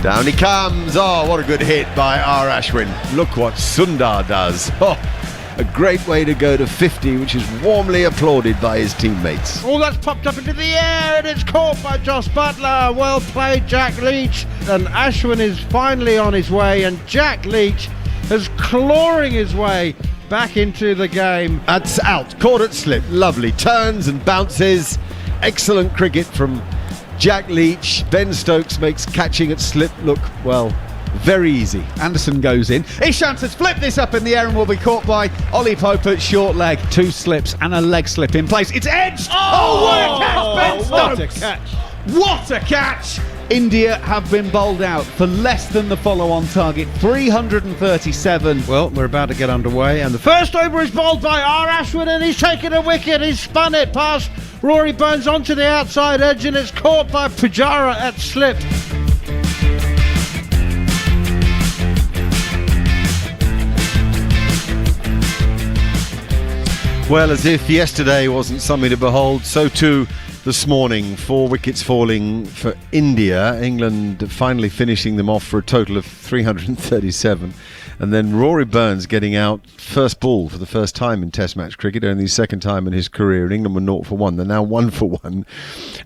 Down he comes. Oh, what a good hit by R. Ashwin. Look what Sundar does. Oh, a great way to go to 50, which is warmly applauded by his teammates. Oh, that's popped up into the air and it's caught by Joss Butler. Well played, Jack Leach. And Ashwin is finally on his way, and Jack Leach is clawing his way back into the game. That's out. Caught at slip. Lovely. Turns and bounces. Excellent cricket from Jack Leach. Ben Stokes makes catching at slip look, well, very easy. Anderson goes in. Ishant has flipped this up in the air and will be caught by Ollie Pope at short leg. 2 slips and a leg slip in place. It's edged! Oh, what a catch, Ben Stokes! What a catch! What a catch! India have been bowled out for less than the follow-on target, 337. Well, we're about to get underway, and the first over is bowled by R. Ashwin, and he's taken a wicket. He's spun it past Rory Burns onto the outside edge, and it's caught by Pujara at slip. Well, as if yesterday wasn't something to behold, so too this morning. 4 wickets falling for India. England finally finishing them off for a total of 337. And then Rory Burns getting out first ball for the first time in Test match cricket, only his second time in his career. And England were 0 for 1. They're now 1 for 1.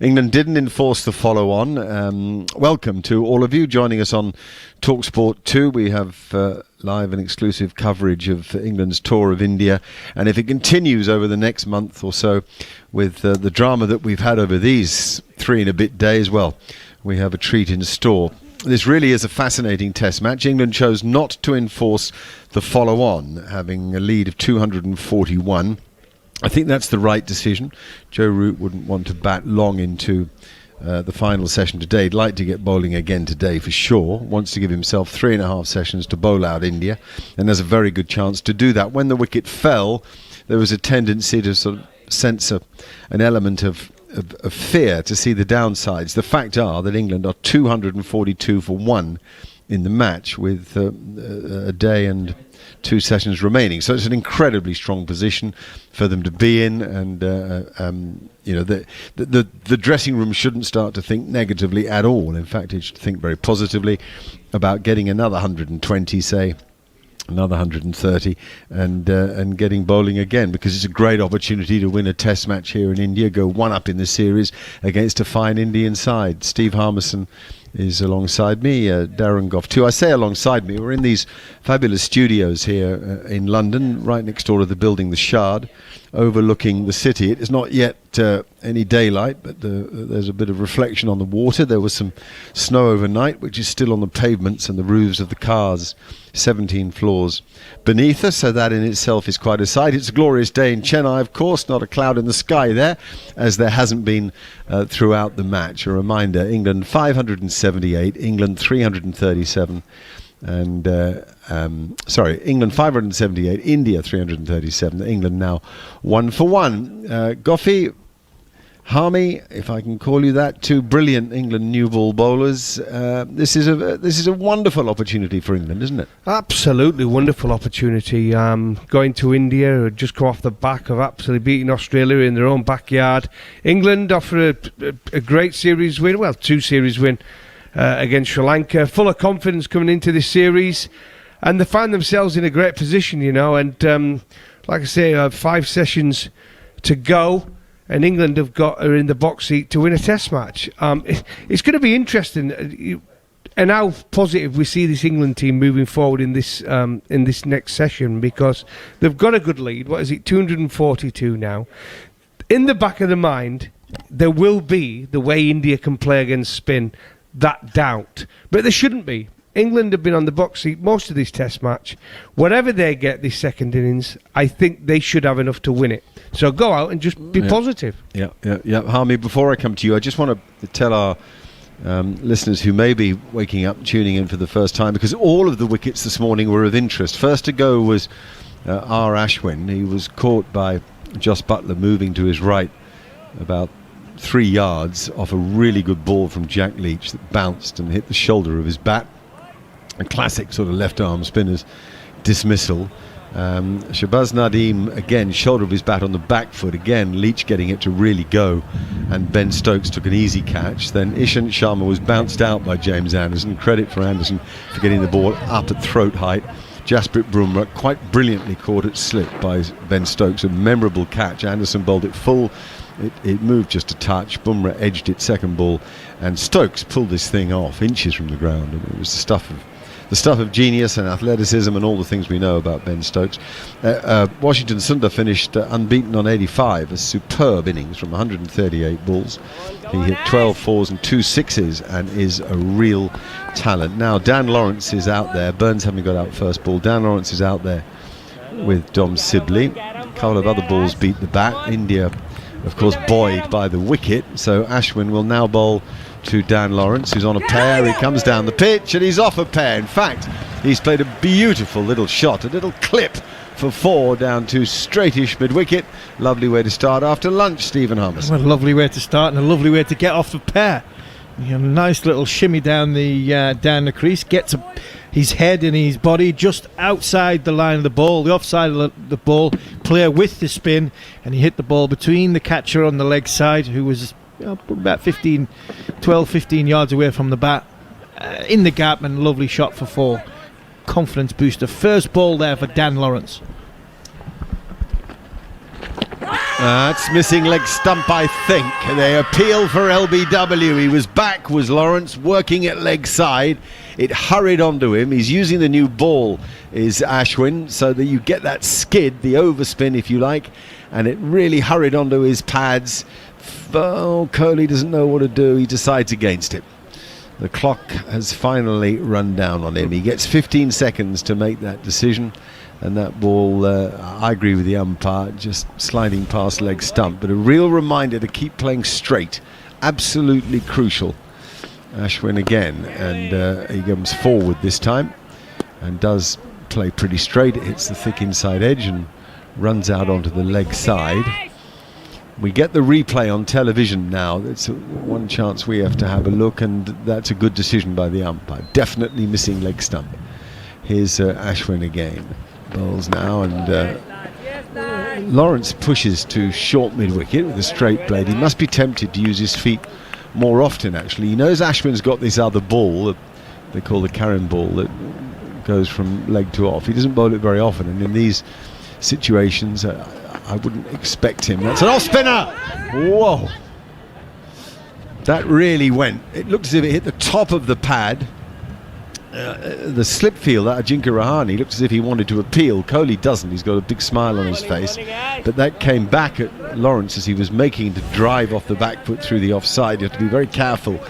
England didn't enforce the follow-on. Welcome to all of you joining us on TalkSport 2. We have live and exclusive coverage of England's tour of India. And if it continues over the next month or so with the drama that we've had over these 3 and a bit days, well, we have a treat in store. This really is a fascinating Test match. England chose not to enforce the follow-on, having a lead of 241. I think that's the right decision. Joe Root wouldn't want to bat long into the final session today. He'd like to get bowling again today for sure. Wants to give himself 3.5 sessions to bowl out India, and there's a very good chance to do that. When the wicket fell, there was a tendency to sort of sense an element of fear, to see the downsides. The fact are that England are 242 for 1 in the match with a day and 2 sessions remaining. So it's an incredibly strong position for them to be in, and the dressing room shouldn't start to think negatively at all. In fact, it should think very positively about getting another 120, say, another 130, and getting bowling again, because it's a great opportunity to win a Test match here in India, go 1 up in the series against a fine Indian side. Steve Harmison is alongside me, Darren Gough too. I say alongside me, we're in these fabulous studios here in London, right next door to the building The Shard, overlooking the city. It is not yet any daylight, but there's a bit of reflection on the water. There was some snow overnight, which is still on the pavements and the roofs of the cars, 17 floors beneath us, so that in itself is quite a sight. It's a glorious day in Chennai, of course, not a cloud in the sky there, as there hasn't been throughout the match. A reminder, England 578, England 337, and England 578, India 337. England now 1 for 1. Goffey, Harmy, if I can call you that, 2 brilliant England new ball bowlers. This is a wonderful opportunity for England, isn't it? Absolutely wonderful opportunity. Going to India, just come off the back of absolutely beating Australia in their own backyard. England offer a great series win, well, 2 series win against Sri Lanka. Full of confidence coming into this series, and they find themselves in a great position, and like I say, 5 sessions to go. And England are in the box seat to win a Test match. It's going to be interesting, and how positive we see this England team moving forward in this next session, because they've got a good lead. What is it, 242 now? In the back of the mind, there will be, the way India can play against spin, that doubt, but there shouldn't be. England have been on the box seat most of this Test match. Whatever they get this second innings, I think they should have enough to win it. So go out and just be positive. Yeah. Harmy, before I come to you, I just want to tell our listeners who may be waking up, tuning in for the first time, because all of the wickets this morning were of interest. First to go was R. Ashwin. He was caught by Joss Butler moving to his right about 3 yards off a really good ball from Jack Leach that bounced and hit the shoulder of his bat. A classic sort of left arm spinner's dismissal. Shabazz Nadim again, shoulder of his bat on the back foot again. Leach getting it to really go, and Ben Stokes took an easy catch. Then Ishant Sharma was bounced out by James Anderson. Credit for Anderson for getting the ball up at throat height. Jasprit Bumrah quite brilliantly caught at slip by Ben Stokes. A memorable catch. Anderson bowled it full. It moved just a touch. Bumrah edged it second ball, and Stokes pulled this thing off inches from the ground. And it was the stuff of genius and athleticism and all the things we know about Ben Stokes. Washington Sundar finished unbeaten on 85, a superb innings from 138 balls. He hit 12 fours and 2 sixes and is a real talent. Now Dan Lawrence is out there. Burns having got out first ball. Dan Lawrence is out there with Dom Sibley. A couple of other balls beat the bat. India, of course, buoyed by the wicket. So Ashwin will now bowl to Dan Lawrence, who's on a pair. He comes down the pitch and he's off a pair. In fact, he's played a beautiful little shot, a little clip for 4 down to straightish mid-wicket. Lovely way to start after lunch, Stephen Harmison. Well, a lovely way to start and a lovely way to get off the pair. You know, nice little shimmy down the crease, gets his head and his body just outside the line of the ball, the offside of the ball, player with the spin, and he hit the ball between the catcher on the leg side, who was about 12, 15 yards away from the bat, in the gap, and lovely shot for 4. Confidence booster. First ball there for Dan Lawrence. It's missing leg stump, I think. They appeal for LBW. He was back, was Lawrence, working at leg side. It hurried onto him. He's using the new ball, is Ashwin, so that you get that skid, the overspin, if you like, and it really hurried onto his pads. Oh, Kohli doesn't know what to do. He decides against it. The clock has finally run down on him. He gets 15 seconds to make that decision, and that ball, I agree with the umpire, just sliding past leg stump, but a real reminder to keep playing straight. Absolutely crucial. Ashwin again, and he comes forward this time and does play pretty straight. It hits the thick inside edge and runs out onto the leg side. We get the replay on television now. That's one chance we have to have a look, and that's a good decision by the umpire. Definitely missing leg stump. Here's Ashwin again. Bowls now, and Lawrence pushes to short mid-wicket with a straight blade. He must be tempted to use his feet more often, actually. He knows Ashwin's got this other ball that they call the Karen ball that goes from leg to off. He doesn't bowl it very often, and in these situations I wouldn't expect him. That's an off spinner. Whoa, that really went. It looked as if it hit the top of the pad. The slip field, that Ajinkya Rahane, looked as if he wanted to appeal. Kohli doesn't. He's got a big smile on his face, but that came back at Lawrence as he was making to drive off the back foot through the offside. You have to be very careful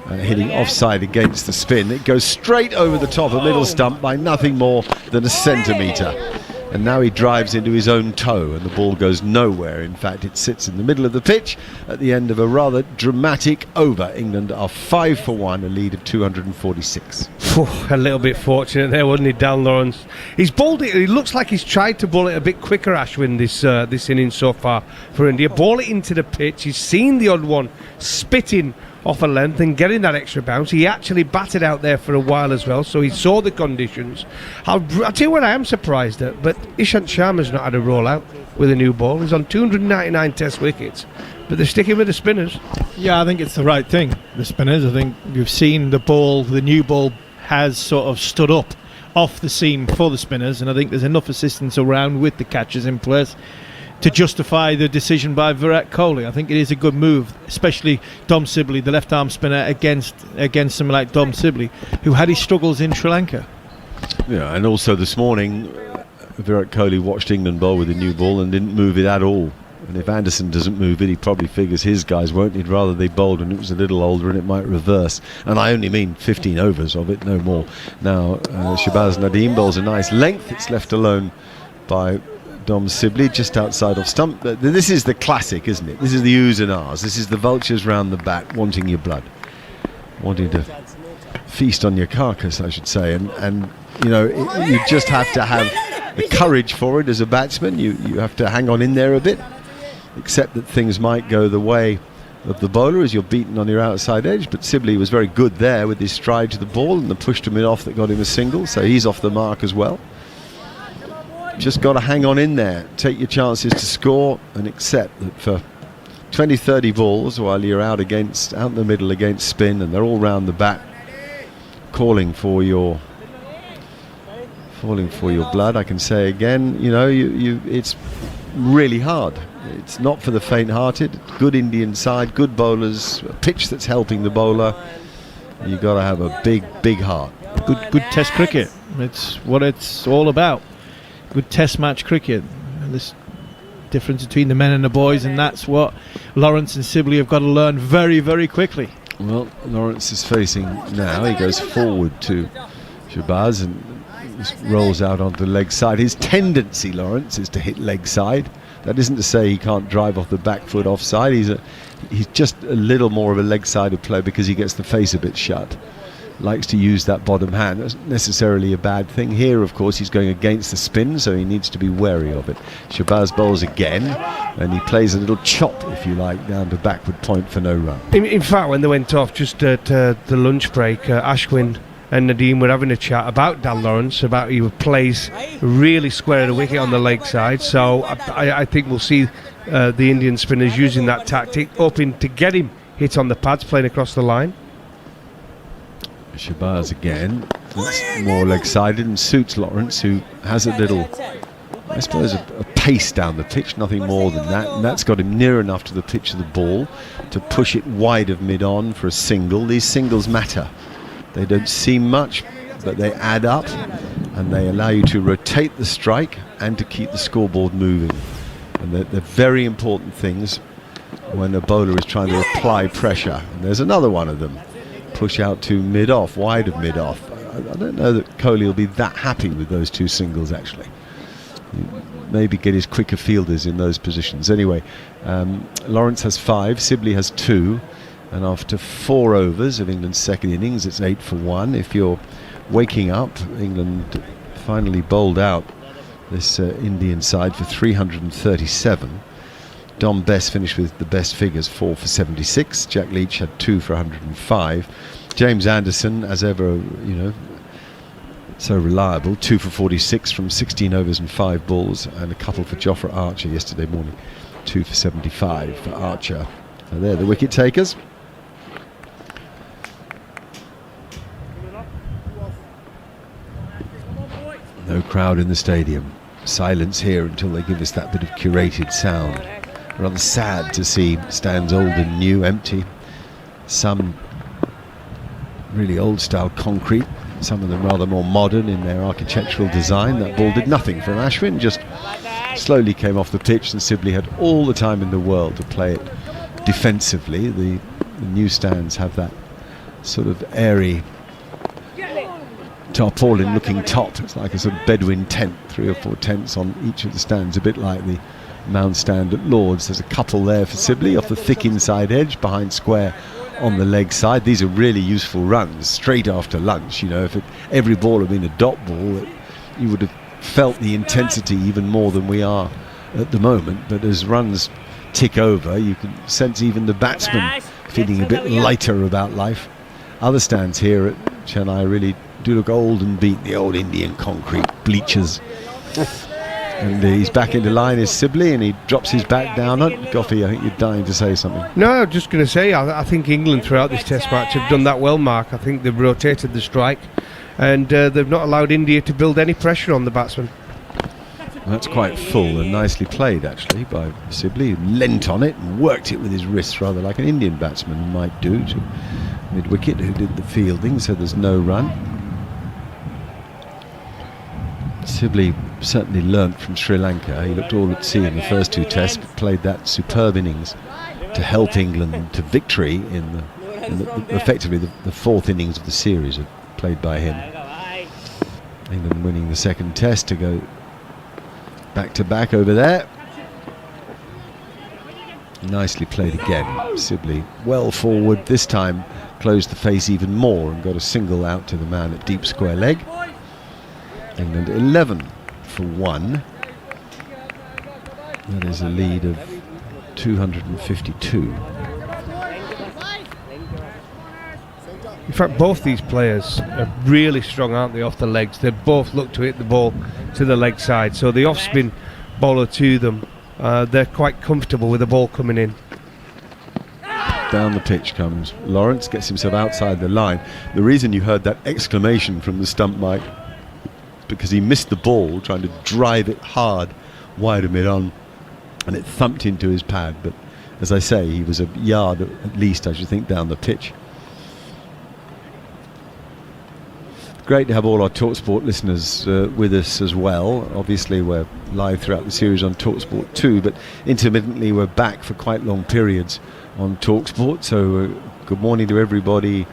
hitting offside against the spin. It goes straight over the top of middle stump by nothing more than a centimetre. And now he drives into his own toe and the ball goes nowhere. In fact, it sits in the middle of the pitch at the end of a rather dramatic over. England are 5 for 1, a lead of 246. A little bit fortunate there, wasn't he, Dan Lawrence? He's bowled it. It looks like he's tried to bowl it a bit quicker, Ashwin, this innings so far for India. Ball it into the pitch. He's seen the odd one spitting off a length and getting that extra bounce. He actually batted out there for a while as well, so he saw the conditions. I'll tell you what I am surprised at, but Ishant Sharma's not had a roll out with a new ball. He's on 299 test wickets, but they're sticking with the spinners. Yeah, I think it's the right thing, the spinners. I think you've seen the ball, the new ball has sort of stood up off the seam for the spinners, and I think there's enough assistance around with the catches in place to justify the decision by Virat Kohli. I think it is a good move, especially Dom Sibley, the left-arm spinner, against someone like Dom Sibley, who had his struggles in Sri Lanka. Yeah, and also this morning, Virat Kohli watched England bowl with a new ball and didn't move it at all. And if Anderson doesn't move it, he probably figures his guys won't. He'd rather they bowled when it was a little older and it might reverse. And I only mean 15 overs of it, no more. Now, Shabazz Nadim bowls a nice length. It's left alone by Dom Sibley just outside off stump. This is the classic, isn't it? This is the oohs and ahs. This is the vultures round the bat wanting your blood, wanting to feast on your carcass, I should say. And you know, you just have to have the courage for it as a batsman. You have to hang on in there a bit, accept that things might go the way of the bowler as you're beaten on your outside edge. But Sibley was very good there with his stride to the ball and the push to mid off that got him a single, so he's off the mark as well. just got to hang on in there, take your chances to score, and accept that for 20-30 balls while you're out in the middle against spin, and they're all round the back falling for your blood. I can say again, it's really hard. It's not for the faint-hearted. Good Indian side, good bowlers, a pitch that's helping the bowler. You've got to have a big heart. Good Test cricket. It's what it's all about. Good Test match cricket. And this difference between the men and the boys, and that's what Lawrence and Sibley have got to learn very, very quickly. Well, Lawrence is facing now. He goes forward to Shahbaz and just rolls out onto the leg side. His tendency, Lawrence, is to hit leg side. That isn't to say he can't drive off the back foot offside. He's just a little more of a leg-sided player because he gets the face a bit shut. Likes to use that bottom hand. That's not necessarily a bad thing. Here, of course, he's going against the spin, so he needs to be wary of it. Shahbaz bowls again, and he plays a little chop, if you like, down to backward point for no run. In fact, when they went off just at the lunch break, Ashwin and Nadeem were having a chat about Dan Lawrence, about he plays really square the wicket on the leg side. So I think we'll see the Indian spinners using that tactic, hoping to get him hit on the pads, playing across the line. Shahbaz again. That's more leg-sided and suits Lawrence, who has a little, I suppose, a pace down the pitch, nothing more than that. And that's got him near enough to the pitch of the ball to push it wide of mid-on for a single. These singles matter. They don't seem much, but they add up, and they allow you to rotate the strike and to keep the scoreboard moving. And they're very important things when a bowler is trying to apply pressure. And there's another one of them. Push out to mid-off, wide of mid-off. I don't know that Kohli will be that happy with those two singles, actually. Maybe get his quicker fielders in those positions. Anyway, Lawrence has 5, Sibley has 2, and after 4 overs of England's second innings, it's 8 for 1. If you're waking up, England finally bowled out this Indian side for 337. Dom Bess finished with the best figures, 4 for 76. Jack Leach had 2 for 105. James Anderson, as ever, so reliable, 2 for 46 from 16 overs and 5 balls, and a couple for Jofra Archer yesterday morning, 2 for 75 for Archer. So they're the wicket takers. No crowd in the stadium. Silence here until they give us that bit of curated sound. Rather sad to see stands old and new empty. Some really old style concrete, some of them rather more modern in their architectural design. That ball did nothing from Ashwin, just slowly came off the pitch, and Sibley had all the time in the world to play it defensively. The new stands have that sort of airy tarpaulin looking top. It's like a sort of Bedouin tent, 3 or 4 tents on each of the stands, a bit like the Mound stand at Lord's. There's a couple there for Sibley off the thick inside edge, behind square on the leg side. These are really useful runs straight after lunch. If every ball had been a dot ball, you would have felt the intensity even more than we are at the moment. But as runs tick over, you can sense even the batsmen feeling a bit lighter about life. Other stands here at Chennai really do look old and beat, the old Indian concrete bleachers. And he's back into line is Sibley, and he drops his back down. Goffey, I think you're dying to say something. No, I'm just going to say I think England throughout this Test match have done that well, Mark. I think they've rotated the strike, and they've not allowed India to build any pressure on the batsman. That's quite full and nicely played, actually, by Sibley, who leant on it and worked it with his wrists, rather like an Indian batsman might do, to mid-wicket, who did the fielding, so there's no run. Sibley certainly learnt from Sri Lanka. He looked all at sea in the first 2 tests, but played that superb innings to help England to victory in effectively the 4th innings of the series played by him. England winning the second test to go back-to-back over there. Nicely played again. Sibley well forward, this time closed the face even more and got a single out to the man at deep square leg. England 11 for 1. That is a lead of 252. fact, both these players are really strong, aren't they, off the legs? They both look to hit the ball to the leg side. So the off-spin bowler to them, they're quite comfortable with the ball coming in. Down the pitch comes Lawrence, gets himself outside the line. The reason you heard that exclamation from the stump mic, because he missed the ball trying to drive it hard wide of mid-on, and it thumped into his pad. But as I say, he was a yard at least, I should think, down the pitch. Great to have all our TalkSport listeners with us as well. Obviously we're live throughout the series on TalkSport 2, but intermittently we're back for quite long periods on TalkSport. So good morning to everybody.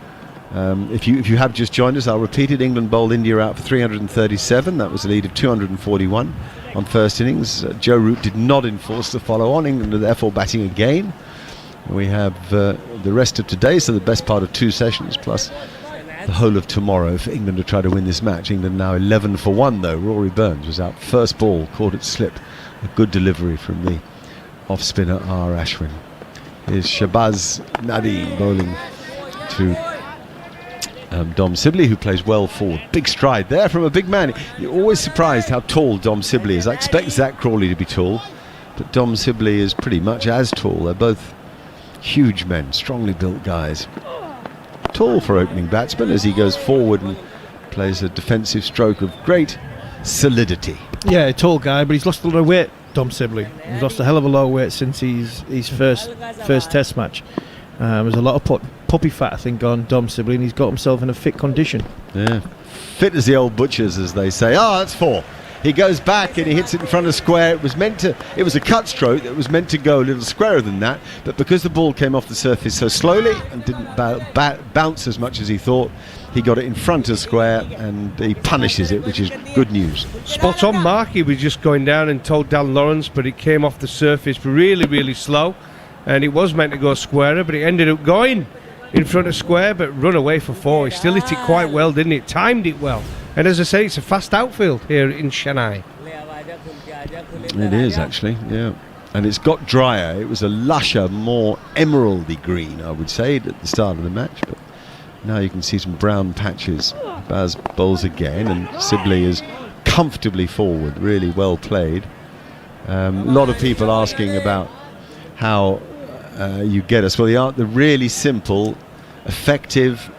If you have just joined us, I'll repeat it. England bowled India out for 337. That was a lead of 241 on first innings. Joe Root did not enforce the follow-on. England are therefore batting again. We have the rest of today, so the best part of 2 sessions plus the whole of tomorrow for England to try to win this match. England now 11 for 1 though. Rory Burns was out first ball, caught it slip. A good delivery from the off-spinner R. Ashwin. Here's Shahbaz Nadeem bowling to Dom Sibley, who plays well forward. Big stride there from a big man. You're always surprised how tall Dom Sibley is. I expect Zach Crawley to be tall, but Dom Sibley is pretty much as tall. They're both huge men, strongly built guys. Tall for opening batsman as he goes forward and plays a defensive stroke of great solidity. Yeah, a tall guy, but he's lost a lot of weight, Dom Sibley. He's lost a hell of a lot of weight since his first test match. There's a lot of puppy fat, I think, on Dom Sibley, and he's got himself in a fit condition. Yeah, fit as the old butchers, as they say. That's 4. He goes back and he hits it in front of square. It was a cut stroke that was meant to go a little squarer than that, but because the ball came off the surface so slowly and didn't bounce as much as he thought, he got it in front of square and he punishes it, which is good news. Spot on, Mark. He was just going down and told Dan Lawrence, but it came off the surface really, really slow, and it was meant to go squarer, but it ended up going in front of square, but run away for 4. He still hit it quite well, didn't it? Timed it well. And as I say, it's a fast outfield here in Chennai. It is, actually, yeah. And it's got drier. It was a lusher, more emeraldy green, I would say, at the start of the match. But now you can see some brown patches. Baz bowls again, and Sibley is comfortably forward. Really well played. A lot of people asking about how you get us. Well, the really simple, effective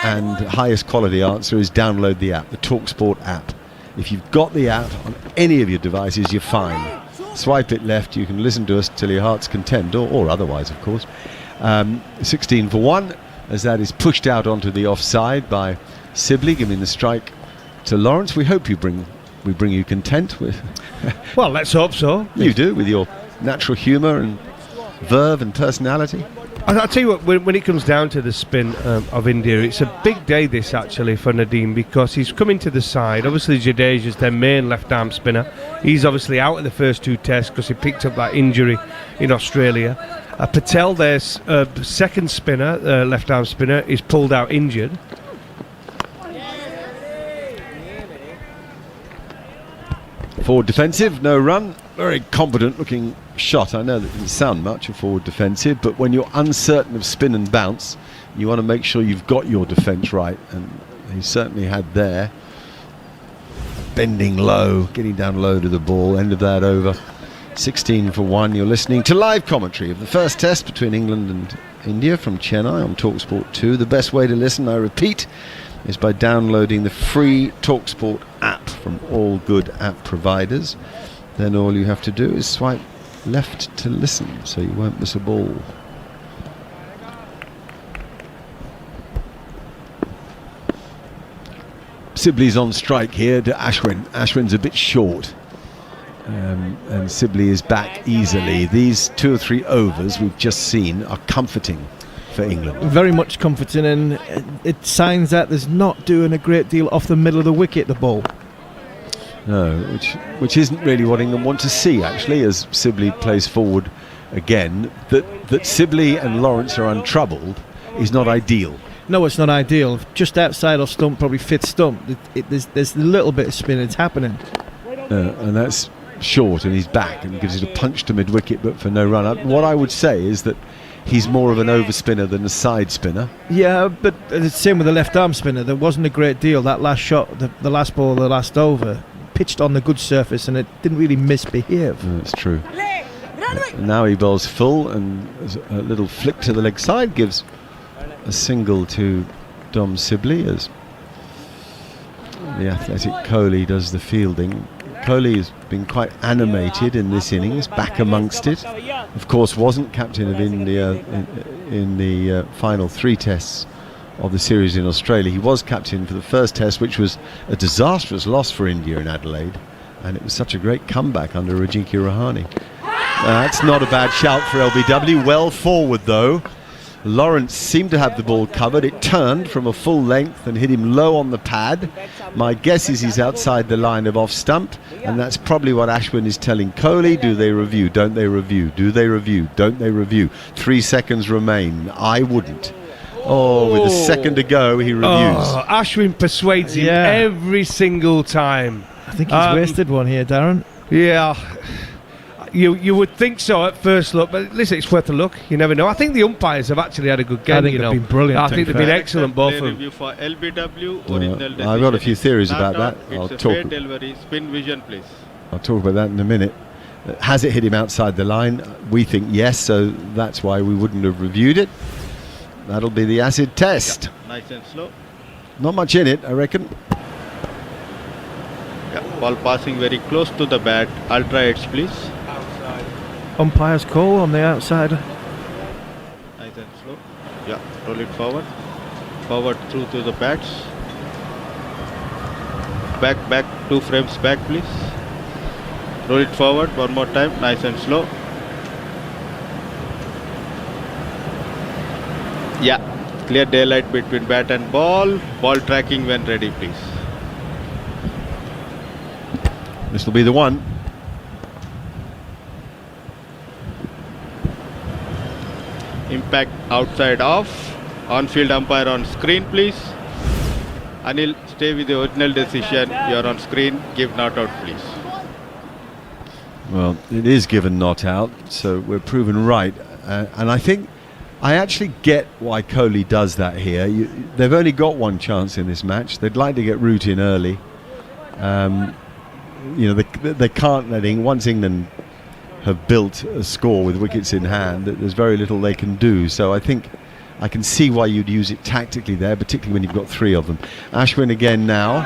and highest quality answer is download the app, the TalkSport app. If you've got the app on any of your devices, you're fine. Swipe it left, you can listen to us till your heart's content, or otherwise, of course. 16 for 1, as that is pushed out onto the offside by Sibley, giving the strike to Lawrence. We hope we bring you content with. Well, let's hope so. You do, with your natural humour and verve and personality. I'll tell you what, when it comes down to the spin of India, it's a big day this actually for Nadeem, because he's coming to the side. Obviously Jadeja's their main left arm spinner. He's obviously out of the first 2 tests because he picked up that injury in Australia. Patel, their second spinner, left arm spinner, is pulled out injured. Forward defensive, no run. Very competent looking shot. I know that didn't sound much a forward defensive, but when you're uncertain of spin and bounce, you want to make sure you've got your defence right, and he certainly had there. Bending low, getting down low to the ball. End of that over. 16 for 1. You're listening to live commentary of the first test between England and India from Chennai on TalkSport 2. The best way to listen, I repeat, is by downloading the free TalkSport app from all good app providers. Then all you have to do is swipe left to listen, so you won't miss a ball. Sibley's on strike here to Ashwin. Ashwin's a bit short, and Sibley is back easily. These 2 or 3 overs we've just seen are comforting for England. Very much comforting, and it signs that there's not doing a great deal off the middle of the wicket, the ball. No, which isn't really what England want to see, actually, as Sibley plays forward again. That Sibley and Lawrence are untroubled is not ideal. No, it's not ideal. Just outside off stump, probably fifth stump. There's a little bit of spin. It's happening. And that's short, and he's back and gives it a punch to mid-wicket, but for no run. What I would say is that he's more of an overspinner than a side spinner. Yeah, but the same with the left arm spinner. There wasn't a great deal. That last shot, the last ball, the last over, pitched on the good surface, and it didn't really misbehave. That's true. Now he bowls full, and a little flick to the leg side gives a single to Dom Sibley as the athletic Kohli does the fielding. Kohli has been quite animated in this innings, back amongst it. Of course, wasn't captain of India in the final 3 tests of the series in Australia. He was captain for the first test, which was a disastrous loss for India in Adelaide, and it was such a great comeback under Rajinki Rahane. That's not a bad shout for LBW. Well forward though. Lawrence seemed to have the ball covered. It turned from a full length and hit him low on the pad. My guess is he's outside the line of off stump, and that's probably what Ashwin is telling Kohli. Do they review? Don't they review? Do they review? Don't they review? 3 seconds remain. I wouldn't. Oh, with a second to go, he reviews. Oh, Ashwin persuades him every single time. I think he's wasted one here, Darren. Yeah. You would think so at first look, but listen, it's worth a look. You never know. I think the umpires have actually had a good game. I think they've been brilliant. I think they've been excellent, both of them. Review for LBW, I've got a few theories about that. I'll talk. Delivery, spin vision, please. I'll talk about that in a minute. Has it hit him outside the line? We think yes, so that's why we wouldn't have reviewed it. That'll be the acid test. Yeah, nice and slow. Not much in it, I reckon. Yeah, ball passing very close to the bat. Ultra edge, please. Umpire's call on the outside. Nice and slow. Yeah, roll it forward. Forward through to the bats. Back, 2 frames back, please. Roll it forward one more time. Nice and slow. Yeah, clear daylight between bat and ball. Ball tracking when ready, please. This will be the one. Impact outside off. On-field umpire on screen, please. Anil, stay with the original decision. You're on screen. Give not out, please. Well, it is given not out, so we're proven right. And I think I actually get why Kohli does that here. They've only got one chance in this match. They'd like to get Root in early. They can't let once England have built a score with wickets in hand, that there's very little they can do. So I think I can see why you'd use it tactically there, particularly when you've got 3 of them. Ashwin again now,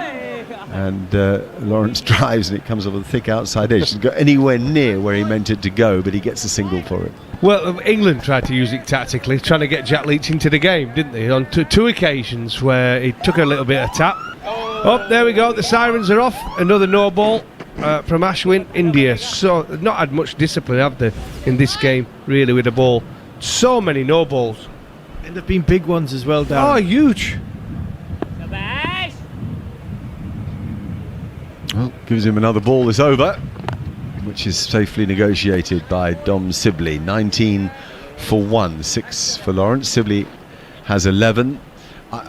and Lawrence drives and it comes off a thick outside edge. Doesn't go anywhere near where he meant it to go, but he gets a single for it. Well, England tried to use it tactically, trying to get Jack Leach into the game, didn't they? On 2 occasions where he took a little bit of tap. Oh, there we go, the sirens are off. Another no ball from Ashwin. India, so not had much discipline, have they, in this game, really, with the ball. So many no balls. And there've been big ones as well, Darren. Oh, huge. Well, gives him another ball this over, which is safely negotiated by Dom Sibley. 19 for 1, 6 for Lawrence. Sibley has 11.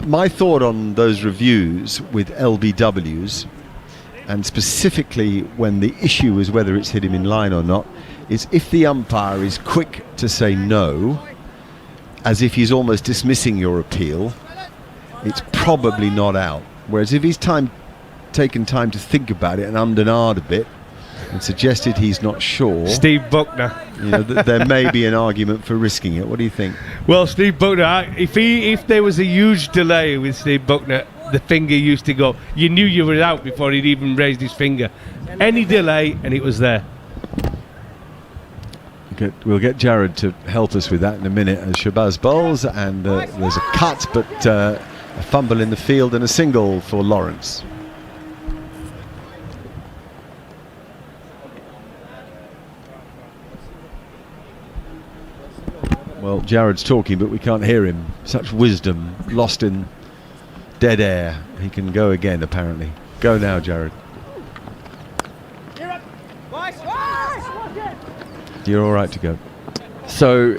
My thought on those reviews with LBWs, and specifically when the issue is whether it's hit him in line or not, is if the umpire is quick to say no, as if he's almost dismissing your appeal, it's probably not out. Whereas if he's taken time to think about it and ummed and ahed a bit and suggested he's not sure, Steve Buckner, there may be an argument for risking it. What do you think? Well, Steve Buckner, if there was a huge delay with Steve Buckner, the finger used to go. You knew you were out before he'd even raised his finger. Any delay and it was there. Okay, we'll get Jared to help us with that in a minute as Shabazz bowls, and there's a cut, but a fumble in the field and a single for Lawrence. Well, Jared's talking, but we can't hear him. Such wisdom, lost in dead air. He can go again, apparently. Go now, Jared. You're all right to go. So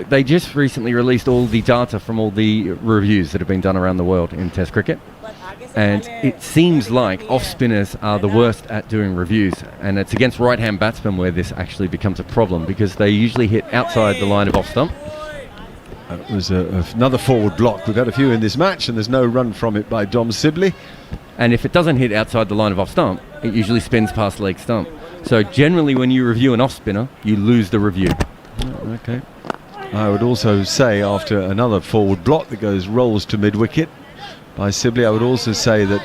they just recently released all the data from all the reviews that have been done around the world in Test cricket. And it seems like off-spinners are the worst at doing reviews. And it's against right-hand batsmen where this actually becomes a problem, because they usually hit outside the line of off-stump. That was another forward block. We've had a few in this match, and there's no run from it by Dom Sibley. And if it doesn't hit outside the line of off stump, it usually spins past leg stump. So generally when you review an off spinner, you lose the review. Okay. I would also say, after another forward block that rolls to mid-wicket by Sibley, I would also say that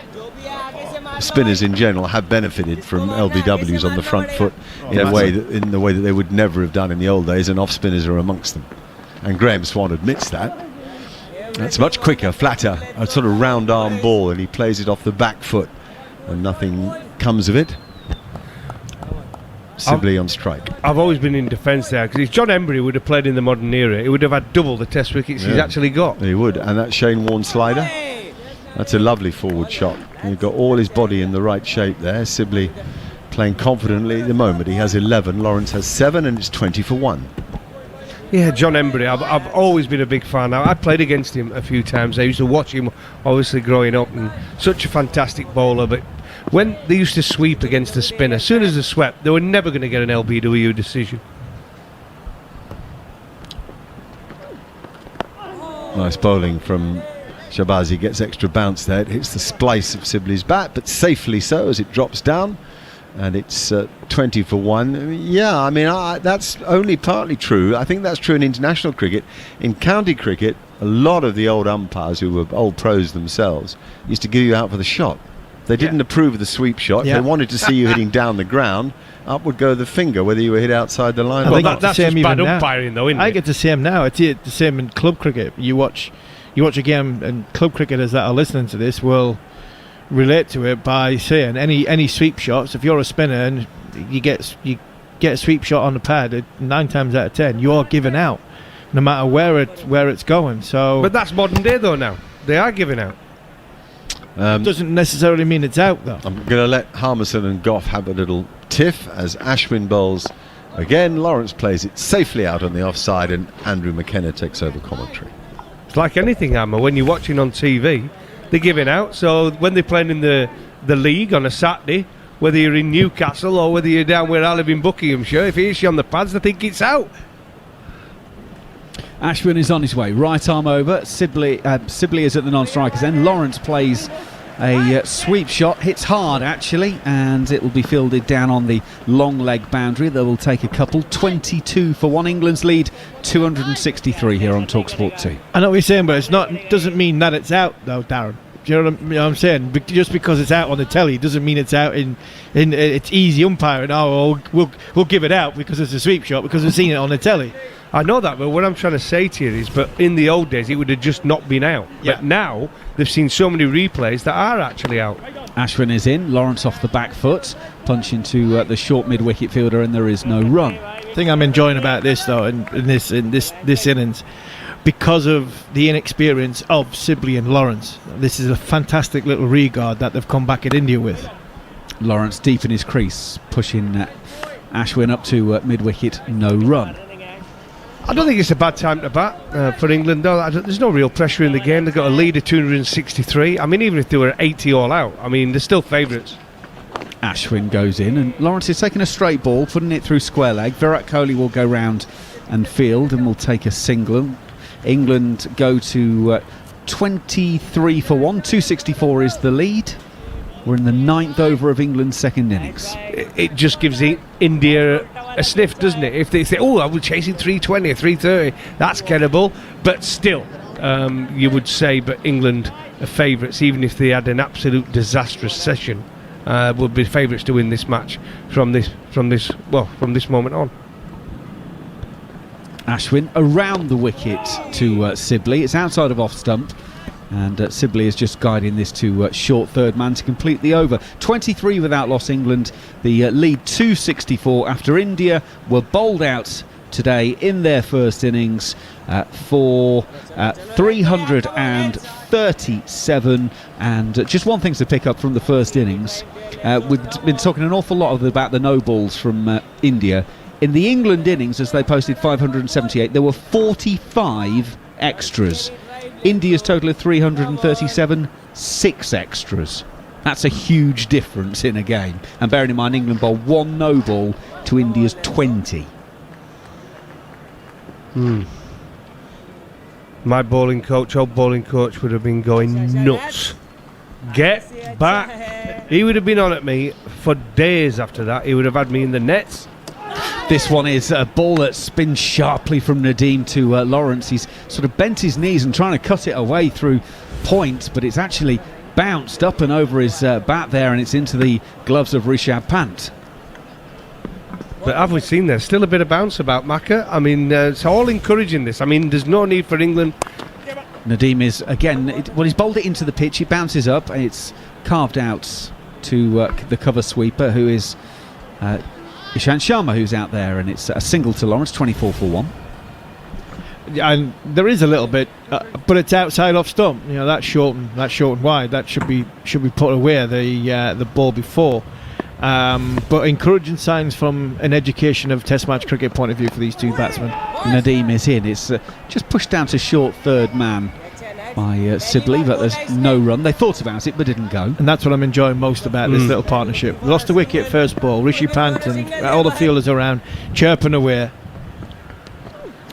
spinners in general have benefited from LBWs on the front foot in the way that they would never have done in the old days, and off spinners are amongst them. And Graham Swan admits that. That's much quicker, flatter, a sort of round arm ball, and he plays it off the back foot and nothing comes of it. Sibley on strike. I've always been in defence there, because if John Embry would have played in the modern era, he would have had double the test wickets he's actually got. He would, and that Shane Warne slider, that's a lovely forward shot. You've got all his body in the right shape there. Sibley playing confidently at the moment. He has 11, Lawrence has 7, and it's 20 for 1. Yeah, John Embry, I've always been a big fan. I played against him a few times. I used to watch him, obviously, growing up, and such a fantastic bowler. But when they used to sweep against the spinner, as soon as they swept, they were never going to get an LBW decision. Nice bowling from Shahbazi, gets extra bounce there. It hits the splice of Sibley's bat, but safely so as it drops down. And it's 20 for 1. That's only partly true. I think that's true in international cricket. In county cricket, a lot of the old umpires, who were old pros themselves, used to give you out for the shot. They didn't approve of the sweep shot. They wanted to see you hitting down the ground. Up would go the finger, whether you were hit outside the line. Well, that's just bad umpiring, though, isn't it? I get the same now. It's the same in club cricket. You watch a game, and club cricketers that are listening to this will relate to it by saying any sweep shots. If you're a spinner and you get a sweep shot on the pad, 9 times out of 10 you're giving out, no matter where it's going. So, but that's modern day though. Now they are giving out. Doesn't necessarily mean it's out though. I'm going to let Harmison and Goff have a little tiff as Ashwin bowls again. Lawrence plays it safely out on the offside, and Andrew McKenna takes over commentary. It's like anything, Hammer. When you're watching on TV, they're giving out. So when they're playing in the league on a Saturday, whether you're in Newcastle or whether you're down where I live in Buckinghamshire, if he hits you on the pads, they think it's out. Ashwin is on his way, right arm over. Sibley is at the non-strikers end. Lawrence plays a sweep shot, hits hard actually, and it will be fielded down on the long leg boundary. They will take a couple. 22 for 1. England's lead 263 here on TalkSport 2. I know what you're saying, but doesn't mean that it's out though, Darren. Do you know what I'm saying? Just because it's out on the telly doesn't mean it's out in it's easy umpiring. Oh, we'll give it out because it's a sweep shot because we've seen it on the telly. I know that, but what I'm trying to say to you is, but in the old days it would have just not been out. Yeah. But now they've seen so many replays that are actually out. Ashwin is in. Lawrence off the back foot, punch into the short mid-wicket fielder, and there is no run. The thing I'm enjoying about this though, in this innings, because of the inexperience of Sibley and Lawrence, this is a fantastic little regard that they've come back at India with. Lawrence deep in his crease, pushing Ashwin up to mid-wicket, no run. I don't think it's a bad time to bat for England, though. There's no real pressure in the game. They've got a lead of 263. I mean, even if they were 80 all out, I mean, they're still favourites. Ashwin goes in, and Lawrence is taking a straight ball, putting it through square leg. Virat Kohli will go round and field, and will take a single. England go to 23 for 1. 264 is the lead. We're in the 9th over of England's second innings. It just gives India a sniff, doesn't it? If they say, oh, I was chasing 320 or 330, that's gettable. But still, you would say, but England are favourites, even if they had an absolute disastrous session, would be favourites to win this match from this moment on. Ashwin around the wicket to Sibley. It's outside of off stump, and Sibley is just guiding this to short third man to complete the over. 23 without loss, England. The lead 264 after India were bowled out today in their first innings for 337. And just one thing to pick up from the first innings, we've been talking an awful lot about the no balls from India. In the England innings, as they posted 578, there were 45 extras. India's total of 337, 6 extras. That's a huge difference in a game. And bearing in mind, England bowled 1 no ball to India's 20. my bowling coach, old bowling coach, would have been going nuts. Get back. He would have been on at me for days after that. He would have had me in the nets. This one is a ball that spins sharply from Nadeem to Lawrence. He's sort of bent his knees and trying to cut it away through point, but it's actually bounced up and over his bat there, and it's into the gloves of Rishabh Pant. But have we seen there's still a bit of bounce about Macca? I mean, it's all encouraging this. I mean, there's no need for England. Nadeem is, again, he's bowled it into the pitch, it bounces up, and it's carved out to the cover sweeper, who is Ishant Sharma, who's out there, and it's a single to Lawrence, 24 for 1. And there is a little bit, but it's outside off stump. You know, that's short and wide. That should be put away. The ball before. But encouraging signs from an education of Test match cricket point of view for these two batsmen. Nadeem is in. It's just pushed down to short third man by Sibley, but there's no run. They thought about it but didn't go. And that's what I'm enjoying most about this little partnership. Lost a wicket first ball. Rishi Pant and all the fielders around chirping away.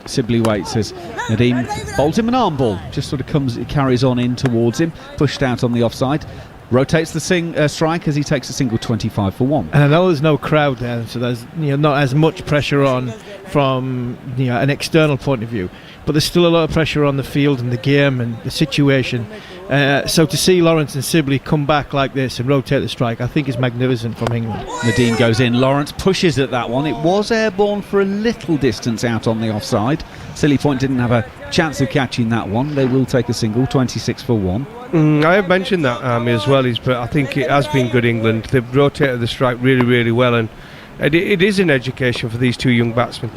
Sibley waits as Nadeem bowls him an arm ball. Just sort of carries on in towards him, pushed out on the offside. Rotates the strike as he takes a single, 25 for 1. And I know there's no crowd there, so there's not as much pressure on from an external point of view. But there's still a lot of pressure on the field and the game and the situation. So to see Lawrence and Sibley come back like this and rotate the strike, I think is magnificent from England. Nadeem goes in. Lawrence pushes at that one. It was airborne for a little distance out on the offside. Silly Point didn't have a chance of catching that one. They will take a single, 26 for 1. I have mentioned that as well, but I think it has been good England. They've rotated the strike really, really well, and it is an education for these two young batsmen.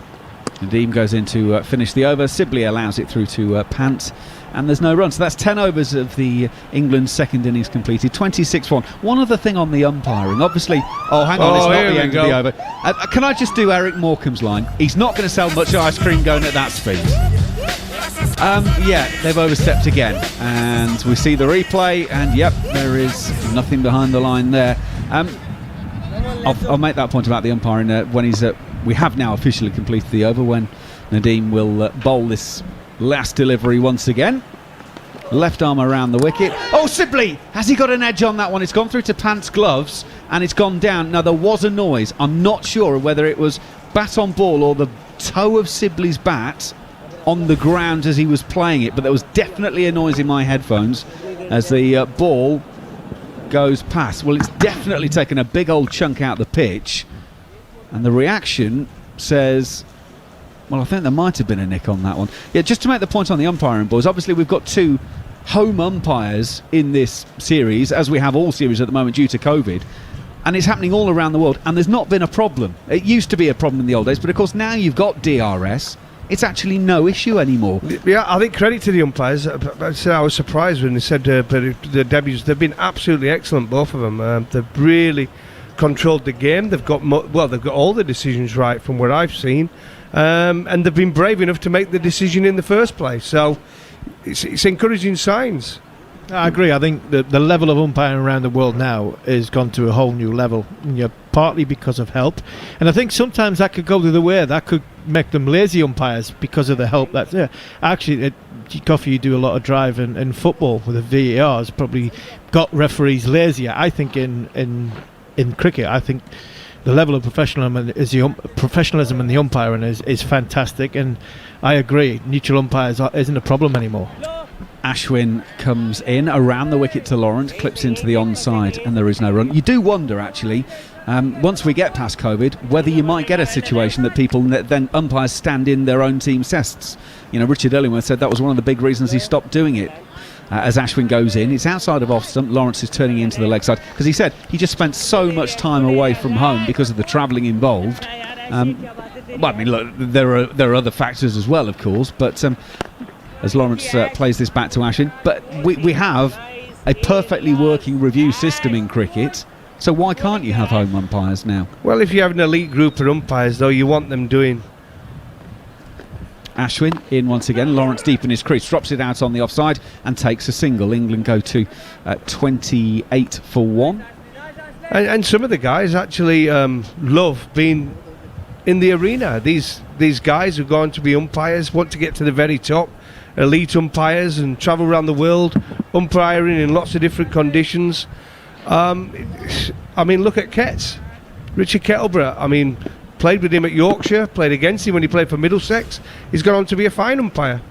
Nadeem goes in to finish the over. Sibley allows it through to Pant, and there's no run. So that's 10 overs of the England's second innings completed, 26 for 1. One other thing on the umpiring, obviously. Oh, hang on, it's not the end of the over. Can I just do Eric Morecambe's line? He's not going to sell much ice cream going at that speed. Yeah, they've overstepped again, and we see the replay, and yep, there is nothing behind the line there. I'll make that point about the umpiring when we have now officially completed the over, when Nadeem will bowl this last delivery once again. Left arm around the wicket. Oh, Sibley! Has he got an edge on that one? It's gone through to Pant's gloves, and it's gone down. Now, there was a noise. I'm not sure whether it was bat on ball or the toe of Sibley's bat on the ground as he was playing it, but there was definitely a noise in my headphones as the ball goes past. Well, it's definitely taken a big old chunk out the pitch, and the reaction says, well, I think there might have been a nick on that one. Yeah, just to make the point on the umpiring, boys, obviously we've got two home umpires in this series, as we have all series at the moment due to COVID, and it's happening all around the world, and there's not been a problem. It used to be a problem in the old days, but of course now you've got DRS. It's actually no issue anymore. Yeah, I think credit to the umpires. I was surprised when they said the debuts. They've been absolutely excellent, both of them. They've really controlled the game. They've got they've got all the decisions right from what I've seen, and they've been brave enough to make the decision in the first place. So it's encouraging signs. I agree. I think the level of umpiring around the world now has gone to a whole new level. Partly because of help, and I think sometimes that could go the other way. That could make them lazy umpires because of the help that's there. Actually, Coffee, you do a lot of drive in football with the VAR has probably got referees lazier. I think in cricket, I think the level of professionalism in the umpiring is fantastic, and I agree. Neutral umpires isn't a problem anymore. Ashwin comes in around the wicket to Lawrence, clips into the onside, and there is no run. You do wonder, actually, once we get past COVID, whether you might get a situation that then umpires stand in their own team's tests. Richard Illingworth said that was one of the big reasons he stopped doing it. As Ashwin goes in, it's outside of off stump. Lawrence is turning into the leg side because he said he just spent so much time away from home because of the travelling involved. Well, I mean, look, there are other factors as well, of course, but as Lawrence plays this back to Ashwin, but we have a perfectly working review system in cricket. So why can't you have home umpires now? Well, if you have an elite group of umpires, though, you want them doing. Ashwin in once again. Lawrence deep in his crease, drops it out on the offside and takes a single. England go to 28 for 1. And some of the guys actually love being in the arena. These guys who are going to be umpires want to get to the very top. elite umpires and travel around the world, umpiring in lots of different conditions. I mean, look at Ketts, Richard Kettleborough. I mean, played with him at Yorkshire, played against him when he played for Middlesex. He's gone on to be a fine umpire.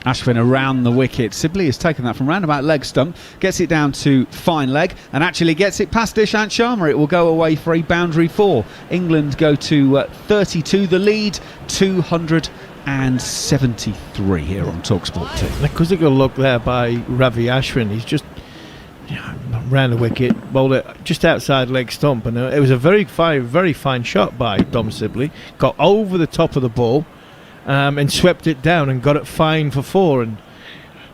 Ashwin around the wicket. Sibley has taken that from roundabout leg stump, gets it down to fine leg, and actually gets it past Ishant Sharma. It will go away for a boundary 4. England go to 32. The lead 273 here on TalkSport 2. A quizzical look there by Ravi Ashwin. He's just round the wicket, bowled it just outside leg stump, and it was a very fine shot by Dom Sibley. Got over the top of the ball. And swept it down and got it fine for 4. And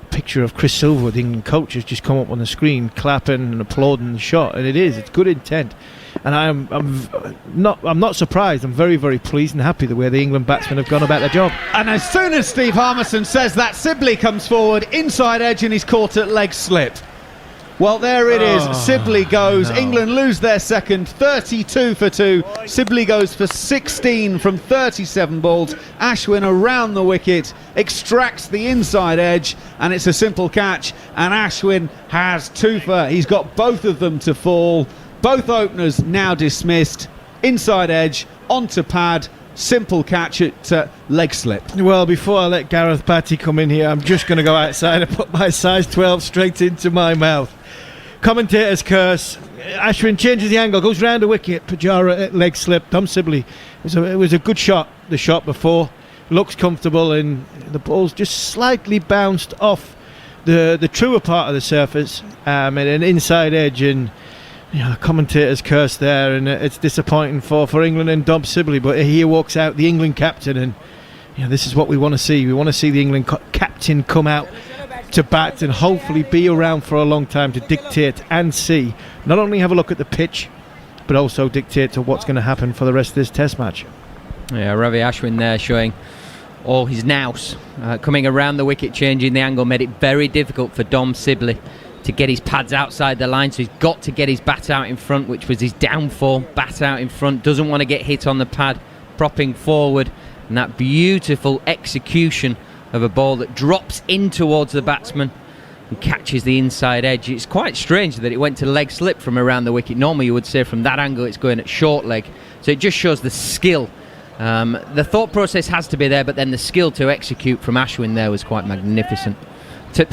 a picture of Chris Silver, the England coach, has just come up on the screen, clapping and applauding the shot. And it's good intent. And I'm not surprised. I'm very, very pleased and happy the way the England batsmen have gone about their job. And as soon as Steve Harmison says that, Sibley comes forward, inside edge, and he's caught at leg slip. Well, there it is. Sibley goes. No. England lose their second, 32 for 2. Sibley goes for 16 from 37 balls. Ashwin around the wicket, extracts the inside edge, and it's a simple catch. And Ashwin has 2 for. He's got both of them to fall. Both openers now dismissed. Inside edge, onto pad. Simple catch at leg slip. Well, before I let Gareth Batty come in here, I'm just going to go outside and put my size 12 straight into my mouth. Commentator's curse. Ashwin changes the angle, goes round the wicket. Pujara at leg slip. Dom Sibley. It was a good shot. The shot before looks comfortable, and the ball's just slightly bounced off the truer part of the surface, and an inside edge. And commentator's curse there, and it's disappointing for England and Dom Sibley. But here walks out the England captain, and this is what we want to see. We want to see the England captain come out to bat and hopefully be around for a long time to dictate and see, not only have a look at the pitch, but also dictate to what's going to happen for the rest of this test match. Yeah, Ravi Ashwin there showing all his nous, coming around the wicket, changing the angle, made it very difficult for Dom Sibley to get his pads outside the line, so he's got to get his bat out in front, which was his downfall. Bat out in front, doesn't want to get hit on the pad, propping forward, and that beautiful execution of a ball that drops in towards the batsman and catches the inside edge. It's quite strange that it went to leg slip from around the wicket. Normally you would say from that angle it's going at short leg, so it just shows the skill. The thought process has to be there, but then the skill to execute from Ashwin there was quite magnificent. To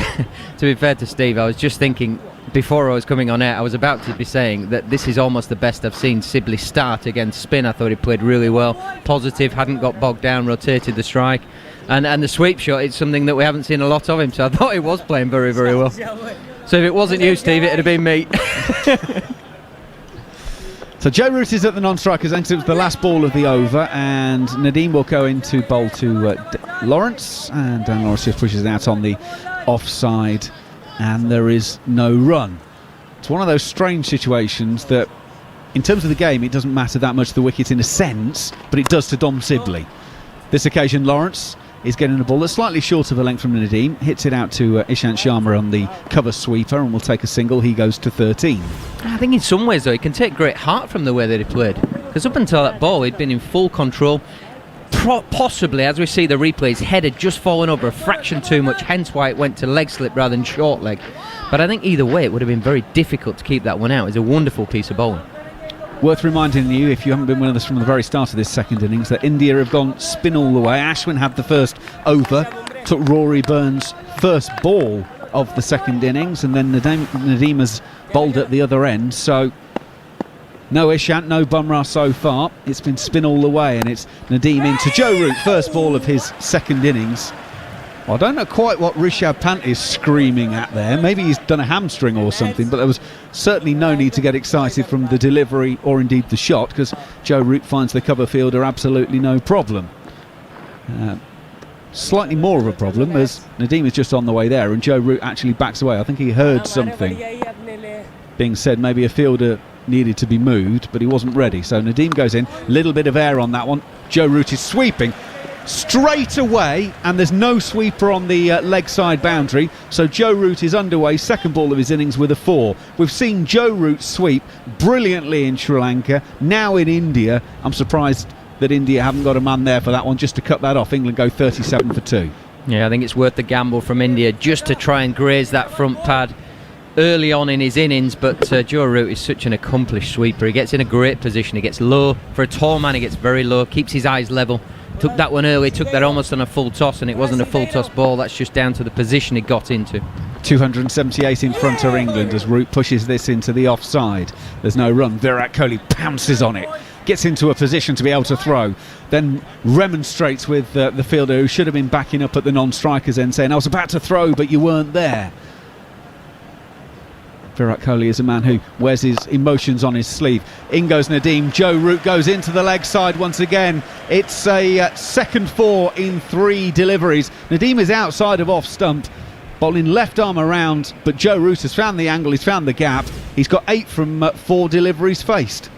be fair to Steve, I was just thinking before I was coming on air, I was about to be saying that this is almost the best I've seen Sibley start against spin. I thought he played really well, positive, hadn't got bogged down, rotated the strike. And the sweep shot, it's something that we haven't seen a lot of him, so I thought he was playing very, very well. So if it wasn't you, Steve, it'd have been me. So Joe Root is at the non-strikers end. It was the last ball of the over, and Nadeem will go into bowl to Lawrence, and Dan Lawrence just pushes it out on the offside, and there is no run. It's one of those strange situations that, in terms of the game, it doesn't matter that much the wicket in a sense, but it does to Dom Sibley. This occasion, Lawrence is getting a ball that's slightly short of a length from Nadeem, hits it out to Ishant Sharma on the cover sweeper, and will take a single. He goes to 13. I think in some ways, though, he can take great heart from the way that he played, because up until that ball, he'd been in full control. Possibly, as we see the replay, his head had just fallen over a fraction too much, hence why it went to leg slip rather than short leg. But I think either way, it would have been very difficult to keep that one out. It's a wonderful piece of bowling. Worth reminding you, if you haven't been with us from the very start of this second innings, that India have gone spin all the way. Ashwin had the first over, took Rory Burns' first ball of the second innings, and then Nadeem has bowled at the other end. So no Ishant, no Bumrah so far. It's been spin all the way, and it's Nadeem into Joe Root, first ball of his second innings. Well, I don't know quite what Rishabh Pant is screaming at there. Maybe he's done a hamstring or something, but there was certainly no need to get excited from the delivery or indeed the shot, because Joe Root finds the cover fielder absolutely no problem. Slightly more of a problem as Nadeem is just on the way there and Joe Root actually backs away. I think he heard something being said, maybe a fielder needed to be moved, but he wasn't ready. So Nadeem goes in, little bit of air on that one. Joe Root is sweeping straight away, and there's no sweeper on the leg side boundary, so Joe Root is underway, second ball of his innings with a 4. We've seen Joe Root sweep brilliantly in Sri Lanka, now in India. I'm surprised that India haven't got a man there for that one just to cut that off. England go 37 for 2. Yeah, I think it's worth the gamble from India just to try and graze that front pad early on in his innings, but Joe Root is such an accomplished sweeper. He gets in a great position, he gets low. For a tall man, he gets very low, keeps his eyes level. Took that one early, took that almost on a full toss, and it wasn't a full toss ball. That's just down to the position he got into. 278 in front of England as Root pushes this into the offside. There's no run. Virat Kohli pounces on it, gets into a position to be able to throw, then remonstrates with the fielder who should have been backing up at the non-strikers end, saying, I was about to throw but you weren't there. Virat Kohli is a man who wears his emotions on his sleeve. In goes Nadeem. Joe Root goes into the leg side once again. It's a second 4 in 3 deliveries. Nadeem is outside of off stump, bowling left arm around, but Joe Root has found the angle, he's found the gap. He's got 8 from 4 deliveries faced.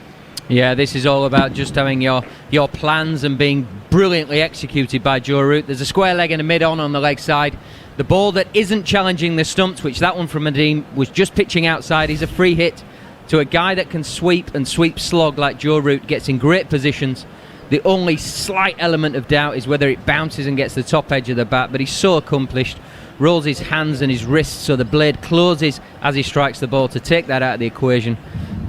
Yeah, this is all about just having your plans and being brilliantly executed by Joe Root. There's a square leg and a mid-on the leg side. The ball that isn't challenging the stumps, which that one from Nadeem was just pitching outside, is a free hit to a guy that can sweep and sweep slog like Joe Root, gets in great positions. The only slight element of doubt is whether it bounces and gets the top edge of the bat, but he's so accomplished, rolls his hands and his wrists so the blade closes as he strikes the ball to take that out of the equation.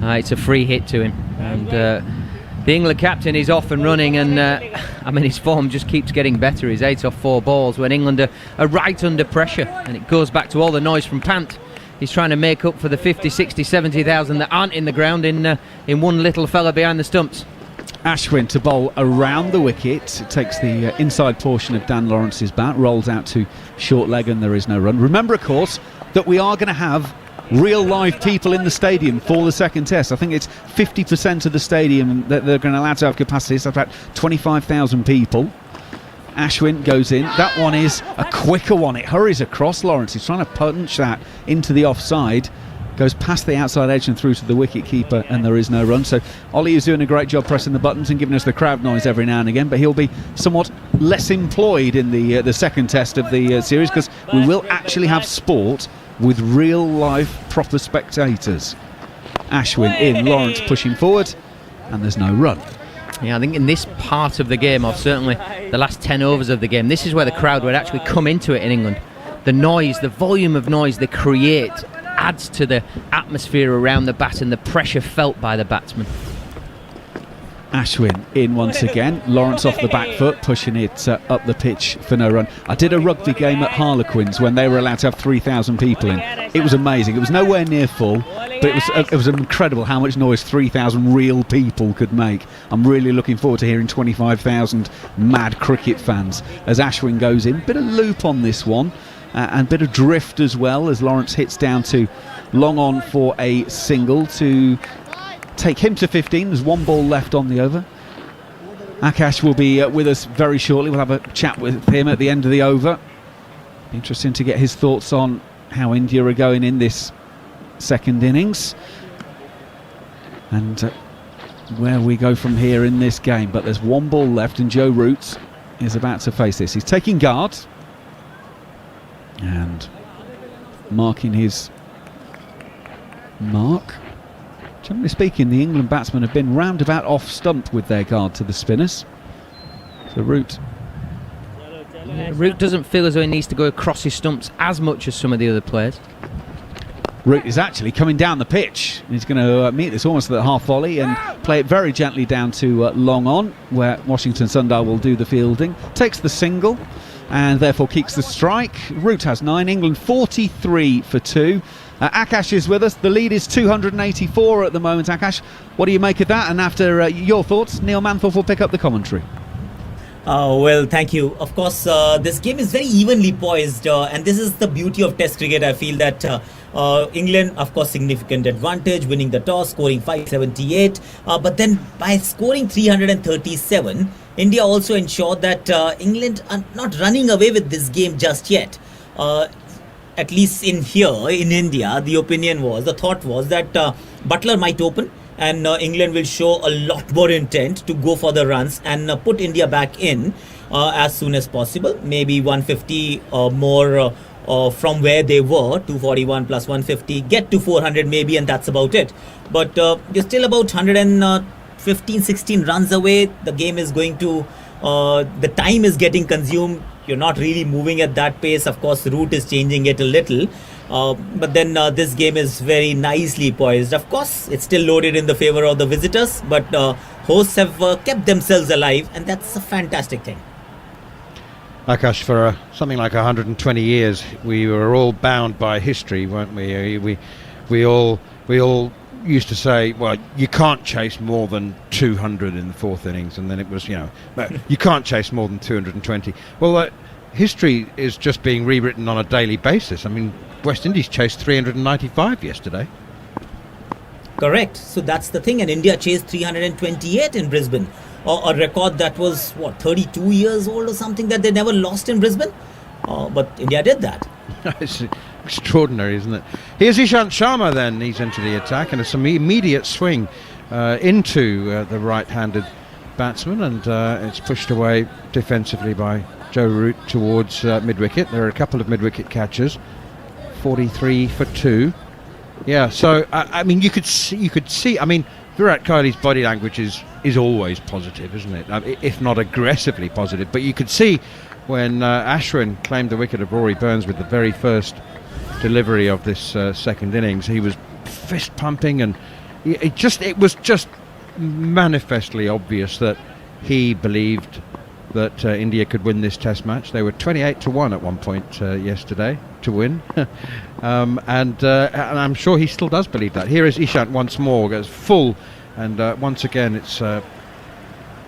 It's a free hit to him, and the England captain is off and running, and his form just keeps getting better. He's 8 off 4 balls when England are right under pressure, and it goes back to all the noise from Pant. He's trying to make up for the 50, 60, 70,000 that aren't in the ground in one little fella behind the stumps. Ashwin to bowl around the wicket. It takes the inside portion of Dan Lawrence's bat, rolls out to short leg, and there is no run. Remember, of course, that we are going to have real live people in the stadium for the second test. I think it's 50% of the stadium that they're going to allow to have capacity. So about 25,000 people. Ashwin goes in. That one is a quicker one. It hurries across Lawrence. He's trying to punch that into the offside. Goes past the outside edge and through to the wicket keeper, and there is no run. So Ollie is doing a great job pressing the buttons and giving us the crowd noise every now and again, but he'll be somewhat less employed in the second test of the series, because we will actually have sport with real live proper spectators. Ashwin in, Lawrence pushing forward, and there's no run. Yeah, I think in this part of the game, or certainly the last 10 overs of the game, this is where the crowd would actually come into it in England. The noise, the volume of noise they create adds to the atmosphere around the bat and the pressure felt by the batsman. Ashwin in once again. Lawrence off the back foot, pushing it up the pitch for no run. I did a rugby game at Harlequins when they were allowed to have 3,000 people in. It was amazing. It was nowhere near full, but it was incredible how much noise 3,000 real people could make. I'm really looking forward to hearing 25,000 mad cricket fans as Ashwin goes in. Bit of loop on this one. And a bit of drift as well as Lawrence hits down to long on for a single to take him to 15. There's 1 ball left on the over. Akash will be with us very shortly. We'll have a chat with him at the end of the over. Interesting to get his thoughts on how India are going in this second innings and where we go from here in this game. But there's 1 ball left, and Joe Root is about to face this. He's taking guard and marking his mark. Generally speaking, the England batsmen have been roundabout off stump with their guard to the spinners. So Root doesn't feel as though he needs to go across his stumps as much as some of the other players. Root is actually coming down the pitch. He's going to meet this almost at the half volley and play it very gently down to long on, where Washington Sundar will do the fielding. Takes the single and therefore keeps the strike. Root has 9, England 43 for 2. Akash is with us. The lead is 284 at the moment. Akash, what do you make of that? And after your thoughts, Neil Manthorpe will pick up the commentary. Well, thank you. Of course, this game is very evenly poised, and this is the beauty of Test cricket. I feel that England, of course, significant advantage, winning the toss, scoring 578. But then by scoring 337, India also ensured that England are not running away with this game just yet. At least in India, the thought was that Butler might open, and England will show a lot more intent to go for the runs and put India back in as soon as possible. Maybe 150 more from where they were, 241 plus 150, get to 400 maybe, and that's about it. But you're still about 115, 16 runs away. The game is going to, the time is getting consumed you're not really moving at that pace. Of course, the route is changing it a little. But then this game is very nicely poised. Of course, it's still loaded in the favor of the visitors, but hosts have kept themselves alive, and that's a fantastic thing. Akash, for something like 120 years, we were all bound by history, weren't we? We all used to say, well, you can't chase more than 200 in the fourth innings, and then it was, you can't chase more than 220. Well, history is just being rewritten on a daily basis. I mean, West Indies chased 395 yesterday. Correct. So that's the thing, and India chased 328 in Brisbane. A record that was, 32 years old or something, that they never lost in Brisbane. But India did that. It's extraordinary, isn't it? Here's Ishant Sharma then. He's into the attack, and it's an immediate swing into the right-handed batsman, and it's pushed away defensively by Joe Root towards mid-wicket. There are a couple of mid-wicket catches. 43 for 2. Yeah, so I mean, you could see. I mean, Virat Kohli's body language is always positive, isn't it? If not aggressively positive. But you could see when Ashwin claimed the wicket of Rory Burns with the very first delivery of this second innings, he was fist pumping, and it was just manifestly obvious that he believed that India could win this Test match. They were 28-1 at one point yesterday to win, and I'm sure he still does believe that. Here is Ishant once more, goes full, and once again it's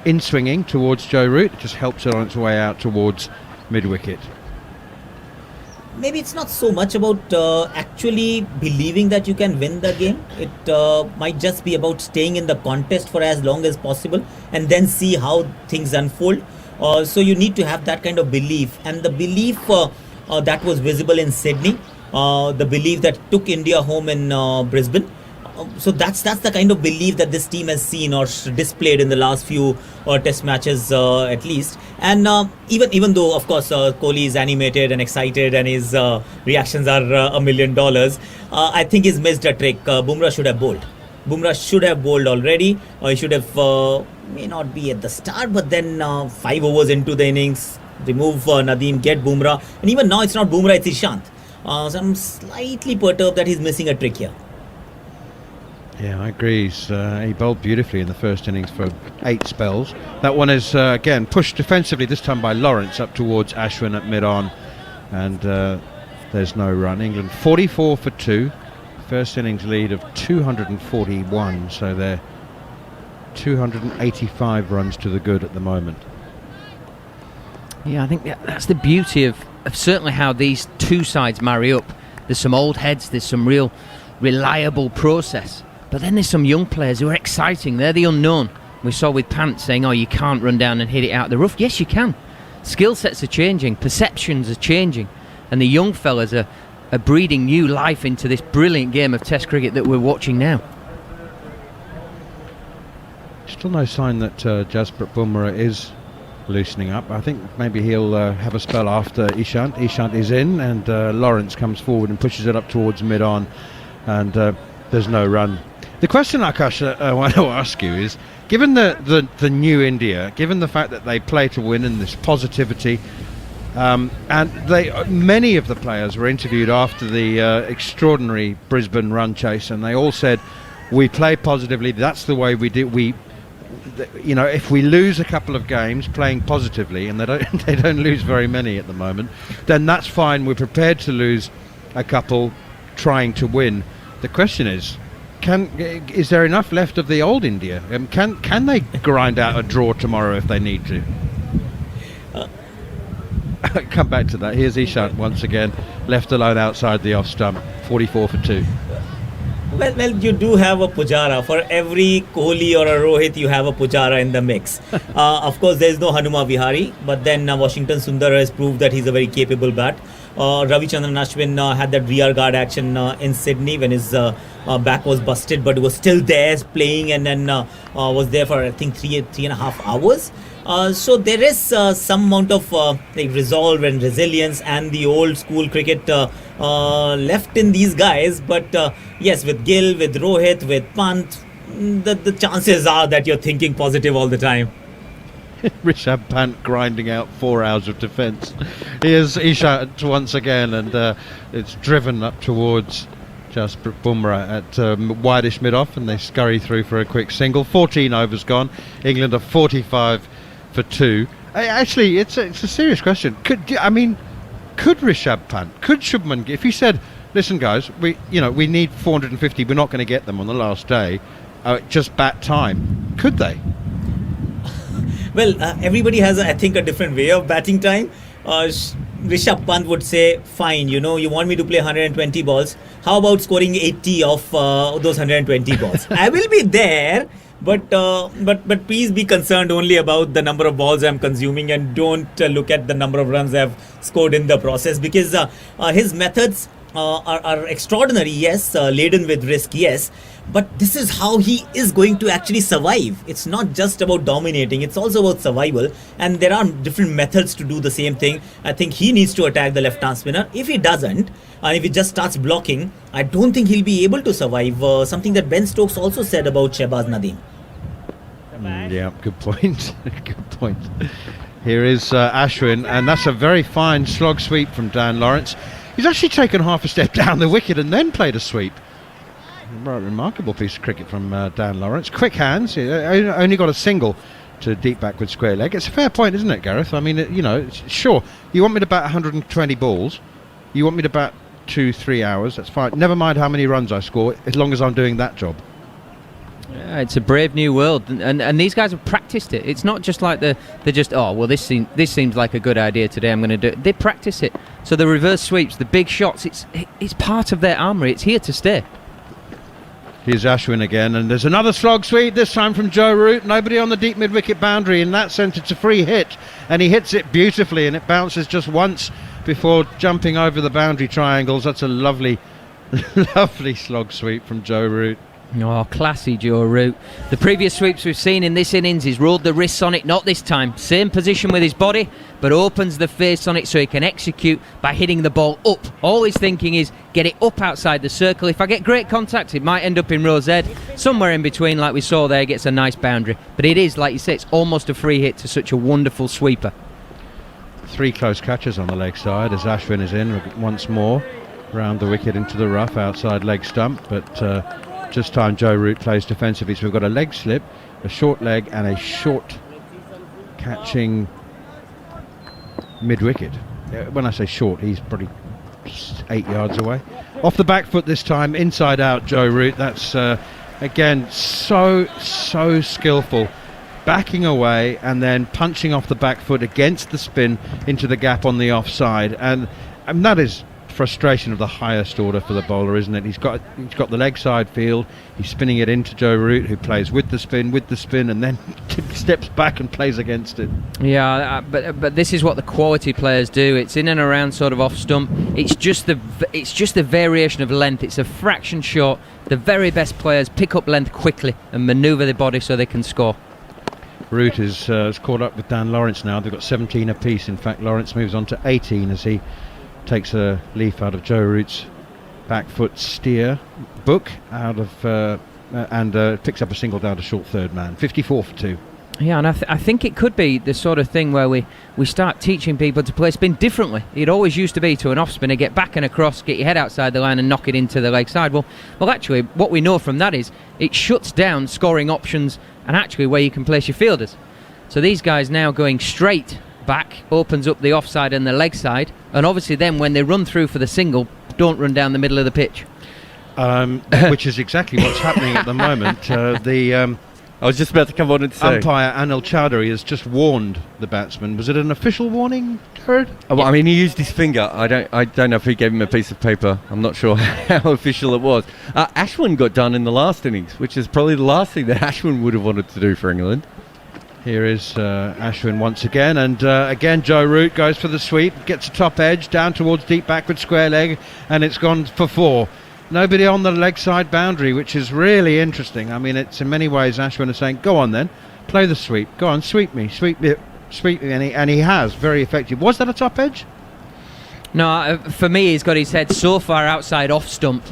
in swinging towards Joe Root. It just helps it on its way out towards mid-wicket. Maybe it's not so much about actually believing that you can win the game. It might just be about staying in the contest for as long as possible and then see how things unfold. So you need to have that kind of belief, and the belief that was visible in Sydney, the belief that took India home in Brisbane. So that's the kind of belief that this team has seen or displayed in the last few Test matches at least. And even though, of course, Kohli is animated and excited and his reactions are $1 million, I think he's missed a trick. Bumrah should have bowled. Bumrah should have bowled already. He should have, may not be at the start, but then 5 overs into the innings, remove Nadeem, get Bumrah. And even now it's not Bumrah, it's Ishant. So I'm slightly perturbed that he's missing a trick here. Yeah, I agree. He bowled beautifully in the first innings for 8 spells. That one is, again, pushed defensively, this time by Lawrence, up towards Ashwin at mid-on. And there's no run. England 44 for 2. First innings lead of 241. So they're 285 runs to the good at the moment. Yeah, I think that's the beauty of certainly how these two sides marry up. There's some old heads, there's some real reliable process. But then there's some young players who are exciting. They're the unknown. We saw with Pant saying, you can't run down and hit it out of the rough. Yes, you can. Skill sets are changing. Perceptions are changing. And the young fellas are breathing new life into this brilliant game of Test cricket that we're watching now. Still no sign that Jasprit Bumrah is loosening up. I think maybe he'll have a spell after Ishant. Ishant is in, and Lawrence comes forward and pushes it up towards mid-on. And there's no run. The question, Akash, I want to ask you is, given the new India, given the fact that they play to win and this positivity, and many of the players were interviewed after the extraordinary Brisbane run chase, and they all said, we play positively, that's the way we do. If we lose a couple of games playing positively, and they don't lose very many at the moment, then that's fine. We're prepared to lose a couple trying to win. The question is there enough left of the old India? Can they grind out a draw tomorrow if they need to? Come back to that. Here's Ishant once again, left alone outside the off stump. 44 for 2. Well, you do have a Pujara. For every Kohli or a Rohit, you have a Pujara in the mix. Of course, there is no Hanuma Vihari, but then Washington Sundar has proved that he's a very capable bat. Ravichandran Ashwin had that rear guard action in Sydney when his back was busted, but he was still there playing, and then was there for I think 3.5 hours. So there is some amount of resolve and resilience and the old school cricket left in these guys. But yes, with Gill, with Rohit, with Pant, the chances are that you're thinking positive all the time. Rishabh Pant grinding out 4 hours of defence. Here's Ishat once again, and it's driven up towards Jasprit Bumrah at wideish mid-off, and they scurry through for a quick single. 14 overs gone. England are 45 for 2. Actually, it's a serious question. Could Rishabh Pant, could Shubman, if he said, listen guys, we need 450, we're not going to get them on the last day, just bat time, could they? Well, everybody has, I think, a different way of batting time. Rishabh Pant would say, fine, you want me to play 120 balls. How about scoring 80 of those 120 balls? I will be there, but please be concerned only about the number of balls I'm consuming, and don't look at the number of runs I've scored in the process, because his methods are extraordinary, yes, laden with risk, yes, but this is how he is going to actually survive. It's not just about dominating, it's also about survival, and there are different methods to do the same thing. I think he needs to attack the left-hand spinner. If he doesn't, and if he just starts blocking, I don't think he'll be able to survive, something that Ben Stokes also said about Shehbaz Nadeem. Yeah, good point. Good point. Here is Ashwin, and that's a very fine slog sweep from Dan Lawrence. He's actually taken half a step down the wicket and then played a sweep. Right, remarkable piece of cricket from Dan Lawrence. Quick hands. He only got a single to deep backward square leg. It's a fair point, isn't it, Gareth? I mean, sure, you want me to bat 120 balls, you want me to bat 2-3 hours, that's fine. Never mind how many runs I score, as long as I'm doing that job. Yeah, it's a brave new world, and these guys have practiced it. It's not just like they're just, this seems like a good idea today, I'm going to do it. They practice it. So the reverse sweeps, the big shots, it's part of their armoury. It's here to stay. Here's Ashwin again, and there's another slog sweep, this time from Joe Root. Nobody on the deep mid-wicket boundary. In that sense, it's a free hit, and he hits it beautifully, and it bounces just once before jumping over the boundary triangles. That's a lovely, lovely slog sweep from Joe Root. Oh, classy Joe Root. The previous sweeps we've seen in this innings, he's rolled the wrists on it, not this time. Same position with his body, but opens the face on it so he can execute by hitting the ball up. All he's thinking is get it up outside the circle. If I get great contact, it might end up in row Z. Somewhere in between, like we saw there, gets a nice boundary. But it is, like you say, it's almost a free hit to such a wonderful sweeper. 3 close catches on the leg side as Ashwin is in once more. Round the wicket into the rough, outside leg stump, but... just time Joe Root plays defensively, so we've got a leg slip, a short leg and a short catching mid-wicket. When I say short, he's probably 8 yards away. Off the back foot this time, inside out Joe Root. That's again so skillful, backing away and then punching off the back foot against the spin into the gap on the offside, and that is frustration of the highest order for the bowler, isn't it? He's got the leg side field, he's spinning it into Joe Root, who plays with the spin and then steps back and plays against it. Yeah, but this is what the quality players do. It's in and around sort of off stump. It's just the variation of length. It's a fraction short. The very best players pick up length quickly and manoeuvre their body so they can score. Root is caught up with Dan Lawrence now. They've got 17 apiece. In fact, Lawrence moves on to 18 as he takes a leaf out of Joe Root's back foot steer book out of and picks up a single down to short third man. 54 for 2. Yeah, and I think it could be the sort of thing where we start teaching people to play spin differently. It always used to be to an off spinner, get back and across, get your head outside the line and knock it into the leg side. Well, actually, what we know from that is it shuts down scoring options and actually where you can place your fielders. So these guys now going straight back opens up the offside and the leg side, and obviously then when they run through for the single, don't run down the middle of the pitch. Which is exactly what's happening at the moment. I was just about to come on and say, umpire Anil Chowdhury has just warned the batsman. Was it an official warning, Jared? Well, I mean, he used his finger. I don't know if he gave him a piece of paper. I'm not sure how official it was. Ashwin got done in the last innings, which is probably the last thing that Ashwin would have wanted to do for England. Here is Ashwin once again, and again Joe Root goes for the sweep, gets a top edge down towards deep backward square leg, and it's gone for 4. Nobody on the leg side boundary, which is really interesting. I mean, it's in many ways Ashwin is saying, go on then, play the sweep, go on, sweep me, and he has, very effective. Was that a top edge? No, for me he's got his head so far outside off stump,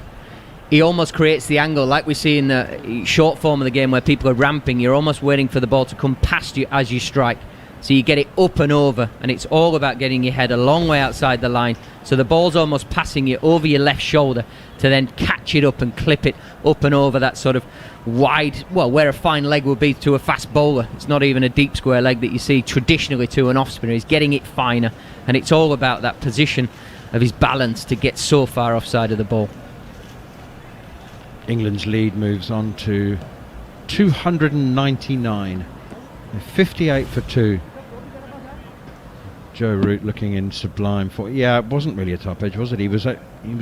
he almost creates the angle like we see in the short form of the game where people are ramping. You're almost waiting for the ball to come past you as you strike. So you get it up and over, and it's all about getting your head a long way outside the line. So the ball's almost passing you over your left shoulder to then catch it up and clip it up and over that sort of wide, well, where a fine leg would be to a fast bowler. It's not even a deep square leg that you see traditionally to an off-spinner. He's getting it finer, and it's all about that position of his balance to get so far offside of the ball. England's lead moves on to 299. 58 for 2. Joe Root looking in sublime for. Yeah, it wasn't really a top edge, was it? He was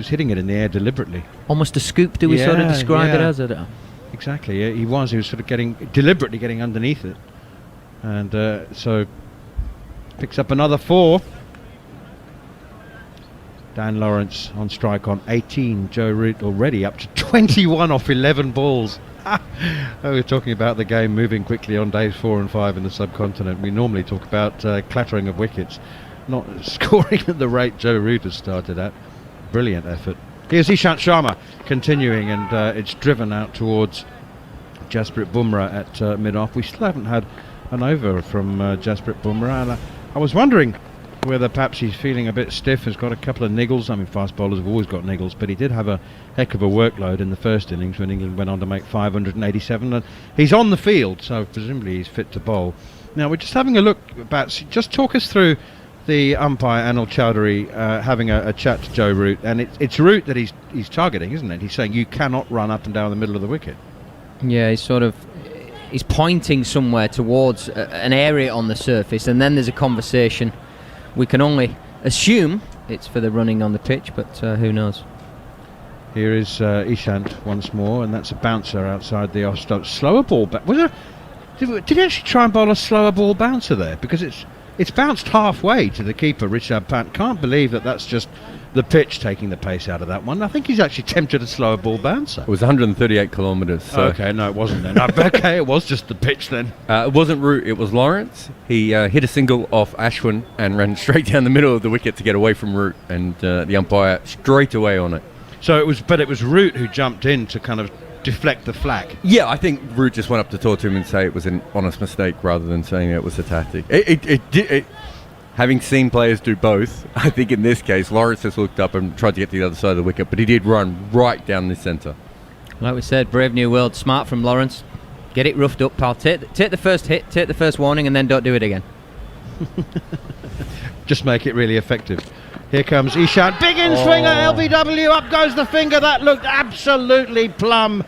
hitting it in the air deliberately. Almost a scoop, do we sort of describe it as? Exactly, yeah, he was sort of deliberately getting underneath it. And so picks up another 4. Dan Lawrence on strike on 18. Joe Root already up to 21 off 11 balls. We're talking about the game moving quickly on days 4 and 5 in the subcontinent. We normally talk about clattering of wickets, not scoring at the rate Joe Root has started at. Brilliant effort. Here's Ishant Sharma continuing, and it's driven out towards Jasprit Bumrah at mid-off. We still haven't had an over from Jasprit Bumrah, and I was wondering whether perhaps he's feeling a bit stiff, has got a couple of niggles. I mean, fast bowlers have always got niggles, but he did have a heck of a workload in the first innings when England went on to make 587, and he's on the field, so presumably he's fit to bowl. Now, we're just having a look about, just talk us through the umpire, Anil Chowdhury, having a chat to Joe Root, and it's Root that he's targeting, isn't it? He's saying you cannot run up and down the middle of the wicket. Yeah, he's pointing somewhere towards an area on the surface, and then there's a conversation. We can only assume it's for the running on the pitch, but who knows? Here is Ishant once more, and that's a bouncer outside the off stump. Slower ball. Did he actually try and bowl a slower ball bouncer there? Because it's bounced halfway to the keeper, Rishabh Pant. Can't believe that's just the pitch taking the pace out of that one. I think he's actually tempted a slower ball bouncer. It was 138 kilometres. So. Okay, no, it wasn't then. Okay, it was just the pitch then. It wasn't Root, it was Lawrence. He hit a single off Ashwin and ran straight down the middle of the wicket to get away from Root, and the umpire straight away on it. So it was Root who jumped in to kind of deflect the flak. Yeah, I think Root just went up to talk to him and say it was an honest mistake rather than saying it was a tactic. Having seen players do both, I think in this case Lawrence just looked up and tried to get to the other side of the wicket, but he did run right down the centre. Like we said, Brave New World, smart from Lawrence. Get it roughed up, pal. Take the first hit, take the first warning, and then don't do it again. Just make it really effective. Here comes Ishant. Big in swinger, LBW, up goes the finger. That looked absolutely plumb.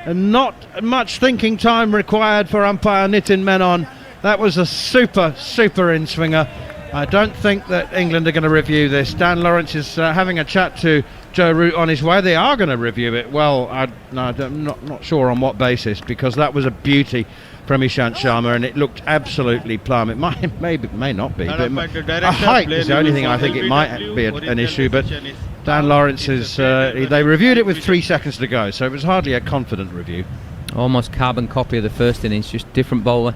And not much thinking time required for umpire Nitin Menon. That was a super in swinger. I don't think that England are going to review this. Dan Lawrence is having a chat to Joe Root on his way. They are going to review it. Well, I'm not sure on what basis, because that was a beauty from Ishant Sharma, and it looked absolutely plumb. It may not be, but a height is the only thing I think it might be an issue. But Dan Lawrence is they reviewed it with 3 seconds to go, so it was hardly a confident review. Almost carbon copy of the first innings, just different bowler.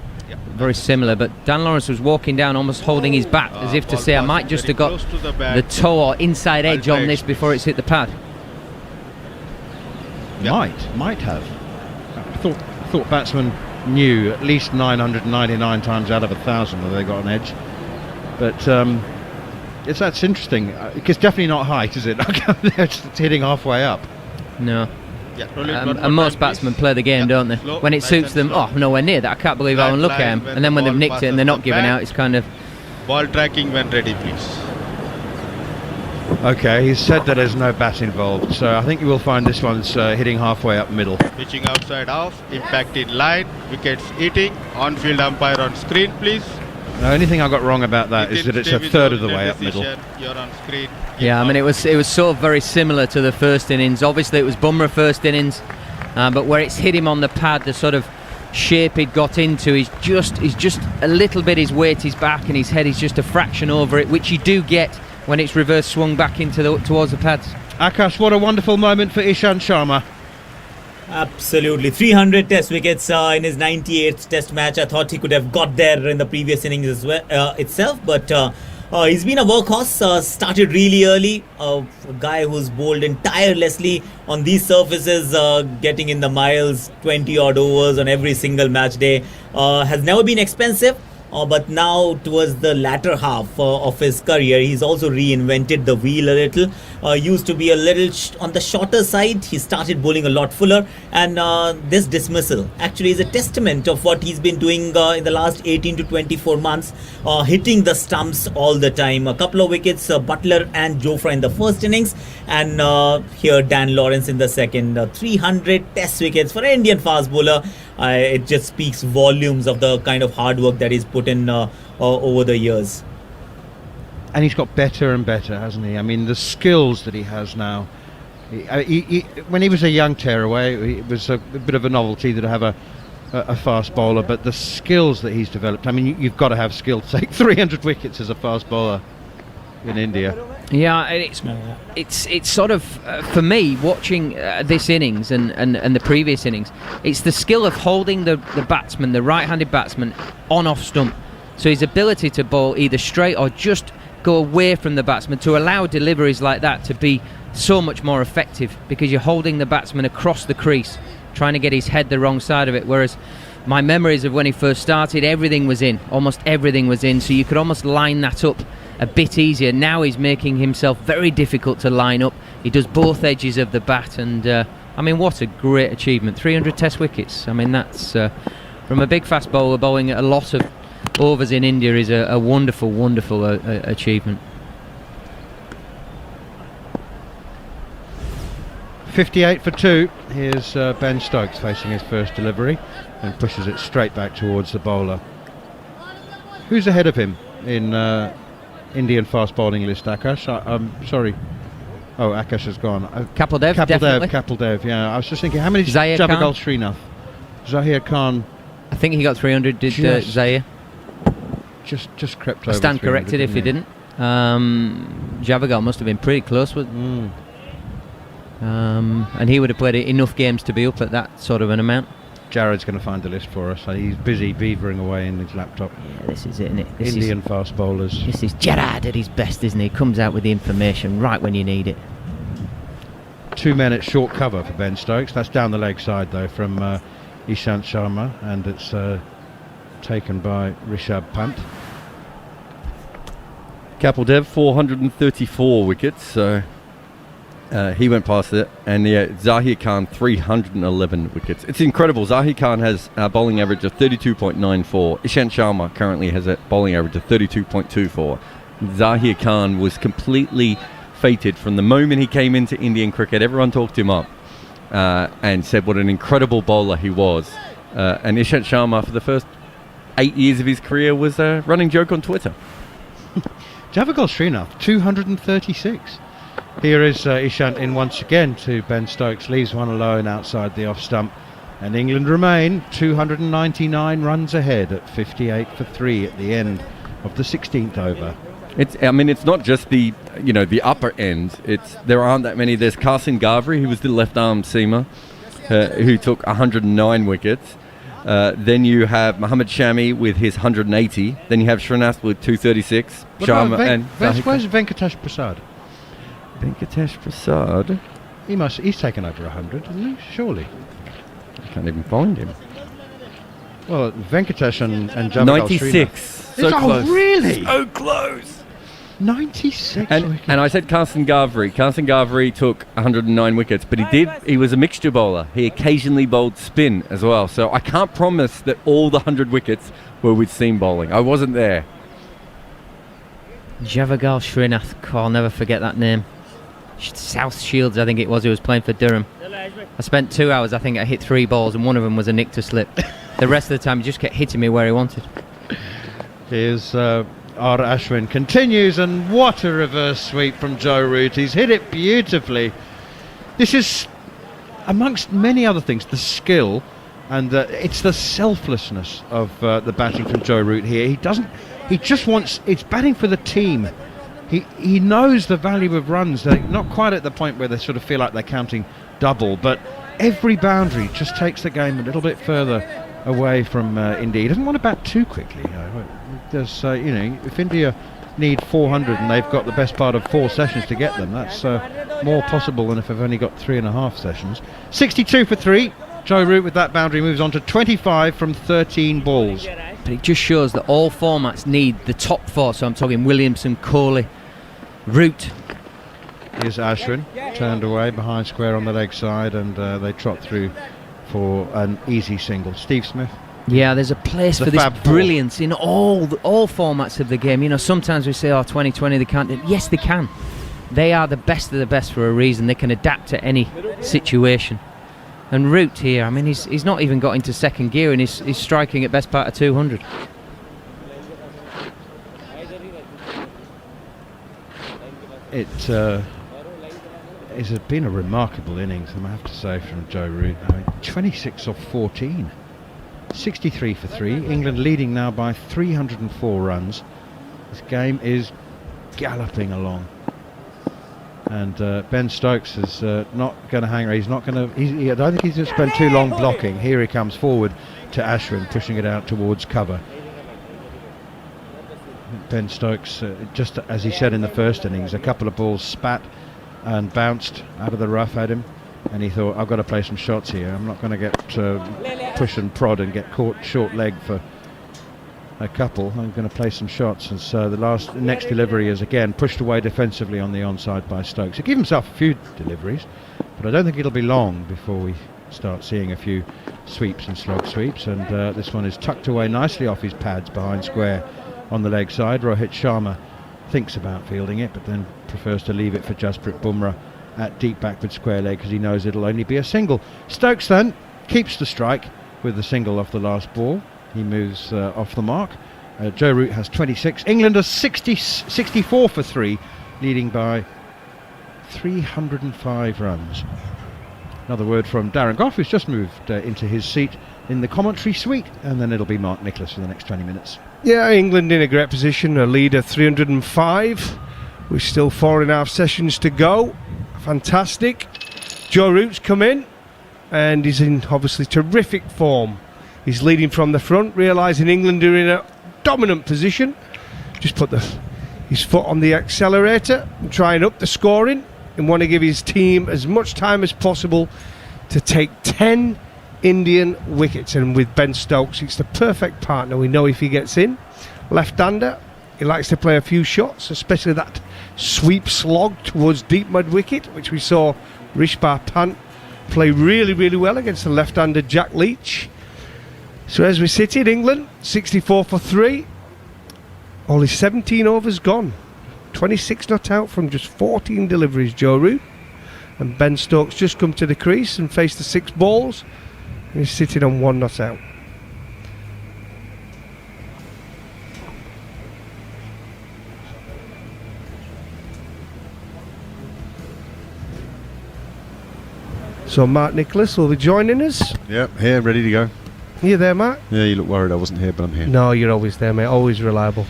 Very similar, but Dan Lawrence was walking down almost holding his bat as if to say, I might just have got the toe or inside edge on this before it's hit the pad. Might have. I thought batsmen knew at least 999 times out of 1,000 that they got an edge, but that's interesting. It's definitely not height, is it? It's hitting halfway up. No. And most batsmen play the game, don't they? When it suits them, nowhere near that. I can't believe how unlucky I am. And then when they've nicked it and they're not giving out, it's kind of... Ball tracking when ready, please. Okay, he's said that there's no bat involved, so I think you will find this one's hitting halfway up middle. Pitching outside off, impact in line, wickets eating, on-field umpire on screen, please. The only thing I got wrong about that is that it's a third of the way up middle. You're on screen. Yeah, I mean, it was so very similar to the first innings. Obviously, it was Bumrah first innings, but where it's hit him on the pad, the sort of shape he'd got into, he's just a little bit, his weight is back and his head is just a fraction over it, which you do get when it's reverse swung back into towards the pads. Akash, what a wonderful moment for Ishant Sharma. Absolutely. 300 test wickets in his 98th test match. I thought he could have got there in the previous innings as well itself, but he's been a workhorse. Started really early. A guy who's bowled in tirelessly on these surfaces, getting in the miles, 20 odd overs on every single match day. Has never been expensive. but now towards the latter half of his career, he's also reinvented the wheel a little. Used to be a little on the shorter side. He started bowling a lot fuller, and this dismissal actually is a testament of what he's been doing in the last 18 to 24 months, hitting the stumps all the time. A couple of wickets, Butler and Jofra in the first innings, and here Dan Lawrence in the second. 300 test wickets for an Indian fast bowler. It just speaks volumes of the kind of hard work that he's put in over the years. And he's got better and better, hasn't he? I mean, the skills that he has now. When he was a young tearaway, it was a bit of a novelty to have a fast bowler, but the skills that he's developed, I mean, you've got to have skill to take 300 wickets as a fast bowler in India. Yeah, it's sort of, for me, watching this innings and the previous innings, it's the skill of holding the batsman, the right-handed batsman, on off stump. So his ability to bowl either straight or just go away from the batsman, to allow deliveries like that to be so much more effective, because you're holding the batsman across the crease, trying to get his head the wrong side of it. Whereas my memories of when he first started, everything was in, almost everything was in, so you could almost line that up a bit easier. Now he's making himself very difficult to line up. He does both edges of the bat, and I mean, what a great achievement. 300 test wickets. I mean, that's from a big fast bowler bowling a lot of overs in India is a wonderful, wonderful achievement. 58 for 2. Here's Ben Stokes facing his first delivery and pushes it straight back towards the bowler. Who's ahead of him in Indian fast bowling list, Akash? I'm sorry. Oh, Akash has gone. Kapil Dev, yeah. I was just thinking, how many did Javagal Srinath? Zahir Khan. I think he got 300, did Zahir? Just crept over. I stand corrected if he didn't. Javagal must have been pretty close with. And he would have played enough games to be up at that sort of an amount. Jared's going to find the list for us. He's busy beavering away in his laptop. Yeah, this is it, isn't it? Indian fast bowlers. This is Gerard at his best, isn't he? Comes out with the information right when you need it. 2 men at short cover for Ben Stokes. That's down the leg side, though, from Ishant Sharma, and it's taken by Rishabh Pant. Kapil Dev, 434 wickets, so he went past it. And Zahir Khan, 311 wickets. It's incredible. Zahir Khan has a bowling average of 32.94. Ishant Sharma currently has a bowling average of 32.24. Zahir Khan was completely fated from the moment he came into Indian cricket. Everyone talked him up and said what an incredible bowler he was. And Ishant Sharma, for the first 8 years of his career, was a running joke on Twitter. Javagal Srinath, 236. Here is Ishant in once again to Ben Stokes, leaves one alone outside the off stump, and England remain 299 runs ahead at 58 for 3 at the end of the 16th over. It's not just the upper end. There aren't that many. There's Qasim Ghavri, who was the left arm seamer, who took 109 wickets. Then you have Mohammad Shami with his 180. Then you have Srinath with 236. Where's Venkatesh Prasad? Venkatesh Prasad. He's taken over 100, hasn't he? Surely. I can't even find him. Well, Venkatesh and Javagal 96. So close. Oh, really? So close. 96 and I said Qasim Ghavri. Qasim Ghavri took 109 wickets, but he was a mixture bowler. He occasionally bowled spin as well. So I can't promise that all the 100 wickets were with seam bowling. I wasn't there. Javagal Srinath, I'll never forget that name. South Shields, I think it was, who was playing for Durham. I spent 2 hours, I think I hit 3 balls, and one of them was a nick to slip. The rest of the time he just kept hitting me where he wanted. Here's R. Ashwin continues, and what a reverse sweep from Joe Root. He's hit it beautifully. This is, amongst many other things, the skill, and it's the selflessness of the batting from Joe Root here. He just wants, it's batting for the team. He knows the value of runs. They're not quite at the point where they sort of feel like they're counting double, but every boundary just takes the game a little bit further away from India. He doesn't want to bat too quickly. There's, if India need 400 and they've got the best part of 4 sessions to get them, that's more possible than if they've only got 3.5 sessions. 62 for 3. Joe Root with that boundary moves on to 25 from 13 balls. But it just shows that all formats need the top four. So I'm talking Williamson, Coley, Root. Here's Ashwin, turned away behind square on the leg side, and they trot through for an easy single. Steve Smith. Yeah, there's a place The for this Fab Four. brilliance in all formats of the game. You know, sometimes we say, 2020, they can't do it. Yes, they can. They are the best of the best for a reason. They can adapt to any situation. And Root here, I mean, he's not even got into second gear, and he's striking at best part of 200. It has been a remarkable innings, I have to say, from Joe Root. I mean, 26 off 14. 63 for 3. England leading now by 304 runs. This game is galloping along. And Ben Stokes is not going to hang around. He's not going to. I don't think he's going to spend too long blocking. Here he comes forward to Ashwin, pushing it out towards cover. Ben Stokes, just as he said in the first innings, a couple of balls spat and bounced out of the rough at him, and he thought, I've got to play some shots here. I'm not going to get push and prod and get caught short leg for a couple. I'm going to play some shots. And so the next delivery is again pushed away defensively on the onside by Stokes. He gave himself a few deliveries, but I don't think it'll be long before we start seeing a few sweeps and slog sweeps. And this one is tucked away nicely off his pads behind square on the leg side. Rohit Sharma thinks about fielding it, but then prefers to leave it for Jasprit Bumrah at deep backward square leg because he knows it'll only be a single. Stokes then keeps the strike with the single off the last ball. He moves off the mark. Joe Root has 26. England are 64 for 3, leading by 305 runs. Another word from Darren Gough, who's just moved into his seat in the commentary suite, and then it'll be Mark Nicholas for the next 20 minutes. Yeah, England in a great position, a leader 305. We've still 4.5 sessions to go. Fantastic. Joe Root's come in, and he's in obviously terrific form. He's leading from the front, realising England are in a dominant position. Just put his foot on the accelerator and try and up the scoring, and want to give his team as much time as possible to take 10 Indian wickets. And with Ben Stokes, it's the perfect partner. We know if he gets in, left-hander, he likes to play a few shots, especially that sweep slog towards deep mud wicket, which we saw Rishbhar Pant play really, really well against the left-hander Jack Leach. So as we sit in England, 64 for 3, only 17 overs gone, 26 not out from just 14 deliveries, Joe Root. And Ben Stokes just come to the crease and faced the 6 balls, and he's sitting on 1 not out. So Mark Nicholas will be joining us. Yep, here, ready to go. Are you there, Mark? Yeah, you look worried I wasn't here, but I'm here. No, you're always there, mate. Always reliable.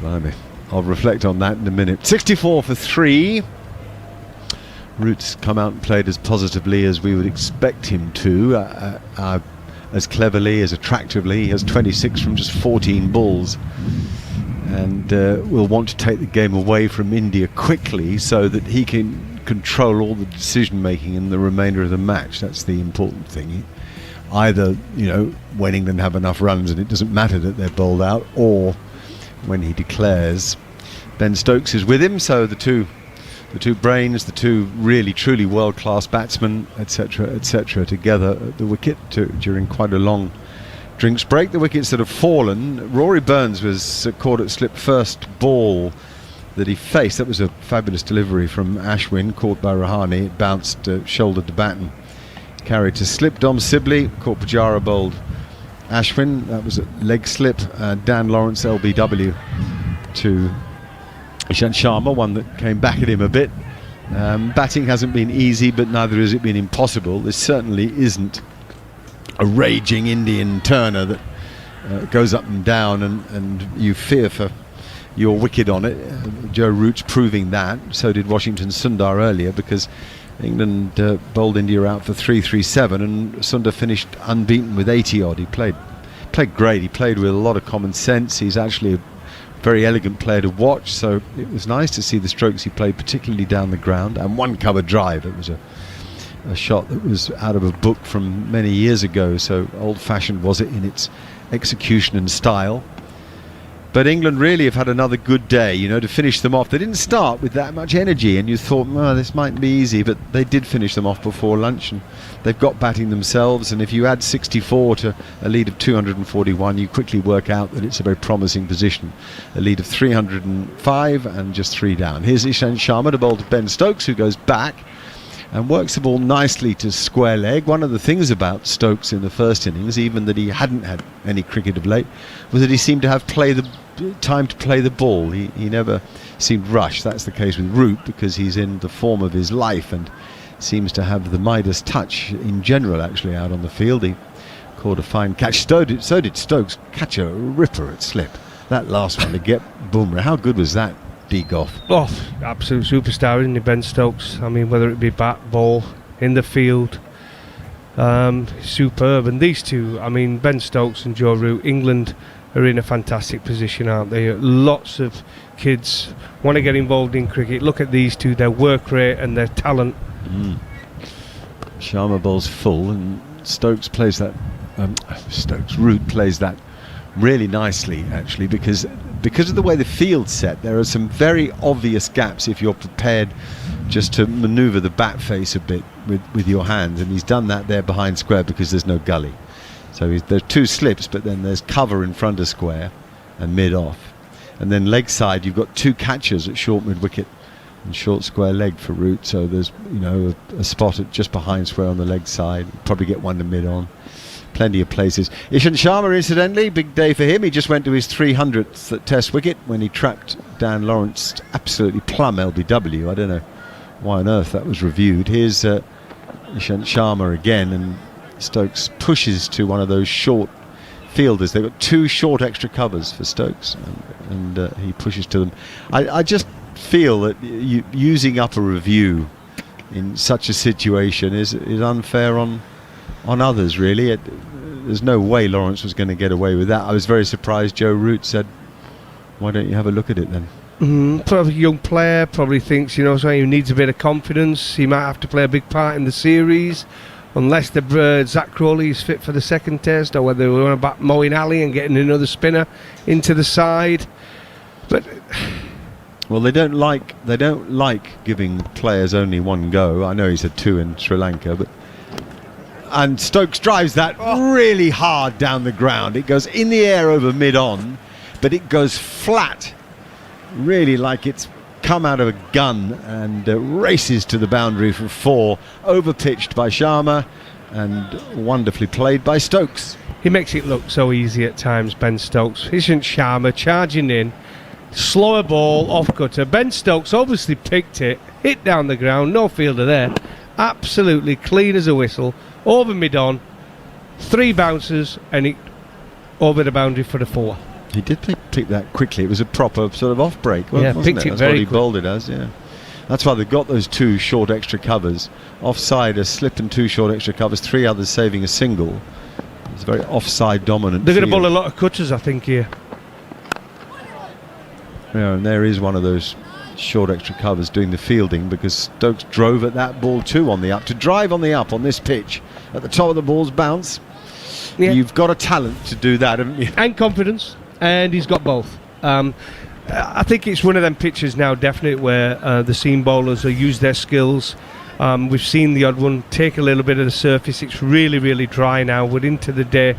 Blimey. I'll reflect on that in a minute. 64 for 3. Root's come out and played as positively as we would expect him to, as cleverly, as attractively. He has 26 from just 14 balls, and will want to take the game away from India quickly so that he can control all the decision making in the remainder of the match. That's the important thing. Either, when England have enough runs and it doesn't matter that they're bowled out, or when he declares. Ben Stokes is with him, so the two brains, the two really truly world-class batsmen, etc., together at the wicket during quite a long drinks break. The wickets that have fallen, Rory Burns was caught at slip first ball that he faced. That was a fabulous delivery from Ashwin, caught by Rahane. It bounced, shouldered the bat and carried to slip. Dom Sibley caught Pujara, bowled Ashwin. That was a leg slip. Dan Lawrence LBW to Ishant Sharma, one that came back at him a bit. Batting hasn't been easy, but neither has it been impossible. This certainly isn't a raging Indian turner that goes up and down and you fear for your wicket on it. Joe Root's proving that. So did Washington Sundar earlier, because England bowled India out for 337 and Sundar finished unbeaten with 80 odd. He played great. He played with a lot of common sense. He's actually a very elegant player to watch, so it was nice to see the strokes he played, particularly down the ground, and one cover drive. It was a a shot that was out of a book from many years ago, so old-fashioned was it in its execution and style. But England really have had another good day, you know, to finish them off. They didn't start with that much energy, and you thought, oh, this might be easy, but they did finish them off before lunch, and they've got batting themselves. And if you add 64 to a lead of 241, you quickly work out that it's a very promising position. A lead of 305 and just 3 down. Here's Ishant Sharma to bowl to Ben Stokes, who goes back and works the ball nicely to square leg. One of the things about Stokes in the first innings, even that he hadn't had any cricket of late, was that he seemed to have time to play the ball. He never seemed rushed. That's the case with Root, because he's in the form of his life and seems to have the Midas touch in general, actually, out on the field. He caught a fine catch. So did Stokes. Catch a ripper at slip. That last one to get Boomer. How good was that? Goff. Oh, absolute superstar, isn't he, Ben Stokes? I mean, whether it be bat, ball, in the field, superb. And these two, I mean, Ben Stokes and Joe Root, England are in a fantastic position, aren't they? Lots of kids want to get involved in cricket. Look at these two, their work rate and their talent. Sharma bowls full, and Stokes plays that. Root plays that really nicely, actually, because of the way the field's set. There are some very obvious gaps if you're prepared just to manoeuvre the bat face a bit with your hands, and he's done that there behind square because there's no gully. So there's 2 slips, but then there's cover in front of square and mid off, and then leg side you've got 2 catchers at short mid wicket and short square leg for Root. So there's, you know, a spot at just behind square on the leg side. Probably get one to mid on. Plenty of places. Ishant Sharma, incidentally, big day for him. He just went to his 300th at Test wicket when he trapped Dan Lawrence absolutely plumb LBW. I don't know why on earth that was reviewed. Here's Ishant Sharma again, and Stokes pushes to one of those short fielders. They've got 2 short extra covers for Stokes, and he pushes to them. I just feel that using up a review in such a situation is unfair on others, really. There's no way Lawrence was going to get away with that. I was very surprised Joe Root said, why don't you have a look at it then? Probably a young player, probably thinks, you know, so he needs a bit of confidence. He might have to play a big part in the series, unless the Zach Crowley is fit for the second test, or whether we want to back Moeen Ali and getting another spinner into the side. But well, they don't like giving players only one go. I know he's had 2 in Sri Lanka, and Stokes drives that really hard down the ground. It goes in the air over mid-on, but it goes flat, really like it's come out of a gun, and races to the boundary for 4, over-pitched by Sharma and wonderfully played by Stokes. He makes it look so easy at times, Ben Stokes. Ishant Sharma charging in, slower ball, off-cutter. Ben Stokes obviously picked it, hit down the ground, no fielder there. Absolutely clean as a whistle. Over mid-on, 3 bounces, and it over the boundary for the 4. He did pick that quickly. It was a proper sort of off break, wasn't picked it? it That's very what he quick. bowled it as, yeah. That's why they've got those 2 short extra covers. Offside, a slip and 2 short extra covers, 3 others saving a single. It's a very offside dominant They're going to field. bowl a lot of cutters, I think, here. Yeah, and there is one of those short extra covers doing the fielding, because Stokes drove at that ball too on the up. To drive on the up on this pitch at the top of the ball's bounce, you've got a talent to do that, haven't you? And confidence, and he's got both. I think it's one of them pitches now, definitely, where the seam bowlers use their skills. We've seen the odd one take a little bit of the surface. It's really, really dry now. We're into the day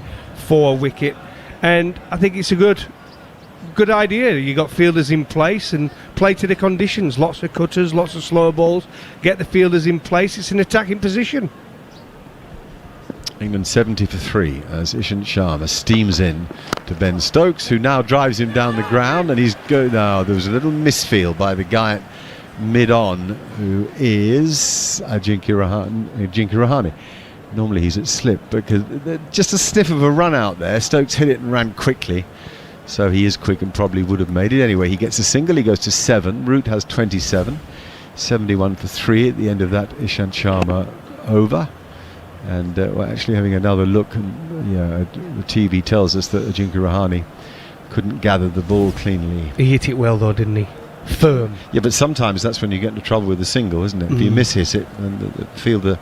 4 wicket, and I think it's a good idea. You got fielders in place and play to the conditions. Lots of cutters, lots of slower balls. Get the fielders in place. It's an attacking position. England 70 for 3 as Ishant Sharma steams in to Ben Stokes, who now drives him down the ground, and he's now there was a little misfield by the guy at mid-on, who is Ajinkya Rahane. Normally he's at slip, because just a sniff of a run out there. Stokes hit it and ran quickly, so he is quick and probably would have made it. Anyway, he gets a single, he goes to 7. Root has 27, 71 for 3 at the end of that Ishant Sharma over. And we're actually having another look, and the TV tells us that Ajinkya Rahane couldn't gather the ball cleanly. He hit it well though, didn't he? Firm. Yeah, but sometimes that's when you get into trouble with a single, isn't it? If you miss-hit it, and the fielder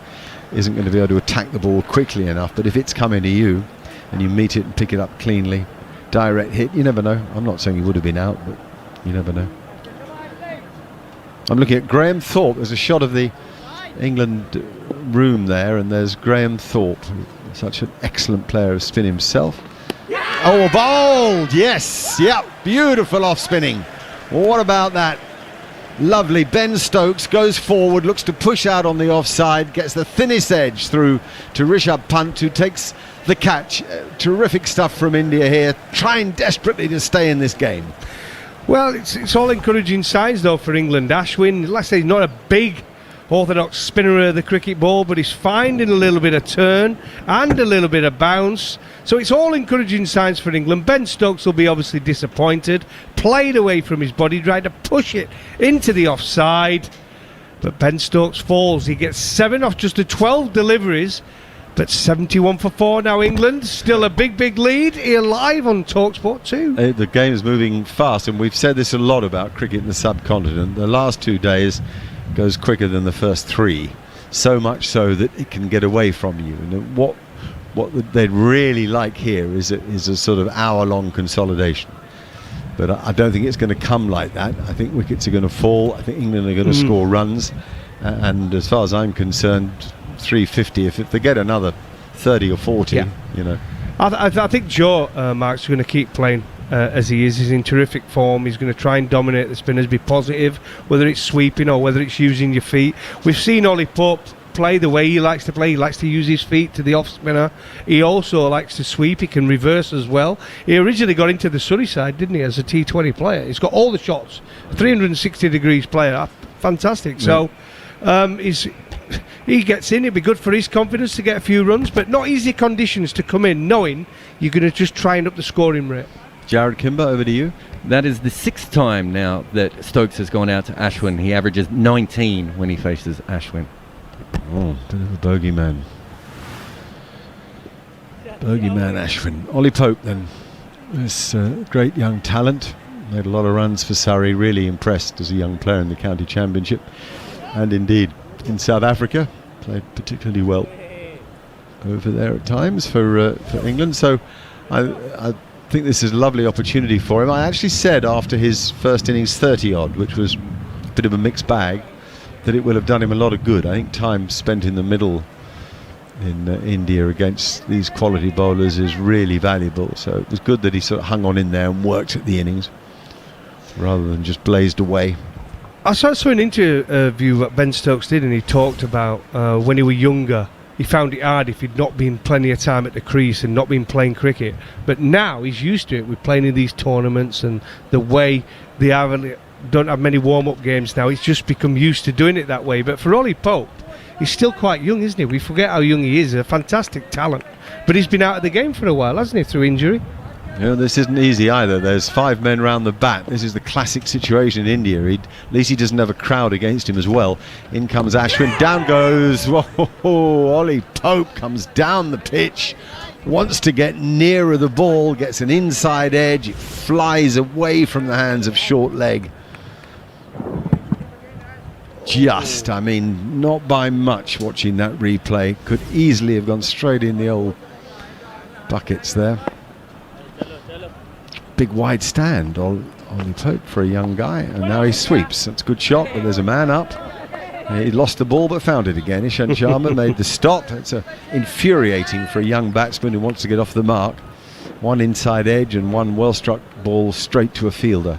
isn't going to be able to attack the ball quickly enough. But if it's coming to you and you meet it and pick it up cleanly, direct hit, you never know. I'm not saying he would have been out, but you never know. I'm looking at Graham Thorpe. There's a shot of the England room there, and there's Graham Thorpe, such an excellent player of spin himself. Oh, bowled! Yes, yep, beautiful off spinning. Well, what about that? Lovely. Ben Stokes goes forward, looks to push out on the offside, gets the thinnest edge through to Rishabh Pant, who takes the catch. Terrific stuff from India here, trying desperately to stay in this game. Well, it's all encouraging signs though for England. Ashwin, let's say, he's not a big orthodox spinner of the cricket ball, but he's finding a little bit of turn and a little bit of bounce. So it's all encouraging signs for England. Ben Stokes will be obviously disappointed. Played away from his body, tried to push it into the offside. But Ben Stokes falls. He gets 7 off just the 12 deliveries. But 71 for 4 now, England. Still a big, big lead. Here live on TalkSport 2. The game is moving fast, and we've said this a lot about cricket in the subcontinent. The last 2 days goes quicker than the first 3. So much so that it can get away from you. And what they'd really like here is a sort of hour-long consolidation. But I don't think it's going to come like that. I think wickets are going to fall. I think England are going to score runs. And as far as I'm concerned, 350. If they get another 30 or 40, you know. I think Joe Mark's going to keep playing as he is. He's in terrific form. He's going to try and dominate the spinners, be positive, whether it's sweeping or whether it's using your feet. We've seen Ollie Pope play the way he likes to play. He likes to use his feet to the off spinner. He also likes to sweep. He can reverse as well. He originally got into the Surrey side, didn't he, as a T20 player. He's got all the shots. 360 degrees player. Fantastic. So he gets in. It'd be good for his confidence to get a few runs, but not easy conditions to come in knowing you're going to just try and up the scoring rate. Jared Kimber, over to you. That is the 6th time now that Stokes has gone out to Ashwin. He averages 19 when he faces Ashwin. Oh, bit of a bogeyman. Bogeyman Ashwin. Ollie Pope then. This great young talent. Made a lot of runs for Surrey. Really impressed as a young player in the county championship. And indeed in South Africa. Played particularly well over there at times for England. So I think this is a lovely opportunity for him. I actually said after his first innings 30 odd, which was a bit of a mixed bag, that it will have done him a lot of good. I think time spent in the middle in India against these quality bowlers is really valuable. So it was good that he sort of hung on in there and worked at the innings rather than just blazed away. I saw an interview that Ben Stokes did, and he talked about when he was younger, he found it hard if he'd not been plenty of time at the crease and not been playing cricket. But now he's used to it with playing in these tournaments and the way they don't have many warm-up games now. He's just become used to doing it that way. But for Ollie Pope, he's still quite young, isn't he? We forget how young he is. A fantastic talent. But he's been out of the game for a while, hasn't he, through injury? Yeah, this isn't easy either. There's 5 men round the bat. This is the classic situation in India. At least he doesn't have a crowd against him as well. In comes Ashwin. Down goes. Whoa, Ollie Pope comes down the pitch. Wants to get nearer the ball. Gets an inside edge. It flies away from the hands of short leg. Not by much watching that replay. Could easily have gone straight in the old buckets there. Big wide stand, Ollie Pope for a young guy, and now he sweeps. That's a good shot, but there's a man up. He lost the ball but found it again. Ishant Sharma made the stop. It's infuriating for a young batsman who wants to get off the mark. One inside edge and one well-struck ball straight to a fielder.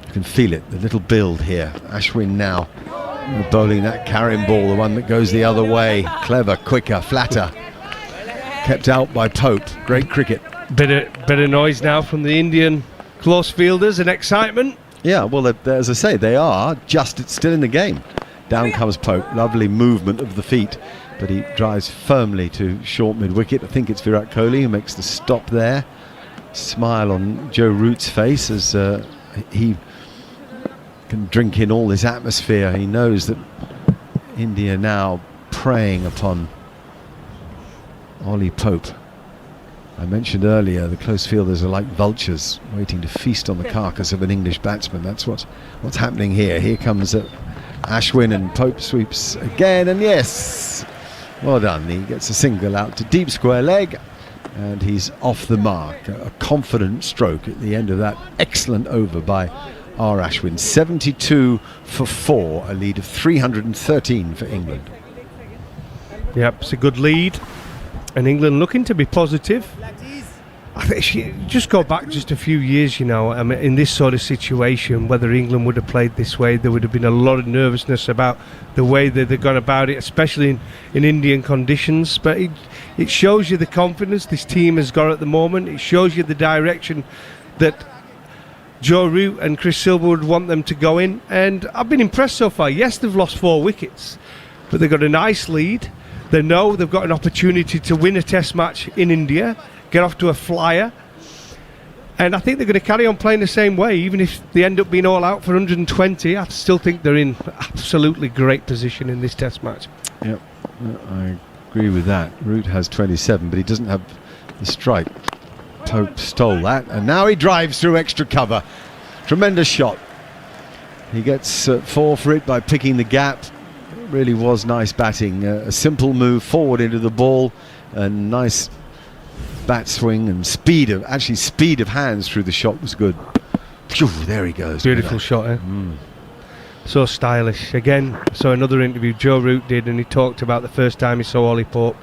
You can feel it, the little build here. Ashwin now bowling that carrying ball, the one that goes the other way. Clever, quicker, flatter. Kept out by Pope. Great cricket. Bit of noise now from the Indian close fielders and excitement. Yeah, well, as I say, they are just still in the game. Down comes Pope. Lovely movement of the feet, but he drives firmly to short mid-wicket. I think it's Virat Kohli who makes the stop there. Smile on Joe Root's face as he can drink in all this atmosphere. He knows that India now preying upon Ollie Pope. I mentioned earlier the close fielders are like vultures waiting to feast on the carcass of an English batsman. That's what's happening here. Here comes Ashwin, and Pope sweeps again, and yes, well done. He gets a single out to deep square leg, and he's off the mark. A confident stroke at the end of that excellent over by R. Ashwin. 72 for 4, a lead of 313 for England. Yep, it's a good lead, and England looking to be positive. I think just go back just a few years, you know, I mean, in this sort of situation, whether England would have played this way, there would have been a lot of nervousness about the way that they've gone about it, especially in Indian conditions. But it shows you the confidence this team has got at the moment. It shows you the direction that Joe Root and Chris Silver would want them to go in. And I've been impressed so far. Yes, they've lost 4 wickets, but they've got a nice lead. They know they've got an opportunity to win a test match in India, get off to a flyer, and I think they're going to carry on playing the same way. Even if they end up being all out for 120, I still think they're in absolutely great position in this test match. Yep, I agree with that. Root has 27, but he doesn't have the strike. Pope stole that, and now he drives through extra cover. Tremendous shot. He gets 4 for it by picking the gap. It really was nice batting. A simple move forward into the ball, and nice bat swing and speed of hands through the shot was good. Phew, there he goes. Beautiful shot, eh? So stylish. Again, so another interview Joe Root did, and he talked about the first time he saw Ollie Pope,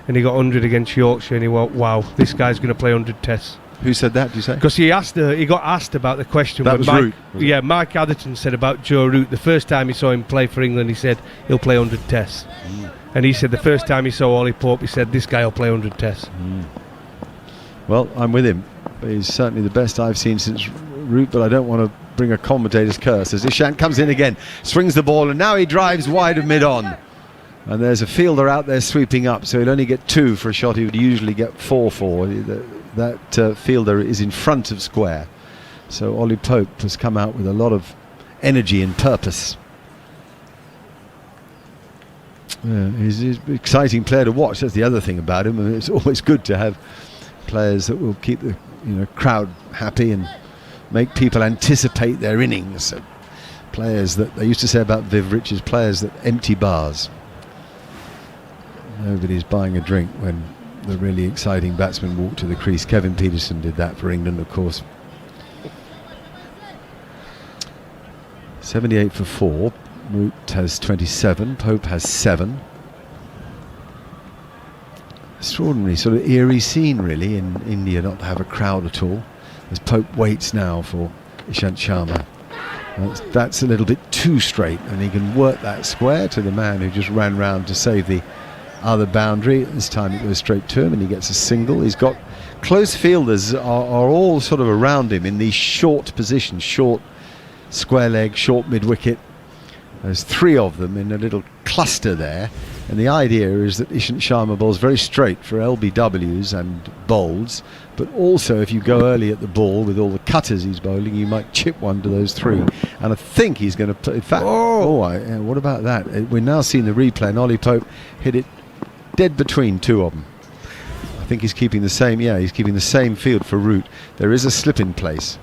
and he got 100 against Yorkshire, and he went, wow, this guy's going to play 100 tests. Who said that, do you say? Because he got asked about the question. That was Root. Yeah, Mike Atherton said about Joe Root, the first time he saw him play for England, he said he'll play 100 tests. And he said the first time he saw Ollie Pope, he said this guy will play 100 tests. Well, I'm with him. He's certainly the best I've seen since Root, but I don't want to bring a commentator's curse as Ishant comes in again, swings the ball, and now he drives wide of mid-on. And there's a fielder out there sweeping up, so he'll only get 2 for a shot he would usually get 4 for. That fielder is in front of square. So Ollie Pope has come out with a lot of energy and purpose. He's an exciting player to watch. That's the other thing about him. I mean, it's always good to have players that will keep the crowd happy and make people anticipate their innings. So players that they used to say about Viv Richards, players that empty bars. Nobody's buying a drink when the really exciting batsmen walk to the crease. Kevin Peterson did that for England, of course. 78 for 4. Root has 27. Pope has 7. Extraordinary sort of eerie scene really in India not to have a crowd at all, as Pope waits now for Ishant Sharma. That's a little bit too straight, and he can work that square to the man who just ran round to save the other boundary. This time it goes straight to him and he gets a single. He's got close fielders are all sort of around him in these short positions, short square leg, short mid wicket. There's 3 of them in a little cluster there, and the idea is that Ishant Sharma bowls very straight for LBWs and bowls, but also if you go early at the ball with all the cutters he's bowling, you might chip one to those 3. And I think he's going to in fact, what about that? We're now seeing the replay, and Ollie Pope hit it dead between 2 of them. I think he's keeping the same. Yeah, he's keeping the same field for Root. There is a slip in place.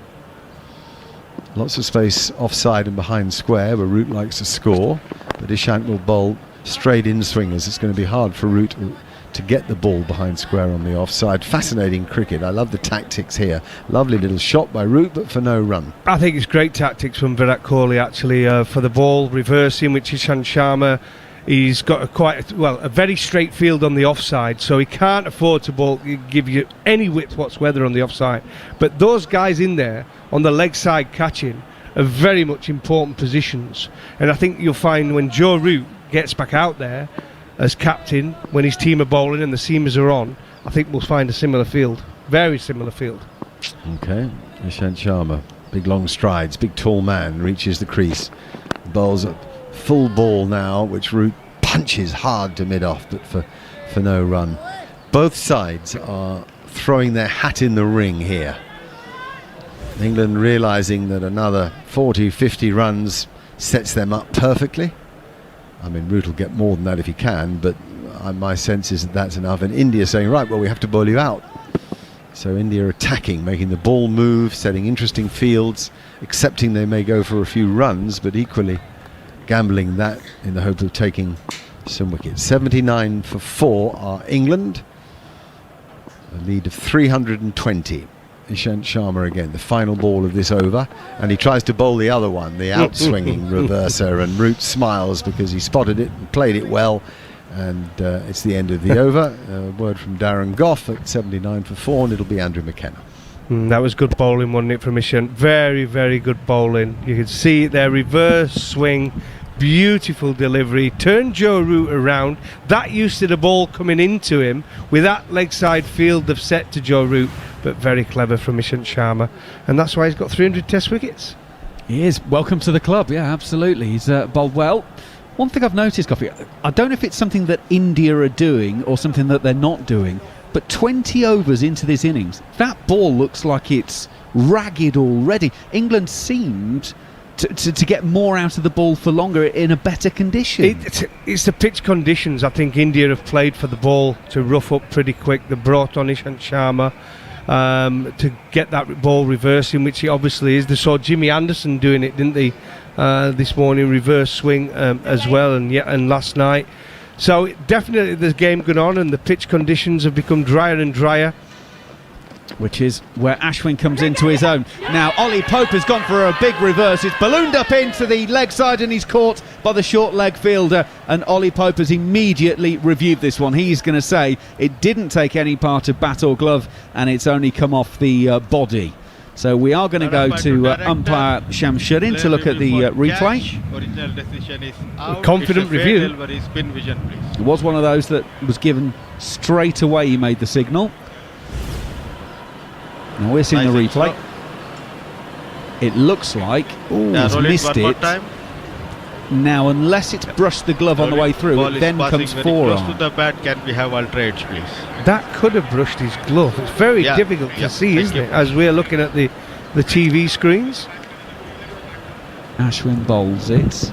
Lots of space offside and behind square where Root likes to score, but Ishant will bowl straight in swingers. It's going to be hard for Root to get the ball behind square on the offside. Fascinating cricket. I love the tactics here. Lovely little shot by Root, but for no run. I think it's great tactics from Virat Kohli actually for the ball reversing, which Ishant Sharma. He's got a very straight field on the offside, so he can't afford to give you any width whatsoever on the offside. But those guys in there on the leg side catching are very much important positions. And I think you'll find when Joe Root gets back out there as captain, when his team are bowling and the seamers are on, I think we'll find a similar field, very similar field. Okay, Ishant Sharma, big long strides, big tall man, reaches the crease, bowls at full ball now, which Root punches hard to mid-off, but for no run. Both sides are throwing their hat in the ring here. England realising that another 40, 50 runs sets them up perfectly. I mean, Root will get more than that if he can, but my sense is that that's enough. And India saying, right, well, we have to bowl you out. So India attacking, making the ball move, setting interesting fields, accepting they may go for a few runs, but equally gambling that in the hope of taking some wickets. 79 for 4 are England. A lead of 320. Ishant Sharma again, the final ball of this over, and he tries to bowl the other one, the outswinging reverser, and Root smiles because he spotted it and played it well, and it's the end of the over. A word from Darren Gough at 79 for 4, and it'll be Andrew McKenna. That was good bowling, wasn't it, from Ishant? Very, very good bowling. You could see it there, reverse swing, beautiful delivery, turned Joe Root around. That used to the ball coming into him with that leg side field of set to Joe Root, but very clever from Ishant Sharma, and that's why he's got 300 test wickets. He is. Welcome to the club. Yeah, absolutely. He's bowled well. One thing I've noticed, Coffee, I don't know if it's something that India are doing or something that they're not doing, but 20 overs into this innings, that ball looks like it's ragged already. England seemed to get more out of the ball for longer in a better condition. It's the pitch conditions. I think India have played for the ball to rough up pretty quick. They brought on Ishant Sharma to get that ball reversing, which he obviously is. They saw Jimmy Anderson doing it, didn't they, this morning, reverse swing as well, and last night. So definitely there's game going on, and the pitch conditions have become drier and drier, which is where Ashwin comes into his own. Now Ollie Pope has gone for a big reverse. It's ballooned up into the leg side and he's caught by the short leg fielder, and Ollie Pope has immediately reviewed this one. He's going to say it didn't take any part of bat or glove and it's only come off the body. So we are going to go to umpire Shamshuddin to look at the replay. Original decision is out. Confident It's a review. fair delivery, spin vision, please. It was one of those that was given straight away. He made the signal. Now we're seeing the replay. It looks like he's missed it. Now, unless it's brushed the glove on the way through, it then comes forearm. Close to the bat, can we have ultra edge, please? That could have brushed his glove. It's very difficult to see, isn't it, as we're looking at the TV screens. Ashwin bowls it.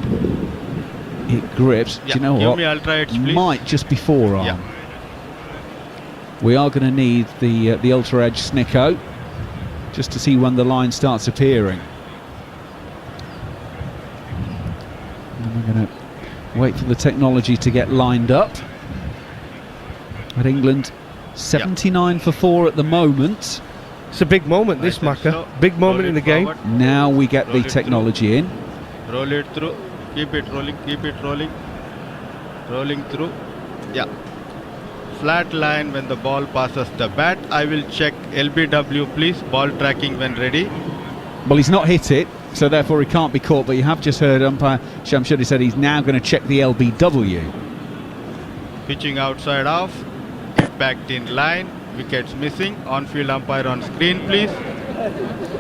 It grips. Do you know give what? Me ultra edge, please. Might just be forearm. Yeah. We are going to need the ultra edge snicko just to see when the line starts appearing. And we're going to wait for the technology to get lined up. At England, 79 for 4 at the moment. It's a big moment, this, Macca. Big moment in the game. Now we get the technology in. Roll it through. Keep it rolling. Keep it rolling. Rolling through. Yeah. Flat line when the ball passes the bat. I will check LBW, please. Ball tracking when ready. Well, he's not hit it, so therefore he can't be caught, but you have just heard umpire Shamshuddin said he's now going to check the LBW. Pitching outside off. Impact in line. Wickets missing. On-field umpire on screen, please.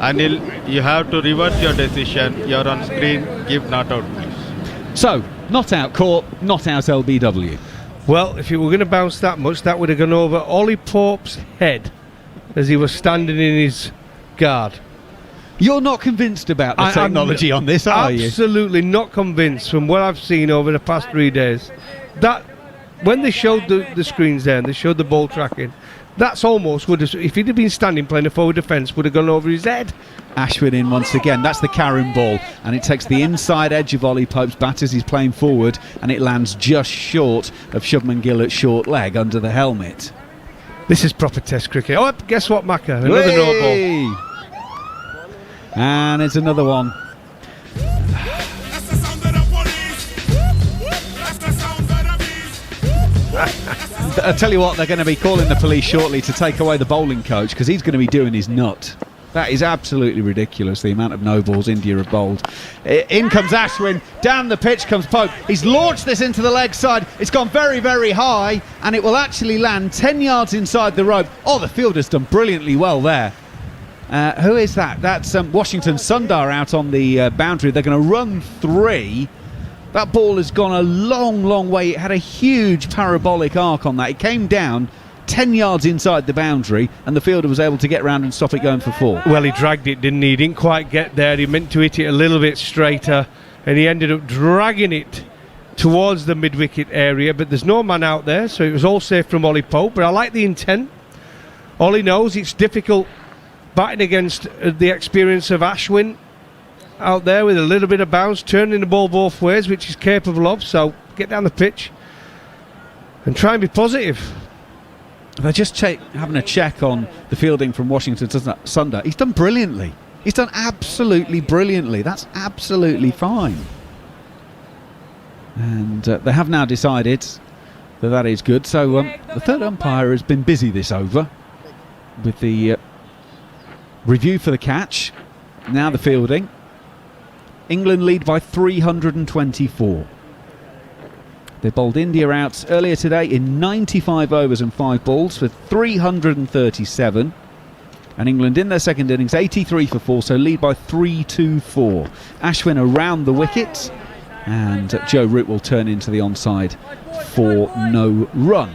Anil, you have to reverse your decision. You're on screen. Give not out, please. So, not out caught, not out LBW. Well, if you were going to bounce that much, that would have gone over Ollie Pope's head as he was standing in his guard. You're not convinced about the technology on this, are you? Absolutely not convinced from what I've seen over the past 3 days. That when they showed the screens there and they showed the ball tracking, that's almost would have, if he'd have been standing playing a forward defence, would have gone over his head. Ashwin in once again. That's the Karen ball, and it takes the inside edge of Ollie Pope's bat as he's playing forward, and it lands just short of Shubman Gill at short leg under the helmet. This is proper Test cricket. Oh, guess what, Macca? Another no ball. And it's another one. I tell you what, they're going to be calling the police shortly to take away the bowling coach, because he's going to be doing his nut. That is absolutely ridiculous, the amount of no balls India have bowled. In comes Ashwin, down the pitch comes Pope. He's launched this into the leg side. It's gone very, very high, and it will actually land 10 yards inside the rope. Oh, the fielder's done brilliantly well there. Who is that? That's Washington Sundar out on the boundary. They're going to run 3. That ball has gone a long, long way. It had a huge parabolic arc on that. It came down 10 yards inside the boundary, and the fielder was able to get round and stop it going for 4. Well, he dragged it, didn't he? He didn't quite get there. He meant to hit it a little bit straighter, and he ended up dragging it towards the mid-wicket area, but there's no man out there, so it was all safe from Ollie Pope. But I like the intent. Ollie knows it's difficult batting against the experience of Ashwin. out there with a little bit of bounce, turning the ball both ways, which he's capable of. So get down the pitch and try and be positive. They're just having a check on the fielding from Washington Sunder. He's done brilliantly. He's done absolutely brilliantly. That's absolutely fine. And they have now decided that is good. So the third umpire has been busy this over with the review for the catch. Now the fielding. England lead by 324. They bowled India out earlier today in 95 overs and 5 balls for 337. And England in their second innings 83 for 4, so lead by 324. Ashwin around the wicket, and Joe Root will turn into the onside for no run.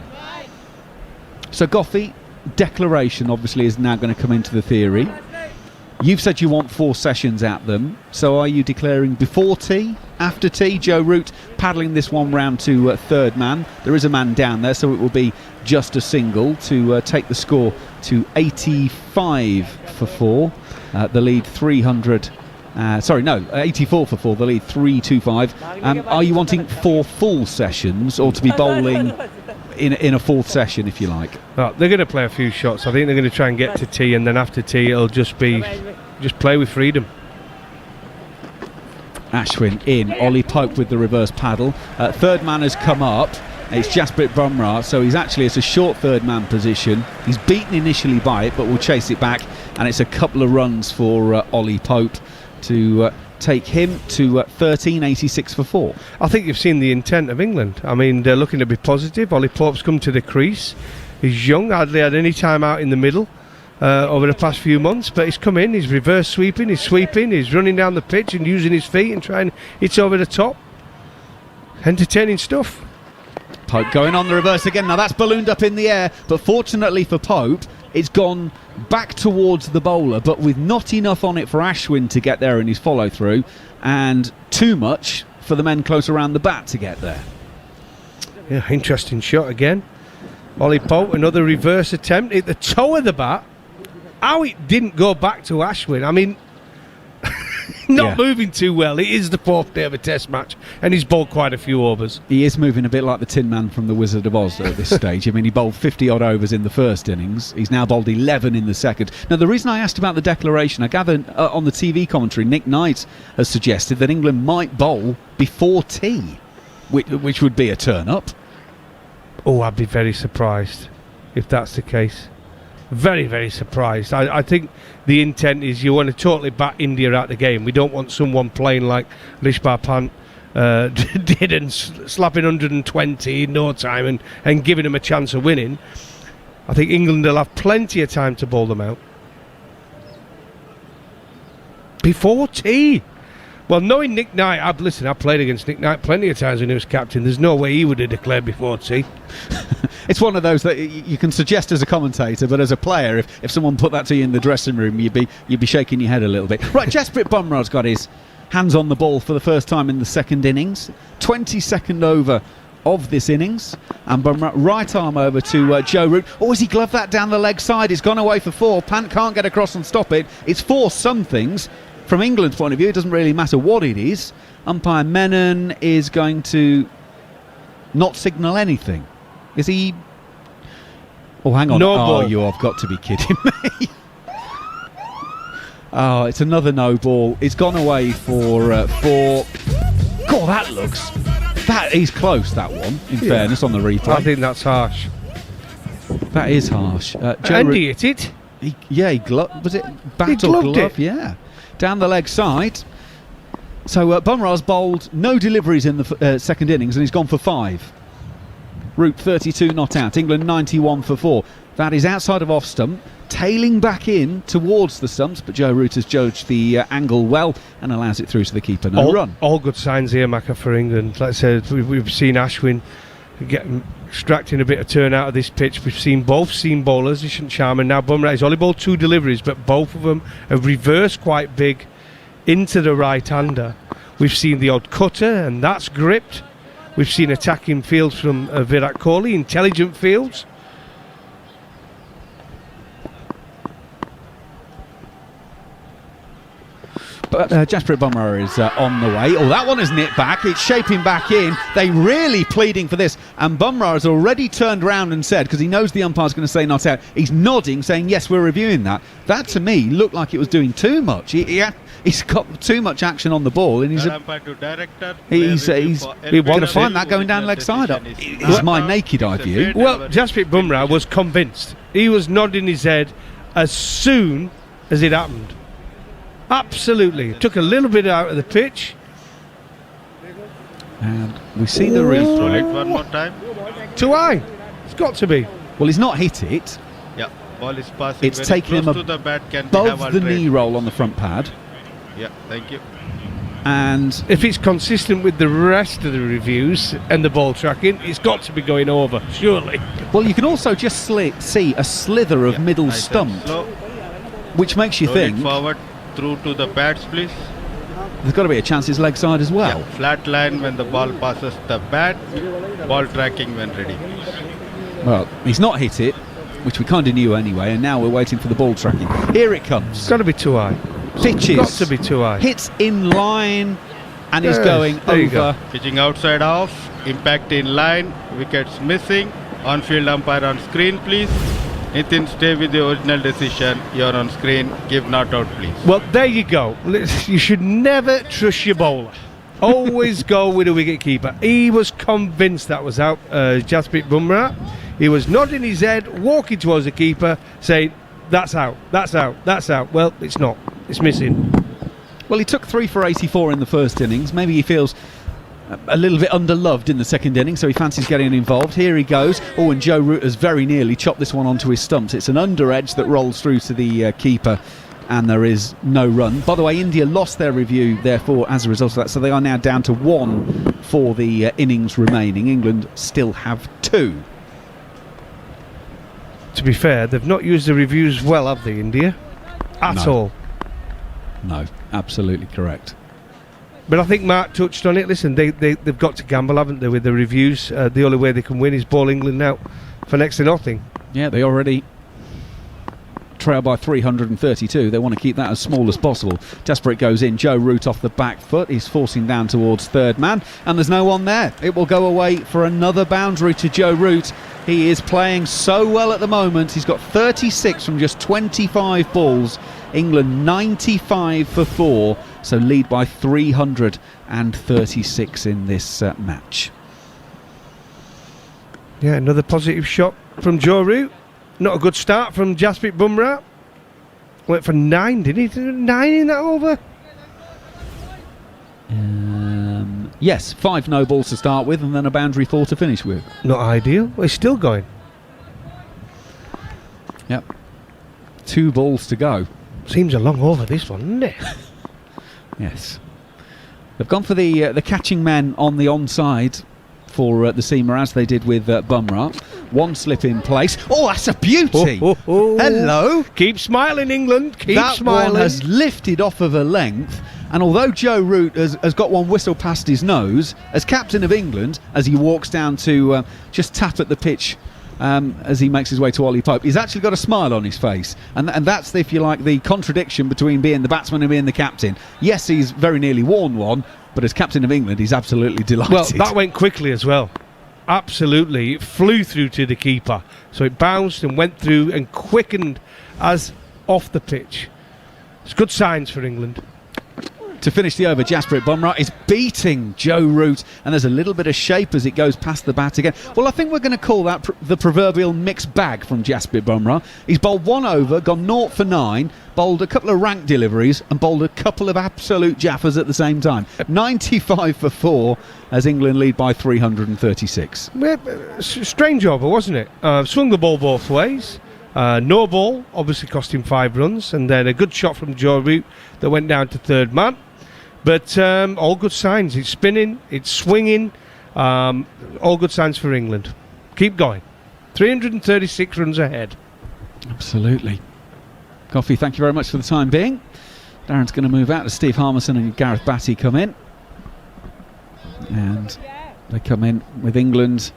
So Goffey, declaration obviously is now going to come into the theory. You've said you want 4 sessions at them, so are you declaring before tea, after tea? Joe Root paddling this one round to third man. There is a man down there, so it will be just a single to take the score to 85 for 4. The lead 84 for 4, the lead 325. Are you wanting 4 full sessions, or to be bowling in a 4th session, if you like? Oh, they're going to play a few shots. I think they're going to try and get to tea, and then after tea it'll just play with freedom. Ashwin in, Ollie Pope with the reverse paddle. Third man has come up. It's Jasprit Bumrah, so it's a short third man position. He's beaten initially by it, but will chase it back, and it's a couple of runs for Ollie Pope to take him to 13.86 for 4. I think you've seen the intent of England. I mean, they're looking to be positive. Ollie Pope's come to the crease. He's young, hardly had any time out in the middle over the past few months, but he's come in, he's reverse sweeping, he's running down the pitch and using his feet and trying hits over the top. Entertaining stuff. Pope going on the reverse again. Now that's ballooned up in the air, but fortunately for Pope, it's gone back towards the bowler, but with not enough on it for Ashwin to get there in his follow through, and too much for the men close around the bat to get there. Yeah, interesting shot again. Ollie Pope, another reverse attempt at the toe of the bat. How it didn't go back to Ashwin, I mean, not moving too well. It is the 4th day of a test match, and he's bowled quite a few overs. He is moving a bit like the Tin Man from The Wizard of Oz at this stage. I mean, he bowled 50-odd overs in the first innings. He's now bowled 11 in the second. Now, the reason I asked about the declaration, I gather on the TV commentary, Nick Knight has suggested that England might bowl before tea, which would be a turn-up. Oh, I'd be very surprised if that's the case. Very, very surprised. I think the intent is you want to totally bat India out the game. We don't want someone playing like Rishbhar Pant did and slapping 120 in no time and giving them a chance of winning. I think England will have plenty of time to bowl them out. Before tea. Well, knowing Nick Knight, I've played against Nick Knight plenty of times when he was captain. There's no way he would have declared before tea. It's one of those that you can suggest as a commentator, but as a player, if someone put that to you in the dressing room, you'd be shaking your head a little bit. Right, Jasprit Bumrah's got his hands on the ball for the first time in the second innings. 22nd over of this innings, and Bumrah right arm over to Joe Root. Oh, has he gloved that down the leg side? It's gone away for 4. Pant can't get across and stop it. It's 4 somethings. From England's point of view, it doesn't really matter what it is. Umpire Menon is going to not signal anything. Is he? Oh, hang on. No ball. ball. You have got to be kidding me. Oh, it's another no ball. It's gone away for. God, that is close, that one, in fairness, on the replay. I think that's harsh. That is harsh. Andy hit it. He gloved. Was it bat or glove? Yeah. Down the leg side. So Bumrah's bowled no deliveries in the second innings, and he's gone for 5. Root 32 not out. England 91 for 4. That is outside of off stump, tailing back in towards the stumps, but Joe Root has judged the angle well and allows it through to the keeper. No run. All good signs here, Macca, for England. Like I said, we've seen Ashwin extracting a bit of turn out of this pitch. We've seen both seam bowlers, Ishant Sharma and now Bumrah. He's only bowled 2 deliveries, but both of them have reversed quite big into the right-hander. We've seen the odd cutter, and that's gripped. We've seen attacking fields from Virat Kohli, intelligent fields. But Jasprit Bumrah is on the way. Oh, that one is nipped back. It's shaping back in. They really pleading for this. And Bumrah has already turned round and said, because he knows the umpire's going to say not out, he's nodding, saying, yes, we're reviewing that. That, to me, looked like it was doing too much. He's got too much action on the ball. And he's going to find that going down leg side up. It's my naked eye view. Well, Jasprit Bumrah was convinced. He was nodding his head as soon as it happened. Absolutely. Took a little bit out of the pitch. And we see the replay. One more time. Too high. It's got to be. Well, he's not hit it. Yeah, ball is passing. It's taken him to the bat. Can they have above the knee roll on the front pad. Yeah, thank you. And if it's consistent with the rest of the reviews and the ball tracking, it's got to be going over, surely. Well, you can also just see a slither of middle nice stump, which makes you think forward through to the bats, please. There's got to be a chance it's leg side as well. Yeah, flat line when the ball passes the bat, ball tracking when ready. Well, he's not hit it, which we kind of knew anyway, and now we're waiting for the ball tracking. Here it comes. It's got to be too high. Pitches. Got to be too high. Hits in line and is going over. Go. Pitching outside off, impact in line, wickets missing. On-field umpire on screen, please. Nitin, stay with the original decision. You're on screen. Give not out, please. Well, there you go. You should never trust your bowler. Always go with a wicket keeper. He was convinced that was out, Jasprit Bumrah. He was nodding his head, walking towards the keeper, saying, that's out, that's out, that's out. Well, it's not. It's missing. Well, he took 3 for 84 in the first innings. Maybe he feels a little bit underloved in the second inning, so he fancies getting involved. Here he goes. Oh, and Joe Root has very nearly chopped this one onto his stumps. It's an under edge that rolls through to the keeper, and there is no run. By the way, India lost their review, therefore, as a result of that, so they are now down to 1 for the innings remaining. England still have 2. To be fair, they've not used the reviews well, have they, India? At all. No, absolutely correct. But I think Mark touched on it. Listen, they've got to gamble, haven't they, with the reviews? The only way they can win is ball England out for next to nothing. Yeah, they already trail by 332. They want to keep that as small as possible. Jasprit goes in. Joe Root off the back foot. He's forcing down towards third man, and there's no one there. It will go away for another boundary to Joe Root. He is playing so well at the moment. He's got 36 from just 25 balls. England 95 for 4, so lead by 336 in this match. Yeah, another positive shot from Joe Root. Not a good start from Jasprit Bumrah. Went for 9, didn't he? 9 in that over? Yes, 5 no balls to start with, and then a boundary 4 to finish with. Not ideal. Well, he's still going. Yep. 2 balls to go. Seems a long over, this one, doesn't it? Yes. They've gone for the catching men on the onside for the seamer, as they did with Bumrah. 1 slip in place. Oh, that's a beauty! Hello! Keep smiling, England. Keep smiling. That one has lifted off of a length, and although Joe Root has got one whistle past his nose, as captain of England, as he walks down to just tap at the pitch as he makes his way to Ollie Pope, he's actually got a smile on his face, and that's, if you like, the contradiction between being the batsman and being the captain. Yes, he's very nearly worn one, but as captain of England, he's absolutely delighted. Well, that went quickly as well. Absolutely. It flew through to the keeper, so it bounced and went through and quickened as off the pitch. It's good signs for England. To finish the over, Jasprit Bumrah is beating Joe Root, and there's a little bit of shape as it goes past the bat again. Well, I think we're going to call that the proverbial mixed bag from Jasprit Bumrah. He's bowled 1 over, gone 0 for 9, bowled a couple of rank deliveries, and bowled a couple of absolute jaffers at the same time. 95 for 4 as England lead by 336. Strange over, wasn't it? Swung the ball both ways. No ball, obviously cost him 5 runs, and then a good shot from Joe Root that went down to third man. But all good signs. It's spinning, it's swinging. All good signs for England. Keep going. 336 runs ahead. Absolutely. Coffee, thank you very much for the time being. Darren's going to move out as Steve Harmison and Gareth Batty come in. And they come in with England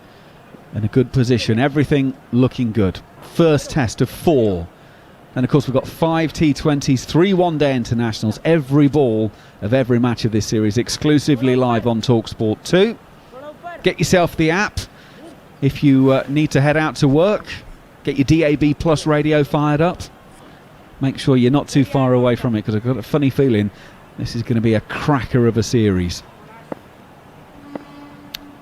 in a good position. Everything looking good. First test of 4 And of course we've got 5 T20s, 3 one-day internationals, every ball of every match of this series exclusively live on TalkSport 2. Get yourself the app if you need to head out to work. Get your DAB Plus radio fired up. Make sure you're not too far away from it, because I've got a funny feeling this is going to be a cracker of a series.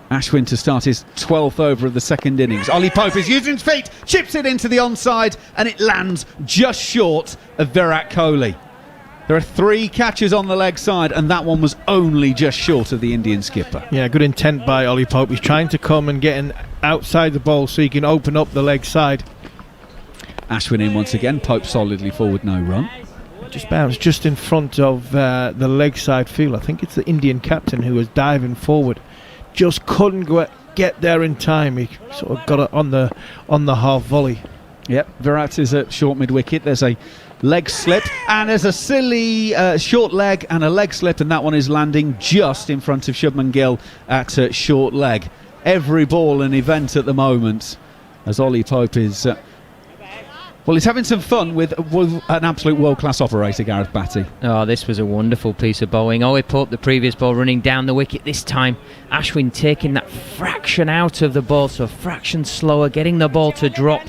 Ashwin to start his 12th over of the second innings. Ollie Pope is using his feet, chips it into the onside, and it lands just short of Virat Kohli. There are 3 catches on the leg side, and that one was only just short of the Indian skipper. Yeah, good intent by Ollie Pope. He's trying to come and get in outside the ball so he can open up the leg side. Ashwin in once again, Pope solidly forward, no run. Just bounced just in front of the leg side field. I think it's the Indian captain who was diving forward. Just couldn't get there in time. He sort of got it on the half volley. Yep, Virat is at short mid-wicket. There's a leg slip, and there's a silly short leg and a leg slip, and that one is landing just in front of Shubman Gill at short leg. Every ball an event at the moment, as Ollie Pope is... well, he's having some fun with an absolute world-class operator, Gareth Batty. Oh, this was a wonderful piece of bowling. Ollie Pope, the previous ball, running down the wicket. This time, Ashwin taking that fraction out of the ball, so a fraction slower, getting the ball to drop,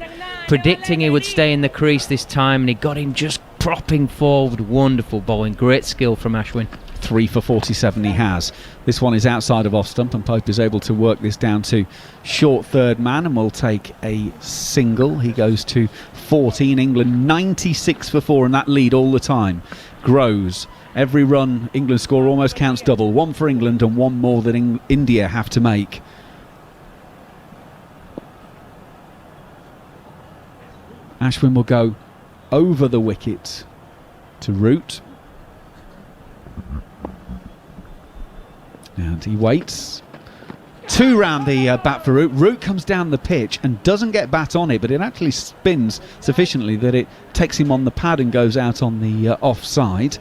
predicting he would stay in the crease this time, and he got him just propping forward. Wonderful bowling. Great skill from Ashwin. 3 for 47 he has. This one is outside of off stump, and Pope is able to work this down to short third man and will take a single. He goes to 14. England 96 for 4, and that lead all the time grows. Every run England score almost counts double. 1 for England and 1 more than India have to make. Ashwin will go over the wicket to Root. And he waits. 2 round the bat for Root. Root comes down the pitch and doesn't get bat on it, but it actually spins sufficiently that it takes him on the pad and goes out on the offside.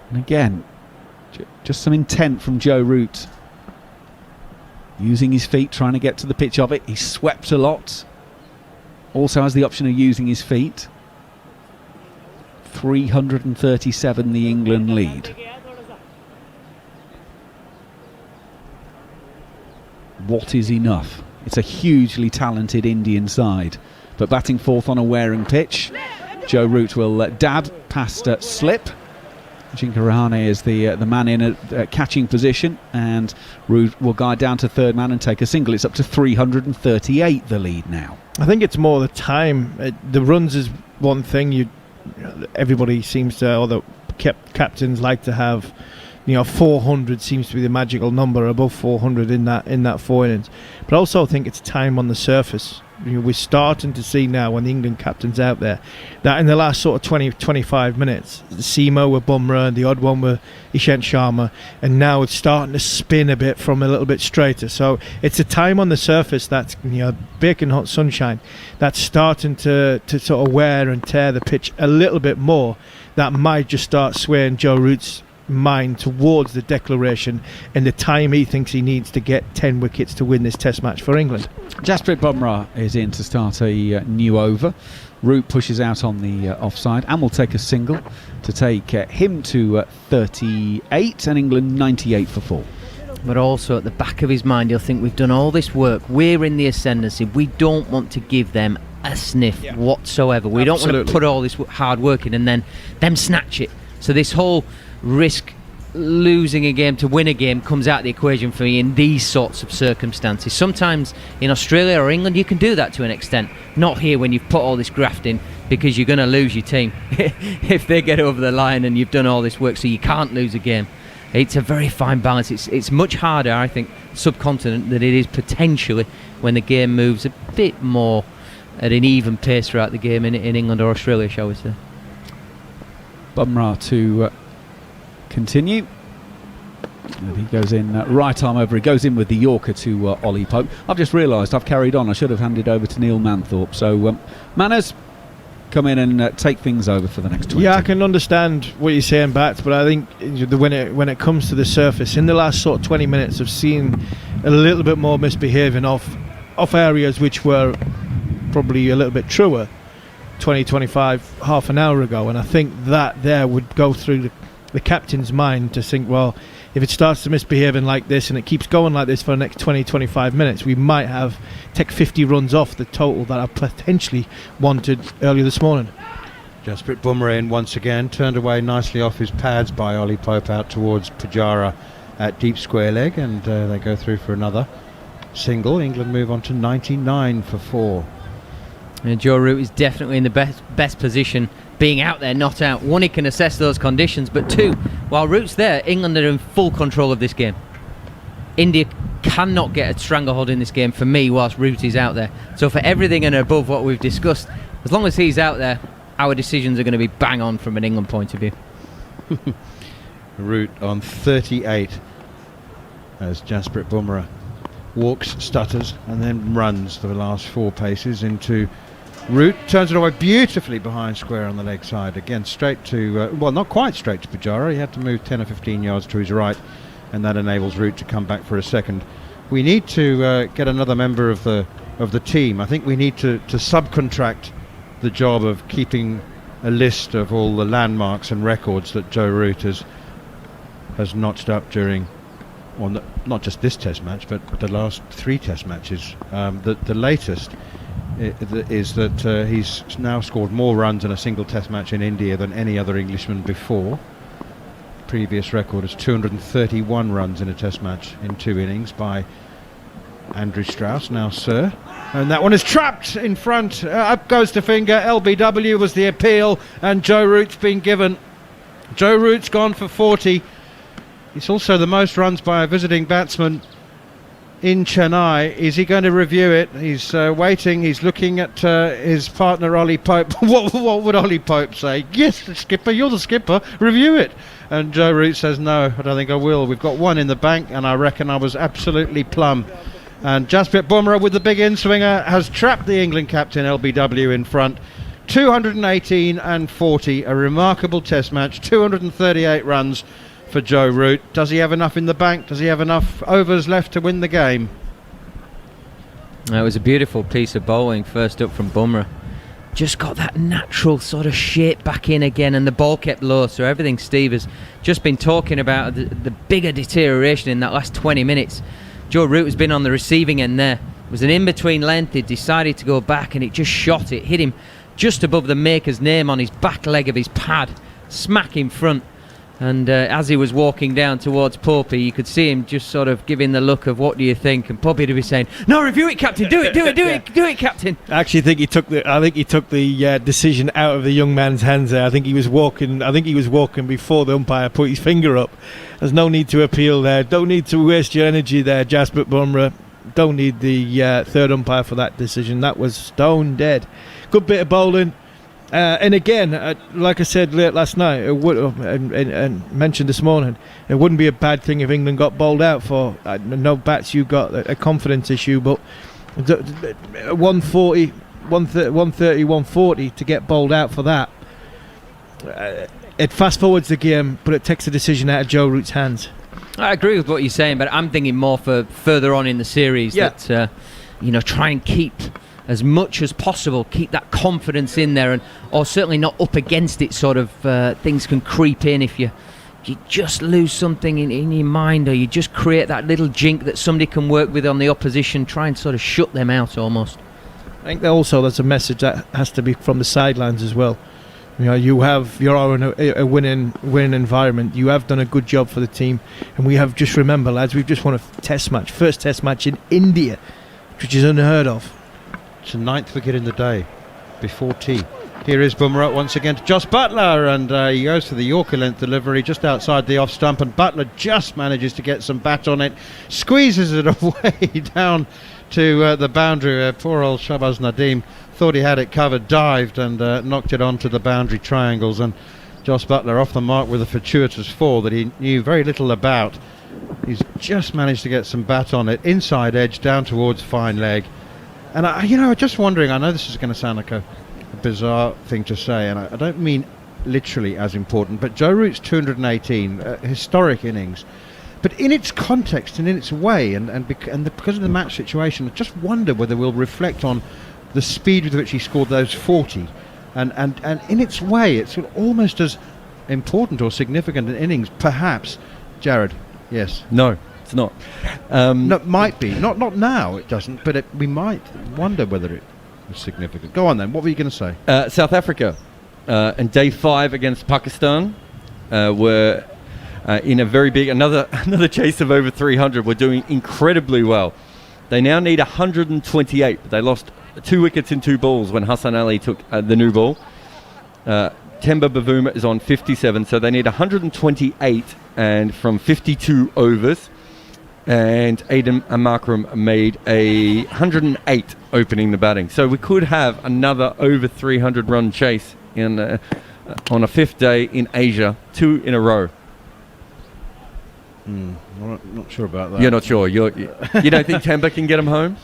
And again, just some intent from Joe Root. Using his feet, trying to get to the pitch of it. He swept a lot. Also has the option of using his feet. 337 the England lead. What is enough? It's a hugely talented Indian side, but batting fourth on a wearing pitch. Joe Root will dab past slip. Ajinkya Rahane is the man in a catching position, and Root will guide down to third man and take a single. It's up to 338 the lead now. I think it's more the time. The runs is one thing. Everybody seems to, or the captains like to have. 400 seems to be the magical number, above 400 in that 4 innings. But I also think it's time on the surface. We're starting to see now, when the England captain's out there, that in the last sort of 20-25 minutes, the Seema with Bumrah and the odd one with Ishant Sharma, and now it's starting to spin a bit from a little bit straighter. So it's a time on the surface that's baking hot sunshine, that's starting to sort of wear and tear the pitch a little bit more. That might just start swaying Joe Root's mind towards the declaration and the time he thinks he needs to get 10 wickets to win this test match for England. Jasprit Bumrah is in to start a new over. Root pushes out on the offside and will take a single to take him to 38, and England 98 for 4. But also at the back of his mind, he'll think, we've done all this work, we're in the ascendancy, we don't want to give them a sniff whatsoever. We don't want to put all this hard work in and then them snatch it. So this whole risk losing a game to win a game comes out of the equation for me in these sorts of circumstances. Sometimes in Australia or England you can do that to an extent. Not here, when you've put all this graft in, because you're going to lose your team if they get over the line and you've done all this work, so you can't lose a game. It's a very fine balance. It's much harder, I think, subcontinent than it is potentially when the game moves a bit more at an even pace throughout the game in England or Australia, shall we say. Bumrah to continue. And he goes in right arm over. He goes in with the Yorker to Ollie Pope. I've just realised I've carried on. I should have handed over to Neil Manthorpe. So Manners, come in and take things over for the next 20. Yeah, I can understand what you're saying, Bats, but I think when it comes to the surface, in the last sort of 20 minutes, I've seen a little bit more misbehaving off areas which were probably a little bit truer. 20-25 half an hour ago, and I think that there would go through the captain's mind to think, well, if it starts to misbehaving like this and it keeps going like this for the next 20-25 minutes, we might take 50 runs off the total that I potentially wanted earlier this morning. Jasprit Bumrah in once again, turned away nicely off his pads by Ollie Pope out towards Pujara at deep square leg, and they go through for another single. England move on to 99 for 4. And Joe Root is definitely in the best position, being out there, not out. One, he can assess those conditions, but two, while Root's there, England are in full control of this game. India cannot get a stranglehold in this game for me whilst Root is out there. So for everything and above what we've discussed, as long as he's out there, our decisions are going to be bang on from an England point of view. Root on 38 as Jasprit Bumrah walks, stutters, and then runs the last 4 paces into Root. Turns it away beautifully behind square on the leg side. Again, straight to, well, not quite straight to Pujara. He had to move 10 or 15 yards to his right, and that enables Root to come back for a second. We need to get another member of the team. I think we need to subcontract the job of keeping a list of all the landmarks and records that Joe Root has notched up during, well, not just this test match, but the last 3 test matches. The latest is that he's now scored more runs in a single test match in India than any other Englishman before. Previous record is 231 runs in a test match in 2 innings by Andrew Strauss, now Sir. And that one is trapped in front. Up goes the finger. LBW was the appeal, and Joe Root's been given. Joe Root's gone for 40. It's also the most runs by a visiting batsman in Chennai. Is he going to review it? He's waiting. He's looking at his partner Ollie Pope. What would Ollie Pope say? Yes, the skipper, you're the skipper, review it. And Joe Root says, no, I don't think I will. We've got 1 in the bank, and I reckon I was absolutely plumb. And Jasprit Bumrah with the big in-swinger has trapped the England captain LBW in front. 218 and 40, a remarkable test match. 238 runs for Joe Root. Does he have enough in the bank? Does he have enough overs left to win the game? It was a beautiful piece of bowling, first up from Bumrah. Just got that natural sort of shape back in again, and the ball kept low, so everything Steve has just been talking about, the bigger deterioration in that last 20 minutes. Joe Root has been on the receiving end there. It was an in-between length. He decided to go back, and it just shot. It hit him just above the maker's name on his back leg of his pad, smack in front. And as he was walking down towards Popey, you could see him just sort of giving the look of, what do you think? And Popey would be saying, no, review it, captain, do it, captain. I actually think he took the decision out of the young man's hands there. I think he was walking before the umpire put his finger up. There's no need to appeal there. Don't need to waste your energy there, Jasprit Bumrah. Don't need the third umpire for that decision. That was stone dead. Good bit of bowling. And again, like I said late last night, and mentioned this morning, it wouldn't be a bad thing if England got bowled out for. No bats, you got a confidence issue, but 140, 130, 140 to get bowled out for that. It fast forwards the game, but it takes the decision out of Joe Root's hands. I agree with what you're saying, but I'm thinking more for further on in the series that try and keep as much as possible, keep that confidence in there, or certainly not up against it. Sort of things can creep in if you just lose something in your mind, or you just create that little jink that somebody can work with on the opposition. Try and sort of shut them out almost. I think that also there's a message that has to be from the sidelines as well. You're in a winning environment. You have done a good job for the team, and we have, just remember, lads, we've just won a first test match in India, which is unheard of. It's the 9th wicket in the day before tea. Here is Bumrah once again to Jos Buttler, and he goes for the Yorker length delivery just outside the off stump, and Buttler just manages to get some bat on it, squeezes it away down to the boundary. Poor old Shahbaz Nadeem thought he had it covered, dived and knocked it onto the boundary triangles, and Jos Buttler off the mark with a fortuitous 4 that he knew very little about. He's just managed to get some bat on it, inside edge down towards fine leg. And I'm just wondering, I know this is going to sound like a bizarre thing to say, and I don't mean literally as important, but Joe Root's 218, historic innings, but in its context and in its way, and because of the match situation, I just wonder whether we'll reflect on the speed with which he scored those 40 and in its way, it's almost as important or significant an innings, perhaps. Jared, yes. No, it's not. No, it might be. Not now, it doesn't, but we might wonder whether it was significant. Go on then, what were you going to say? South Africa, and day 5 against Pakistan, were in a very big, another chase of over 300. We're doing incredibly well. They now need 128, but they lost 2 wickets in 2 balls when Hassan Ali took the new ball. Temba Bavuma is on 57, so they need 128 and from 52 overs. And Aidan Amakram made 108 opening the batting. So we could have another over 300 run chase on a 5th day in Asia, 2 in a row. I'm not sure about that. You're not sure. You don't think Temba can get him home?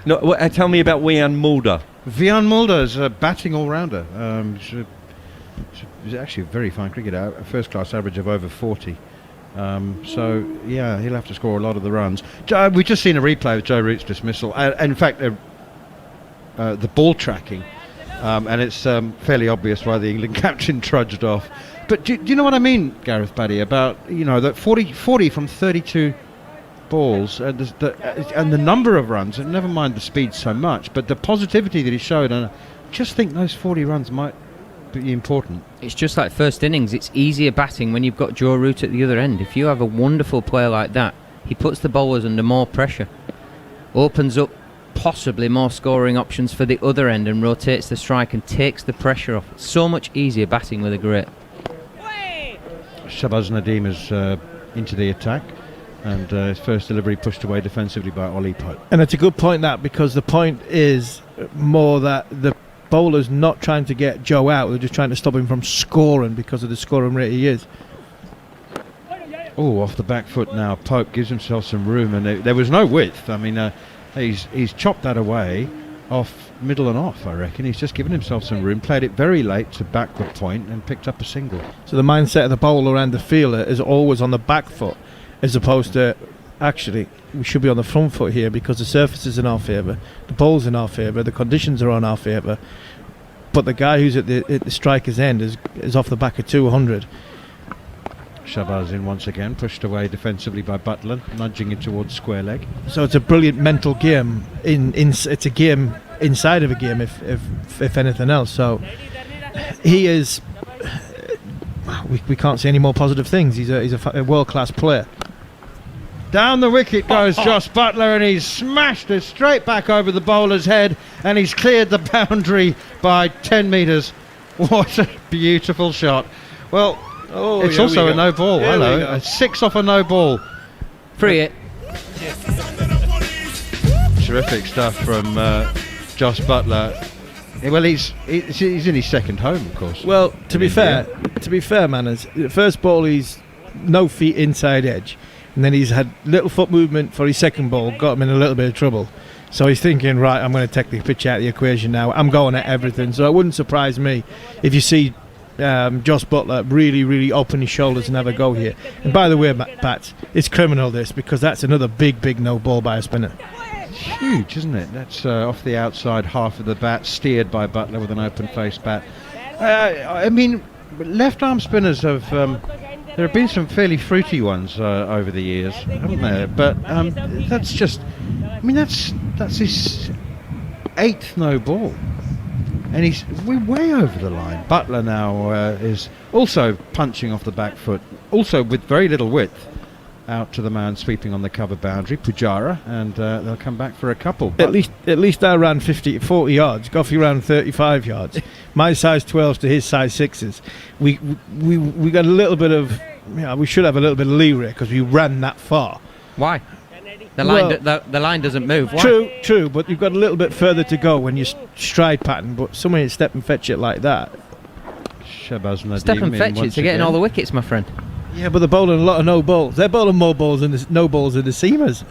No. Tell me about Wian Mulder. Wian Mulder is a batting all-rounder. He's actually a very fine cricketer, a first-class average of over 40. So, yeah, he'll have to score a lot of the runs. We've just seen a replay of Joe Root's dismissal. In fact, the ball tracking. And it's fairly obvious why the England captain trudged off. But do you know what I mean, Gareth Baddy, about, that 40 from 32 balls and the number of runs, and never mind the speed so much, but the positivity that he showed, and I just think those 40 runs might be important. It's just like first innings. It's easier batting when you've got Joe Root at the other end. If you have a wonderful player like that, he puts the bowlers under more pressure, opens up possibly more scoring options for the other end, and rotates the strike and takes the pressure off. It's so much easier batting with a great. Shahbaz Nadeem is into the attack, and his first delivery pushed away defensively by Ollie Pope. And it's a good point, that, because the point is more that the bowler's not trying to get Joe out, they're just trying to stop him from scoring because of the scoring rate he is. Oh, off the back foot now. Pope gives himself some room, and there was no width. I mean, he's chopped that away off middle and off, I reckon. He's just given himself some room, played it very late to backward point, and picked up a single. So the mindset of the bowler and the fielder is always on the back foot, as opposed to, actually, we should be on the front foot here because the surface is in our favour, the ball's in our favour, the conditions are on our favour, but the guy who's at the striker's end is off the back of 200. Shahbaz in once again, pushed away defensively by Butler, nudging it towards square leg. So it's a brilliant mental game. It's a game inside of a game, if anything else. So he is. We can't say any more positive things. He's a world-class player. Down the wicket goes Josh Butler, and he's smashed it straight back over the bowler's head, and he's cleared the boundary by 10 metres. What a beautiful shot. Well, it's also a no ball. Hello, a 6 off a no ball. Free it. Terrific stuff from Josh Butler. Well, he's in his second home, of course. Well, to be fair, Manners, first ball he's no feet inside edge, and then he's had little foot movement for his second ball, got him in a little bit of trouble. So he's thinking, right, I'm going to take the pitch out of the equation now. I'm going at everything. So it wouldn't surprise me if you see Josh Butler really, really open his shoulders and have a go here. And by the way, Pat, it's criminal this, because that's another big no ball by a spinner. It's huge, isn't it? That's off the outside half of the bat, steered by Butler with an open face bat. I mean, left arm spinners have. There have been some fairly fruity ones over the years, haven't there? But that's just. I mean, that's his 8th no ball. And we're way over the line. Butler now is also punching off the back foot, also with very little width, out to the man sweeping on the cover boundary, Pujara, and they'll come back for a couple. At least I ran 40 yards. Goffey ran 35 yards. My size 12s to his size 6s. We got a little bit of. We should have a little bit of leeway because we ran that far. Why? The line doesn't move. Why? True, but you've got a little bit further to go when you stride pattern. But someone step and fetch it like that. Shahbaz Nadeem step and fetch it to getting all the wickets, my friend. Yeah, but they're bowling a lot of no balls. They're bowling more balls than no balls than the seamers.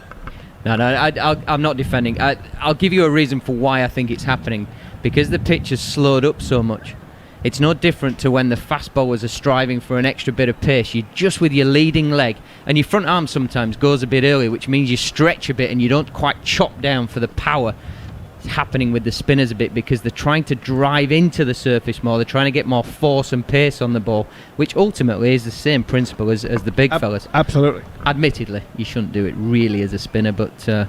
No, I'm not defending. I'll give you a reason for why I think it's happening. Because the pitch has slowed up so much. It's no different to when the fast bowlers are striving for an extra bit of pace. You're just with your leading leg, and your front arm sometimes goes a bit early, which means you stretch a bit and you don't quite chop down for the power. happening with the spinners a bit, because they're trying to drive into the surface more. They're trying to get more force and pace on the ball, which ultimately is the same principle as the big fellas. Absolutely. Admittedly, you shouldn't do it really as a spinner, but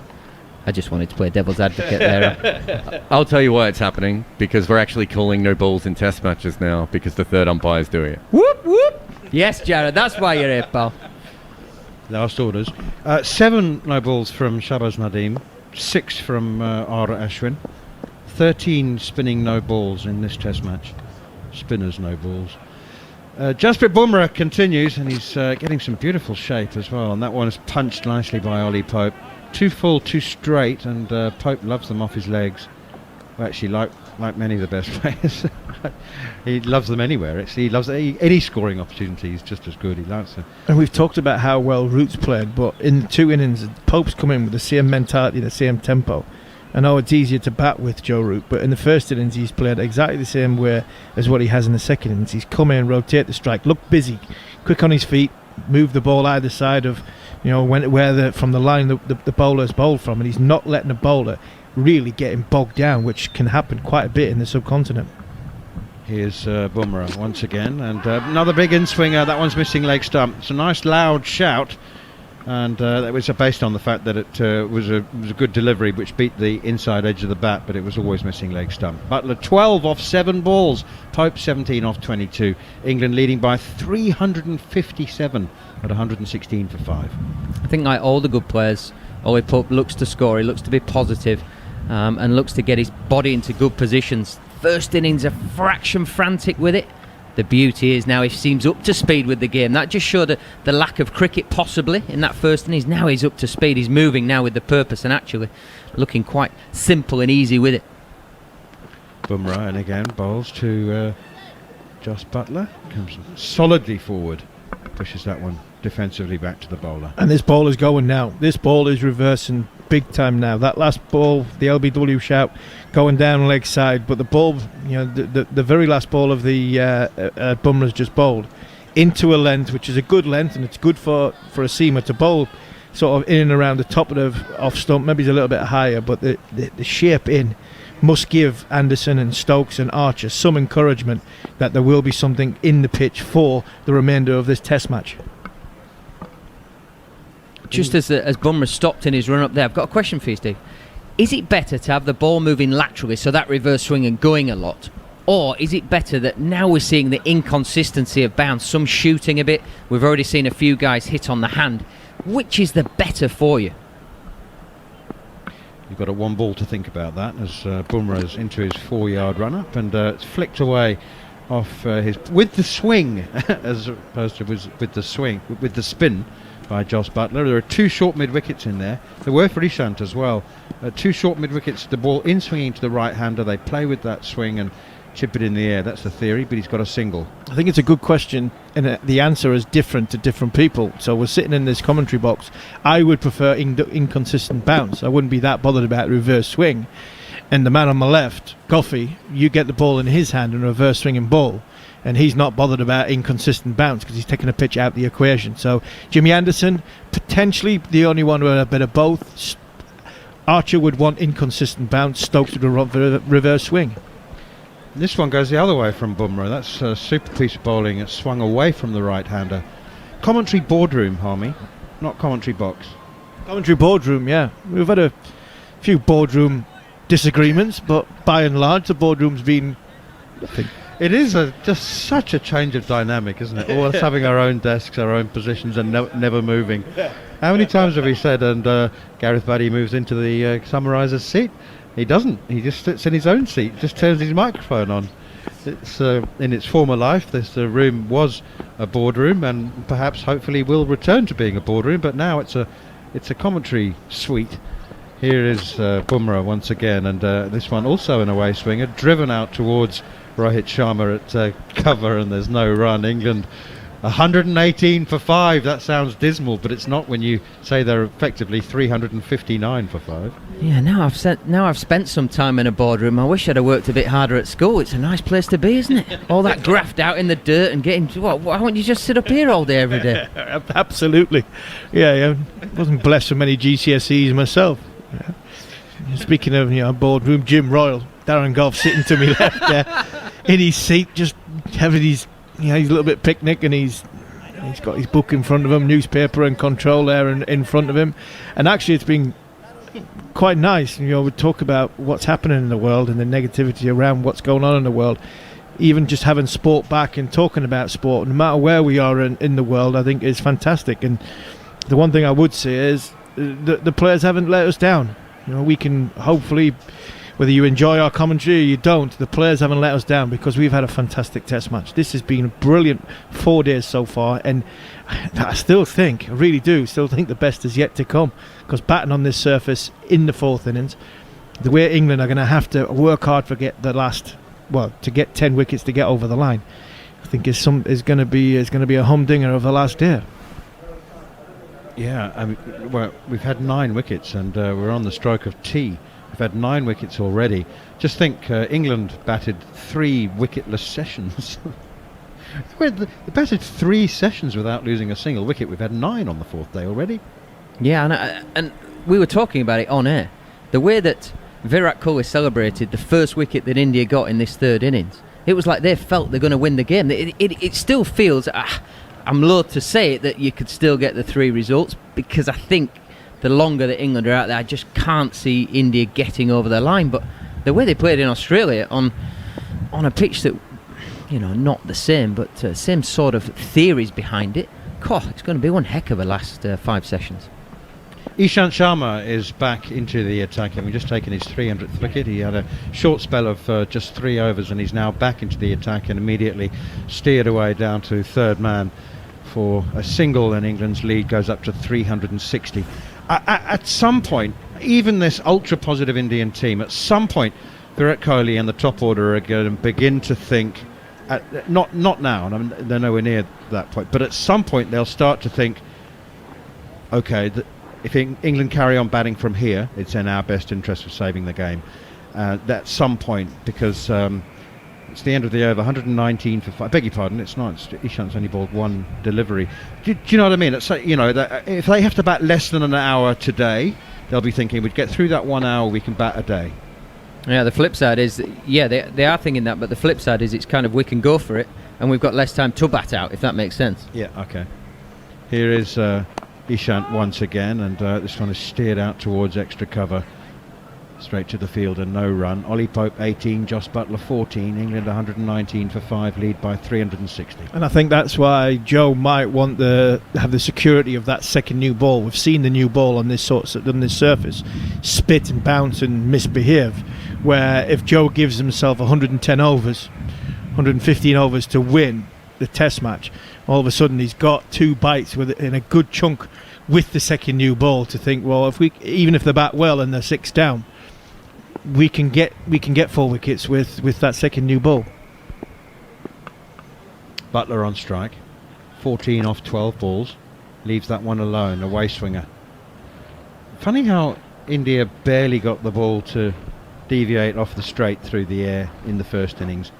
I just wanted to play devil's advocate there. I'll tell you why it's happening, because we're actually calling no balls in test matches now because the third umpire's doing it. Whoop, whoop. Yes, Jared, that's why you're here, pal. Last orders. 7 no balls from Shahbaz Nadeem, 6 from Ara Ashwin, 13 spinning no balls in this test match. Spinners no balls. Jasprit Bumrah continues, and he's getting some beautiful shape as well, and that one is punched nicely by Ollie Pope. 2 full, 2 straight, and Pope loves them off his legs. Well, actually, like many of the best players, he loves them anywhere. Actually, he loves any scoring opportunity. He's just as good. He likes them. And we've talked about how well Root's played, but in the 2 innings, Pope's come in with the same mentality, the same tempo. I know it's easier to bat with Joe Root, but in the first innings, he's played exactly the same way as what he has in the second innings. He's come in, rotate the strike, look busy, quick on his feet, move the ball either side of, from the line the bowler's bowled from, and he's not letting the bowler really getting bogged down, which can happen quite a bit in the subcontinent. Here's Bumrah once again, and another big in-swinger. That one's missing leg stump. It's a nice loud shout, and that was based on the fact that it was a good delivery which beat the inside edge of the bat, but it was always missing leg stump. Butler 12 off 7 balls, Pope 17 off 22. England leading by 357 at 116 for 5. I think like all the good players, Ollie Pope looks to score, he looks to be positive, and looks to get his body into good positions. First innings a fraction frantic with it. The beauty is now he seems up to speed with the game. That just showed the lack of cricket possibly in that first innings. Now he's up to speed, he's moving now with the purpose and actually looking quite simple and easy with it. Bumrah, and again bowls to Jos Buttler, comes solidly forward, pushes that one defensively back to the bowler. And this ball is going now. This ball is reversing big time now. That last ball, the LBW shout, going down leg side, but the ball, the very last ball of the Bumrah's just bowled into a length, which is a good length, and it's good for a seamer to bowl sort of in and around the top of the off stump. Maybe he's a little bit higher, but the shape in must give Anderson and Stokes and Archer some encouragement that there will be something in the pitch for the remainder of this test match. Just as Bumrah stopped in his run up there, I've got a question for you, Steve. Is it better to have the ball moving laterally, so that reverse swing and going a lot? Or is it better that now we're seeing the inconsistency of bounce, some shooting a bit? We've already seen a few guys hit on the hand. Which is the better for you? You've got a 1 ball to think about that as Bumrah's into his 4-yard run up, and it's flicked away off with the swing as opposed to with the spin by Jos Buttler. There are 2 short mid wickets in there. There were for Ishant as well. 2 short mid wickets, the ball in swinging to the right hander. They play with that swing and chip it in the air. That's the theory, but he's got a single. I think it's a good question, and the answer is different to different people. So we're sitting in this commentary box. I would prefer inconsistent bounce. I wouldn't be that bothered about reverse swing. And the man on my left, Goffey, you get the ball in his hand and reverse swinging ball, and he's not bothered about inconsistent bounce because he's taking a pitch out the equation. So Jimmy Anderson, potentially the only one with a bit of both. Archer would want inconsistent bounce, Stokes would want reverse swing. This one goes the other way from Bumrah. That's a super piece of bowling. It's swung away from the right-hander. Commentary boardroom, Harmy, not commentary box. Commentary boardroom, yeah. We've had a few boardroom disagreements, but by and large the boardroom's been nothing. It is just such a change of dynamic, isn't it? All us having our own desks, our own positions, and never moving. How many times have we said, and Gareth Buddy moves into the summariser's seat? He doesn't. He just sits in his own seat, just turns his microphone on. It's in its former life, this room was a boardroom, and perhaps, hopefully, will return to being a boardroom. But now it's a commentary suite. Here is Bumrah once again, and this one also an away swinger, driven out towards Rohit Sharma at cover, and there's no run. England 118 for 5. That sounds dismal, but it's not when you say they're effectively 359 for 5. Yeah, now I've spent some time in a boardroom. I wish I'd have worked a bit harder at school. It's a nice place to be, isn't it? All that graft out in the dirt and getting... Why won't you just sit up here all day, every day? Absolutely. Yeah, I wasn't blessed with many GCSEs myself. Yeah. Speaking of boardroom, Jim Royal, Darren Goff sitting to me left there in his seat, just having his he's a little bit picnic, and he's got his book in front of him, newspaper and control there in front of him, and actually it's been quite nice. We talk about what's happening in the world and the negativity around what's going on in the world. Even just having sport back and talking about sport, no matter where we are in the world, I think is fantastic. And the one thing I would say is the players haven't let us down. We can hopefully, whether you enjoy our commentary or you don't, the players haven't let us down, because we've had a fantastic test match. This has been a brilliant 4 days so far, and I really do think the best is yet to come, because batting on this surface in the fourth innings, the way England are going to have to work hard to get to get 10 wickets to get over the line, I think is going to be a humdinger of the last day. Yeah, we've had 9 wickets, and we're on the stroke of tea. We've had 9 wickets already. Just think, England batted 3 wicketless sessions. They batted 3 sessions without losing a single wicket. We've had 9 on the 4th day already. Yeah, and we were talking about it on air. The way that Virat Kohli celebrated the first wicket that India got in this 3rd innings, it was like they felt they're going to win the game. It still feels, I'm loath to say it, that you could still get the 3 results, because I think the longer that England are out there, I just can't see India getting over the line. But the way they played in Australia on a pitch that, not the same, but same sort of theories behind it, it's going to be one heck of a last 5 sessions. Ishant Sharma is back into the attack, having just taken his 300th wicket. He had a short spell of just 3 overs, and he's now back into the attack and immediately steered away down to 3rd man for a single, and England's lead goes up to 360. At some point, even this ultra-positive Indian team, at some point, Virat Kohli and the top order are going to begin to think, not now, and they're nowhere near that point, but at some point they'll start to think, okay, if England carry on batting from here, it's in our best interest of saving the game. At some point, because it's the end of the over, 119 for 5. Beg your pardon, it's not. Ishant's only bowled 1 delivery. Do you know what I mean? It's if they have to bat less than an hour today, they'll be thinking, we'd get through that 1 hour, we can bat a day. Yeah, the flip side is, they are thinking that, but the flip side is it's kind of we can go for it, and we've got less time to bat out, if that makes sense. Yeah, okay. Here is Ishant once again, and this one is steered out towards extra cover, straight to the field, and no run. Ollie Pope 18, Jos Buttler 14, England 119 for 5, lead by 360. And I think that's why Joe might want to have the security of that second new ball. We've seen the new ball on this surface spit and bounce and misbehave, where if Joe gives himself 110 overs, 115 overs to win the test match, all of a sudden he's got 2 bites in a good chunk with the second new ball to think, well, even if they bat well and they're 6 down, we can get 4 wickets with that second new ball. Butler on strike, 14 off 12 balls, leaves that one alone, away swinger. Funny how India barely got the ball to deviate off the straight through the air in the first innings,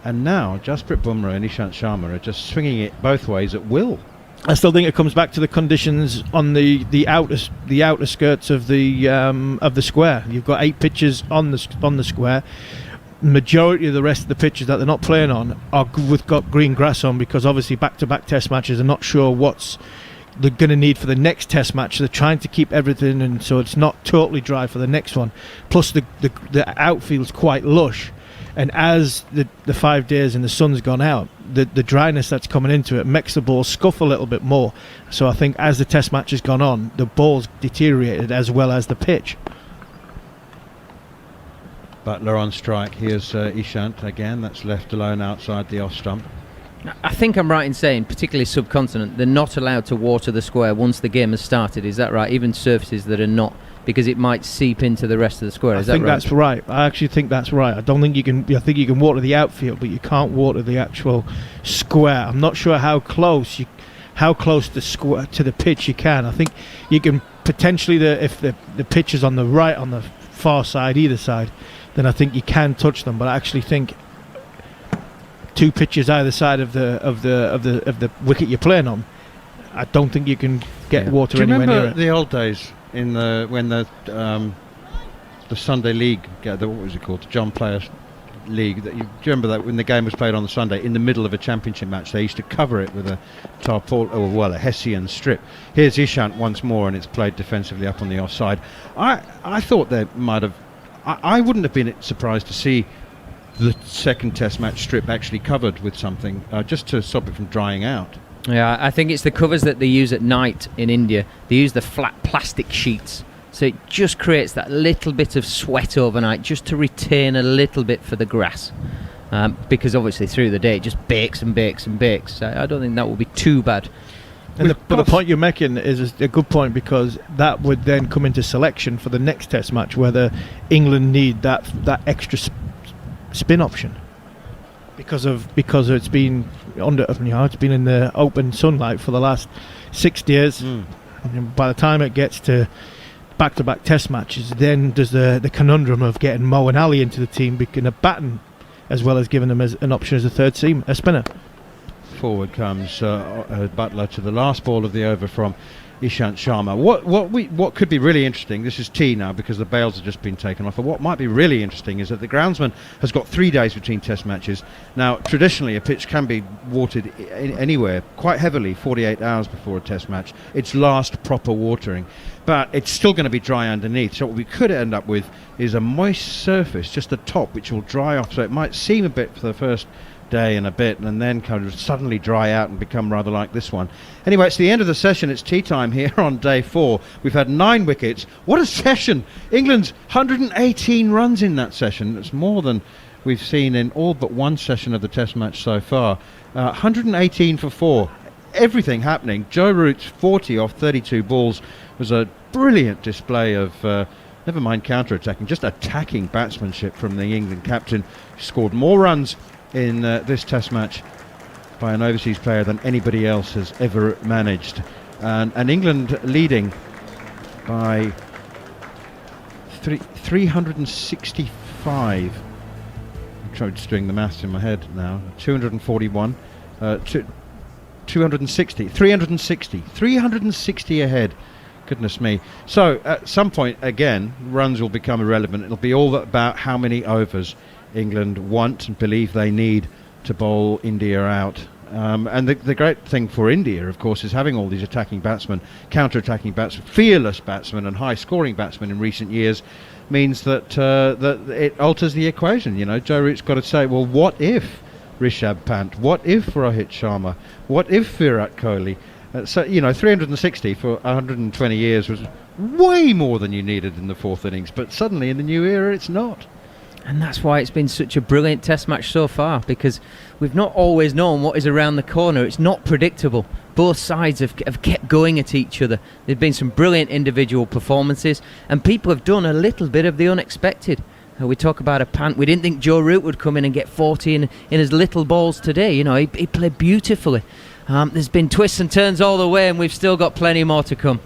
and now Jasprit Bumrah and Ishant Sharma are just swinging it both ways at will. I still think it comes back to the conditions on the outer skirts of the square. You've got 8 pitches on the square. Majority of the rest of the pitches that they're not playing on are got green grass on, because obviously back-to-back test matches are not sure what's they're going to need for the next test match. They're trying to keep everything, and so it's not totally dry for the next one. Plus the outfield's quite lush. And as the 5 days and the sun's gone out, the dryness that's coming into it makes the ball scuff a little bit more. So I think as the test match has gone on, the ball's deteriorated as well as the pitch. Butler on strike. Here's Ishant again. That's left alone outside the off stump. I think I'm right in saying, particularly subcontinent, they're not allowed to water the square once the game has started. Is that right? Even surfaces that are not, because it might seep into the rest of the square. Is that right? I think that's right. I actually think that's right. I don't think you can. I think you can water the outfield, but you can't water the actual square. I'm not sure how close the square to the pitch you can. I think you can potentially, if the pitch is on the right, on the far side, either side, then I think you can touch them. But I actually think 2 pitches either side of the wicket you're playing on, I don't think you can get water anywhere near it. Do you remember the old days when the the Sunday League, what was it called, the John Player League. Do you remember that when the game was played on the Sunday in the middle of a championship match, they used to cover it with a a Hessian strip. Here's Ishant once more, and it's played defensively up on the offside. I thought they might have. I wouldn't have been surprised to see the second Test match strip actually covered with something, just to stop it from drying out. Yeah, I think it's the covers that they use at night in India. They use the flat plastic sheets, so it just creates that little bit of sweat overnight, just to retain a little bit for the grass. Because obviously through the day it just bakes and bakes and bakes. So I don't think that will be too bad. And the point you're making is a good point, because that would then come into selection for the next Test match, whether England need that extra spin option. Because it's been it's been in the open sunlight for the last 6 years. And by the time it gets to back-to-back Test matches, then there's the conundrum of getting Mo and Ali into the team, being a baton, as well as giving them as an option as a spinner. Forward comes Butler to the last ball of the over from Ishant Sharma. What could be really interesting, this is tea now because the bails have just been taken off, but what might be really interesting is that the groundsman has got 3 days between Test matches. Now, traditionally a pitch can be watered anywhere quite heavily 48 hours before a Test match, its last proper watering, but it's still going to be dry underneath. So what we could end up with is a moist surface, just the top, which will dry off, so it might seem a bit for the first day and a bit, and then kind of suddenly dry out and become rather like this one. Anyway, it's the end of the session. It's tea time here on day 4. We've had 9 wickets. What a session! England's 118 runs in that session. It's more than we've seen in all but one session of the Test match so far. 118 for 4. Everything happening. Joe Root's 40 off 32 balls was a brilliant display of never mind counter-attacking, just attacking batsmanship from the England captain, who scored more runs in this Test match by an overseas player than anybody else has ever managed, and England leading by 365. I'm trying to doing the maths in my head now. 241, 260, 360 ahead. Goodness me. So at some point again runs will become irrelevant. It'll be all about how many overs England want and believe they need to bowl India out. And the great thing for India, of course, is having all these attacking batsmen, counter-attacking batsmen, fearless batsmen and high-scoring batsmen in recent years, means that it alters the equation. You know, Joe Root's got to say, well, what if Rishabh Pant? What if Rohit Sharma? What if Virat Kohli? So, you know, 360 for 120 years was way more than you needed in the 4th innings, but suddenly in the new era it's not. And that's why it's been such a brilliant Test match so far, because we've not always known what is around the corner. It's not predictable. Both sides have kept going at each other. There have been some brilliant individual performances, and people have done a little bit of the unexpected. We talk about a Pant. We didn't think Joe Root would come in and get 40 in his little balls today. You know, he played beautifully. There's been twists and turns all the way, and we've still got plenty more to come.